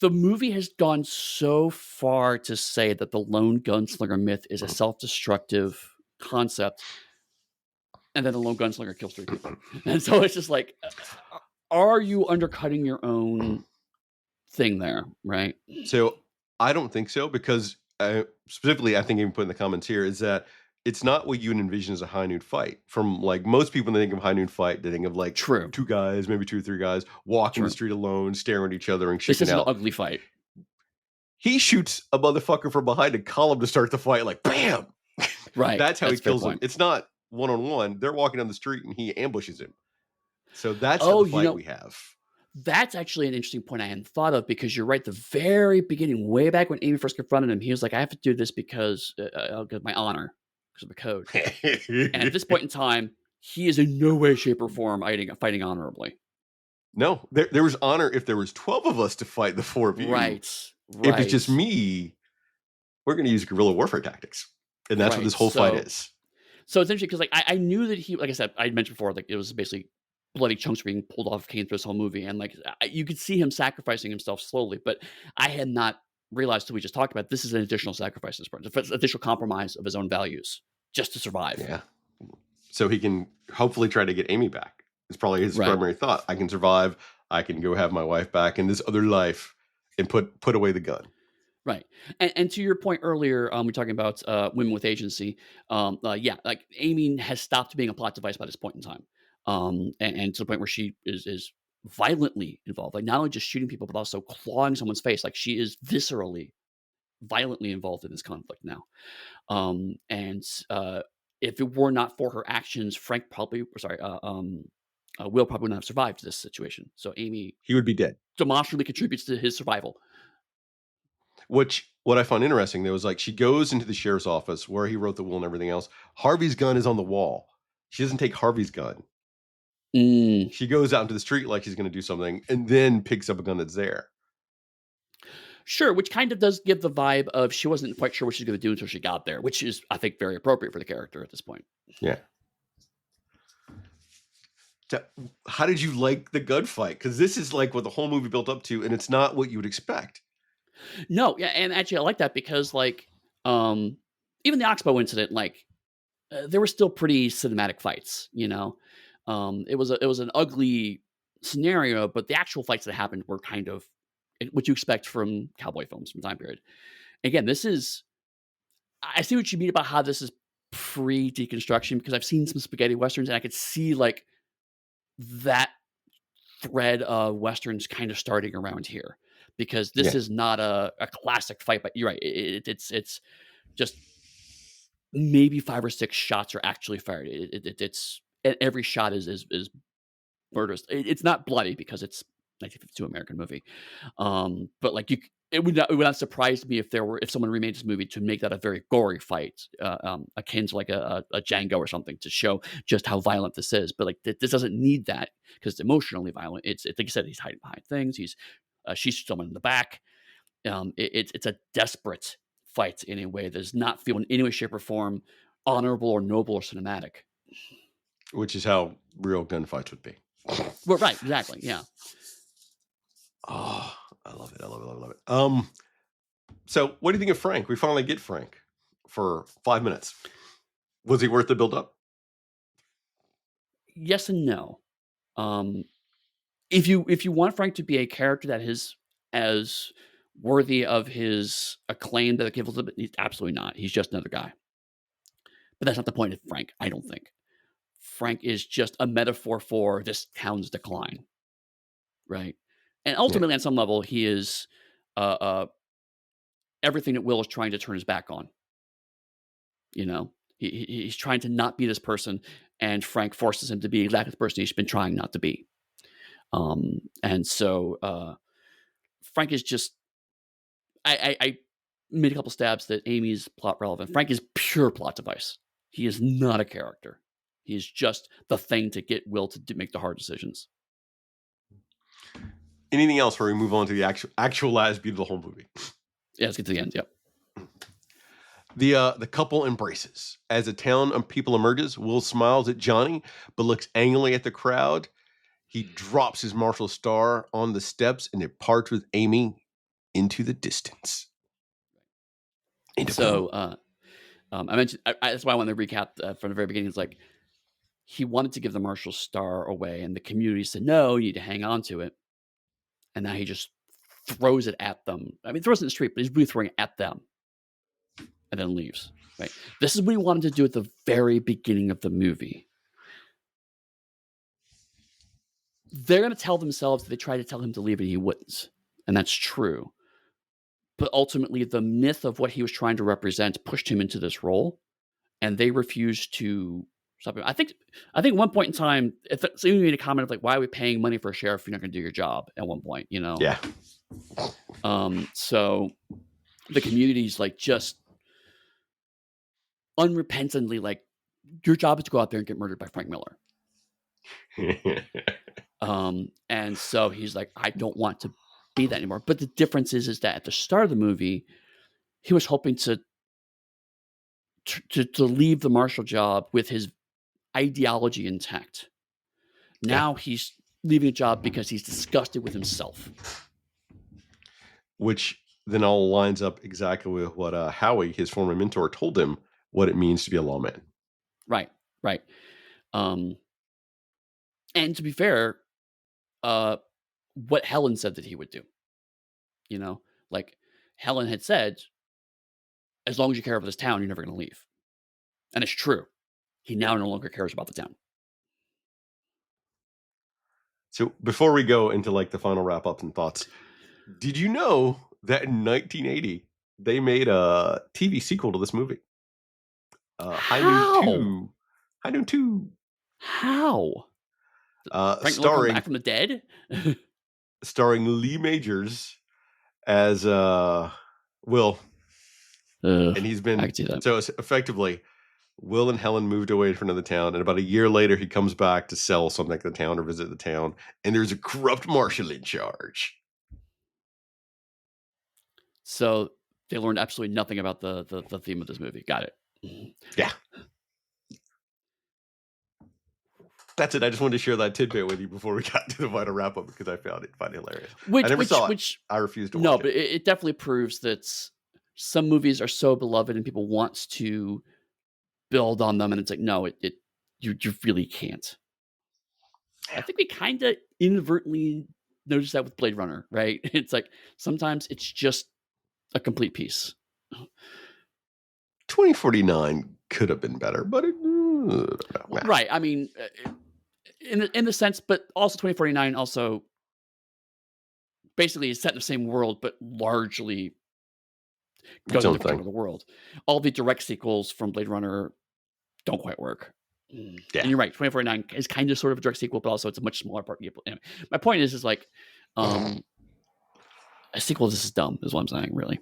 [SPEAKER 2] The movie has gone so far to say that the lone gunslinger myth is a self-destructive concept, and then the lone gunslinger kills 3 people. And so it's just like, are you undercutting your own thing there, right?
[SPEAKER 1] So I don't think so, because specifically, I think even put in the comments here is that it's not what you would envision as a high noon fight. From like most people, when they think of high noon fight, they think of like
[SPEAKER 2] True,
[SPEAKER 1] two guys, maybe two or three guys, walking the
[SPEAKER 2] true.
[SPEAKER 1] street alone, staring at each other and
[SPEAKER 2] This
[SPEAKER 1] shooting
[SPEAKER 2] isn't an
[SPEAKER 1] out.
[SPEAKER 2] ugly fight.
[SPEAKER 1] He shoots a motherfucker from behind a column to start the fight, like bam.
[SPEAKER 2] Right,
[SPEAKER 1] That's how he
[SPEAKER 2] that's a fair
[SPEAKER 1] kills him.
[SPEAKER 2] point.
[SPEAKER 1] It's not one on one. They're walking down the street and he ambushes him. So that's how the
[SPEAKER 2] Oh,
[SPEAKER 1] fight we have.
[SPEAKER 2] that's actually an interesting point I hadn't thought of because you're right. The very beginning, way back when Amy first confronted him, he was like, "I have to do this because my honor, because of the code." And at this point in time, he is in no way, shape, or form fighting honorably.
[SPEAKER 1] No, there was honor if there was 12 of us to fight the four of you.
[SPEAKER 2] Right,
[SPEAKER 1] If it's just
[SPEAKER 2] right,
[SPEAKER 1] me, we're going to use guerrilla warfare tactics, and that's what
[SPEAKER 2] right.
[SPEAKER 1] this whole fight is.
[SPEAKER 2] So it's interesting because like I knew that he, like I said, I mentioned before, like it was basically bloody chunks being pulled off of Kane through this whole movie, and like you could see him sacrificing himself slowly, but I had not realized till we just talked about this is an additional sacrifice, this part, additional compromise of his own values just to survive.
[SPEAKER 1] Yeah, so he can hopefully try to get Amy back. It's probably his
[SPEAKER 2] Right.
[SPEAKER 1] primary thought. I can survive. I can go have my wife back in this other life, and put away the gun.
[SPEAKER 2] Right. And to your point earlier, we're talking about women with agency. Yeah, like Amy has stopped being a plot device by this point in time, and to the point where she is violently involved, like not only just shooting people, but also clawing someone's face. Like she is viscerally, violently involved in this conflict now. And if it were not for her actions, Frank probably, sorry, Will probably wouldn't have survived this situation. So Amy
[SPEAKER 1] He would be dead.
[SPEAKER 2] demonstrably contributes to his survival.
[SPEAKER 1] Which what I found interesting though is like she goes into the sheriff's office where he wrote the will and everything else. Harvey's gun is on the wall. She doesn't take Harvey's gun.
[SPEAKER 2] Mm.
[SPEAKER 1] She goes out into the street like she's going to do something, and then picks up a gun that's there.
[SPEAKER 2] Sure, which kind of does give the vibe of she wasn't quite sure what she's gonna do until she got there, which is, I think, very appropriate for the character at this point.
[SPEAKER 1] Yeah. So, how did you like the gunfight? Because this is like what the whole movie built up to, and it's not what you would expect.
[SPEAKER 2] No, yeah, and actually, I like that because, like, um, even the Oxbow incident, like, there were still pretty cinematic fights, you know? It was an ugly scenario, but the actual fights that happened were kind of what you expect from cowboy films from the time period. Again, this is I see what you mean about how this is pre-deconstruction because I've seen some spaghetti westerns, and I could see, like, that thread of westerns kind of starting around here because this
[SPEAKER 1] Yeah.
[SPEAKER 2] is not a classic fight, but you're right. It's just maybe 5 or 6 shots are actually fired. It's and every shot is murderous. It's not bloody because it's 1952 American movie, but like it would not surprise me if someone remade this movie to make that a very gory fight, akin to like a Django or something to show just how violent this is. But like this doesn't need that because it's emotionally violent. It's like you said, he's hiding behind things. She shoots someone in the back. It's a desperate fight in a way that does not feel in any way, shape, or form honorable or noble or cinematic.
[SPEAKER 1] which is how real gunfights would be.
[SPEAKER 2] Well, right, exactly, yeah.
[SPEAKER 1] Oh, I love it. I love it. I love it. So what do you think of Frank? We finally get Frank for 5 minutes. Was he worth the build up?
[SPEAKER 2] Yes and no. Um, if you want Frank to be a character that is as worthy of his acclaim that it gives him, he's absolutely not. He's just another guy. But that's not the point of Frank, I don't think. Frank is just a metaphor for this town's decline, right? And
[SPEAKER 1] Yeah.
[SPEAKER 2] ultimately, on some level, he is uh, uh, everything that Will is trying to turn his back on. You know, he's trying to not be this person, and Frank forces him to be exactly the person he's been trying not to be. And so Frank is just I made a couple stabs that Amy's plot relevant. Frank is pure plot device. He is not a character. He is just the thing to get Will to make the hard decisions.
[SPEAKER 1] Anything else before we move on to the actualized beauty of the whole movie?
[SPEAKER 2] Yeah, let's get to the end. Yep.
[SPEAKER 1] The couple embraces. As a town of people emerges, Will smiles at Johnny, but looks angrily at the crowd. He drops his martial star on the steps and departs with Amy into the distance. End of
[SPEAKER 2] So
[SPEAKER 1] film.
[SPEAKER 2] I mentioned that's why I wanted to recap from the very beginning. It's like he wanted to give the Marshall Star away, and the community said, "No, you need to hang on to it." And now he just throws it at them. I mean, throws it in the street, but he's really throwing it at them, and then leaves. Right. This is what he wanted to do at the very beginning of the movie. They're going to tell themselves that they tried to tell him to leave, and he wouldn't, and that's true. But ultimately, the myth of what he was trying to represent pushed him into this role, and they refused to stop him. I think one point in time, if somebody made a comment of like, "Why are we paying money for a sheriff if you're not going to do your job?" At one point,
[SPEAKER 1] Yeah.
[SPEAKER 2] So the community's like just unrepentantly like, your job is to go out there and get murdered by Frank Miller. And so he's like, I don't want to be that anymore. But the difference is that at the start of the movie, he was hoping to leave the marshal job with his ideology intact.
[SPEAKER 1] Yeah.
[SPEAKER 2] Now he's leaving a job because he's disgusted with himself.
[SPEAKER 1] Which then all lines up exactly with what Howie, his former mentor, told him what it means to be a lawman.
[SPEAKER 2] Right, right. Um, and to be fair, uh, what Helen said that he would do, you know, like Helen had said, as long as you care about this town, you're never going to leave. And it's true. He now no longer cares about the town.
[SPEAKER 1] So before we go into like the final wrap up and thoughts, did you know that in 1980 they made a TV sequel to this movie? High Noon
[SPEAKER 2] How?
[SPEAKER 1] 2. High Noon 2.
[SPEAKER 2] How? Frank Miller come
[SPEAKER 1] Starring
[SPEAKER 2] back from the dead?
[SPEAKER 1] Lee Majors as Will,
[SPEAKER 2] Ugh,
[SPEAKER 1] and he's
[SPEAKER 2] I
[SPEAKER 1] been
[SPEAKER 2] can see that.
[SPEAKER 1] so it's effectively Will and Helen moved away from another town, and about a year later he comes back to sell something to the town or visit the town, and there's a corrupt marshal in charge.
[SPEAKER 2] So they learned absolutely nothing about the theme of this movie. Got it.
[SPEAKER 1] Yeah. That's it. I just wanted to share that tidbit with you before we got to the final wrap up because I found it hilarious. I never saw it.
[SPEAKER 2] Which
[SPEAKER 1] I refused to
[SPEAKER 2] no,
[SPEAKER 1] watch
[SPEAKER 2] but
[SPEAKER 1] it.
[SPEAKER 2] it definitely proves that some movies are so beloved and people want to build on them, and it's like, no, you really can't. I think we kind of inadvertently noticed that with Blade Runner, right? It's like sometimes it's just a complete piece.
[SPEAKER 1] 2049 could have been better, but
[SPEAKER 2] Right. I mean, in the sense, but also 2049 also basically is set in the same world, but largely
[SPEAKER 1] its
[SPEAKER 2] goes in a
[SPEAKER 1] own
[SPEAKER 2] different part
[SPEAKER 1] thing.
[SPEAKER 2] of the world. All the direct sequels from Blade Runner don't quite work.
[SPEAKER 1] Yeah.
[SPEAKER 2] And you're right, 2049 is kind of sort of a direct sequel, but also it's a much smaller part. Anyway, my point is like, um, a sequel to this is dumb, is what I'm saying, really.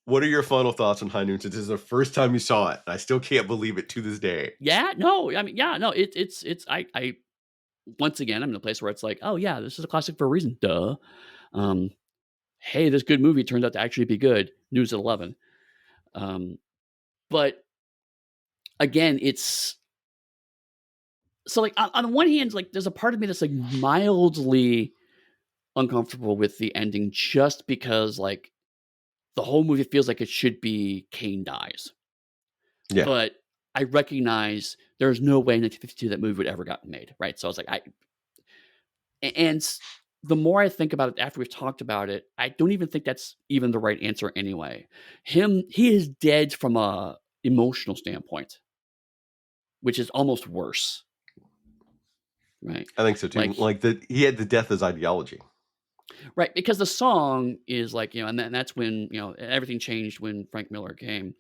[SPEAKER 1] What are your final thoughts on High Noon since this is the first time you saw it? I still can't believe it to this day.
[SPEAKER 2] Yeah, no, I mean, yeah, no, it's once again, I'm in a place where it's like, oh yeah, this is a classic for a reason, duh. Um, hey, this good movie turned out to actually be good. News at 11. Um, but again, it's so like on the one hand, like there's a part of me that's like mildly uncomfortable with the ending just because like the whole movie feels like it should be Kane dies.
[SPEAKER 1] Yeah.
[SPEAKER 2] But I recognize there's no way in 1952 that movie would ever gotten made, right? So I was like, and the more I think about it after we've talked about it, I don't even think that's even the right answer anyway. He is dead from a emotional standpoint, which is almost worse, right?
[SPEAKER 1] I think so too.
[SPEAKER 2] Like,
[SPEAKER 1] Like he had the death as ideology.
[SPEAKER 2] right, because the song is like, and that's when, everything changed when Frank Miller came,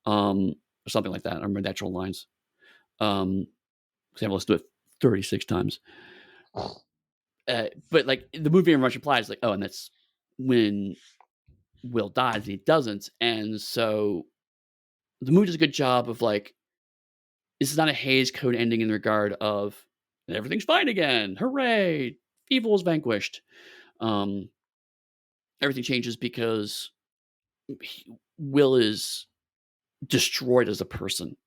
[SPEAKER 2] or something like that. I remember the actual lines. 'Cause I've listened to it 36 times. But like the movie very much implies like, oh, and that's when Will dies, and he doesn't. And so the movie does a good job of like, this is not a Hays Code ending in regard of everything's fine again. Hooray. Evil is vanquished. Um, Everything changes because Will is destroyed as a person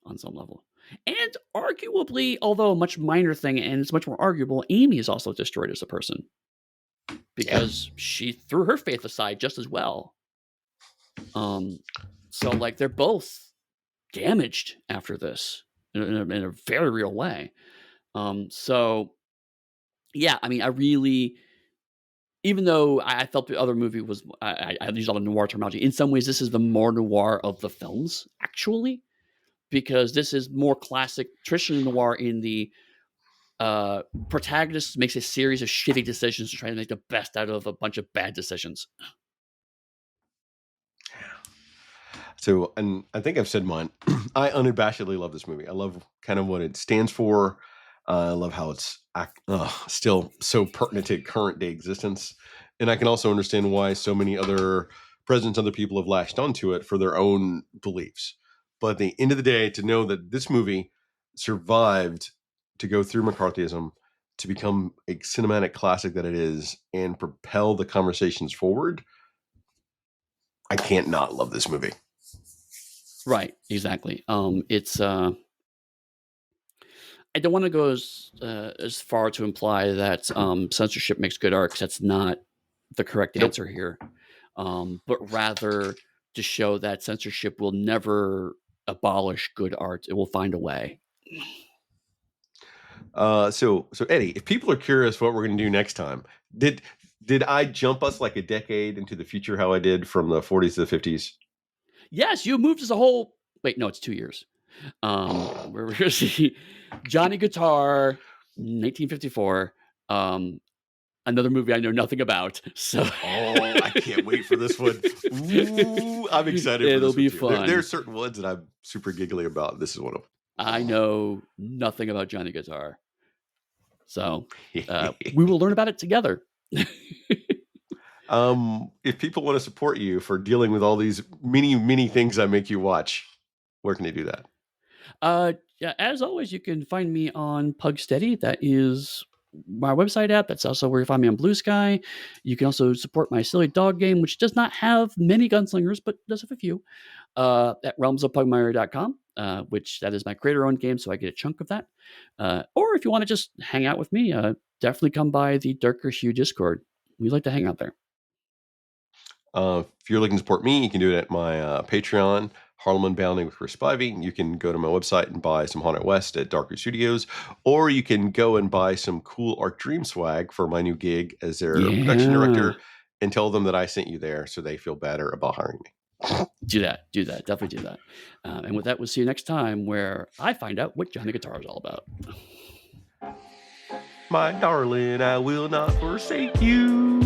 [SPEAKER 2] on some level. And arguably, although a much minor thing, and it's much more arguable, Amy is also destroyed as a person
[SPEAKER 1] Yeah.
[SPEAKER 2] because she threw her faith aside just as well. Um, so like they're both damaged after this in a very real way. So yeah, I mean, I really, even though I felt the other movie was, I used all the noir terminology. In some ways, this is the more noir of the films, actually, because this is more classic, traditionally noir in the protagonist makes a series of shitty decisions to try to make the best out of a bunch of bad decisions.
[SPEAKER 1] So, and I think I've said mine. I unabashedly love this movie. I love kind of what it stands for. I love how it's still so pertinent to current day existence. And I can also understand why so many other presidents, other people have latched onto it for their own beliefs. But at the end of the day, to know that this movie survived to go through McCarthyism, to become a cinematic classic that it is, and propel the conversations forward, I can't not love this movie.
[SPEAKER 2] Right, exactly. It's I don't want to go as far to imply that censorship makes good art, 'cause that's not the correct
[SPEAKER 1] Nope.
[SPEAKER 2] answer here. But rather to show that censorship will never abolish good art; it will find a way.
[SPEAKER 1] So Eddie, if people are curious what we're going to do next time, did did I jump us like a decade into the future? How I did from the 40s to the 50s?
[SPEAKER 2] Yes, you moved as a whole. Wait, no, it's 2 years. We're gonna see Johnny Guitar, 1954. Um, Another movie I know nothing about. So
[SPEAKER 1] Oh, I can't wait for this one. Ooh, I'm excited for
[SPEAKER 2] it'll
[SPEAKER 1] this one
[SPEAKER 2] be
[SPEAKER 1] too. There are
[SPEAKER 2] fun.
[SPEAKER 1] certain ones that I'm super giggly about. This is one of
[SPEAKER 2] I know nothing about Johnny Guitar. So,
[SPEAKER 1] them.
[SPEAKER 2] we will learn about it together.
[SPEAKER 1] If people want to support you for dealing with all these many things I make you watch, where can they do that?
[SPEAKER 2] Yeah, as always, you can find me on Pugsteady. That is my website app. That's also where you find me on Blue Sky. You can also support my silly dog game, which does not have many gunslingers, but does have a few, at realmsofpugmire.com, which that is my creator-owned game, so I get a chunk of that. Or if you want to just hang out with me, definitely come by the Darker Hue Discord. We like to hang out there.
[SPEAKER 1] If you're looking to support me, you can do it at my Patreon, Harlem Unbounding with Chris Spivey. You can go to my website and buy some Haunted West at Darker Studios, or you can go and buy some cool Arc Dream swag for my new gig as their production
[SPEAKER 2] Yeah.
[SPEAKER 1] director, and tell them that I sent you there so they feel better about hiring me.
[SPEAKER 2] Do that. Do that. Definitely do that. And with that, we'll see you next time where I find out what Johnny Guitar is all about.
[SPEAKER 1] My darling, I will not forsake you.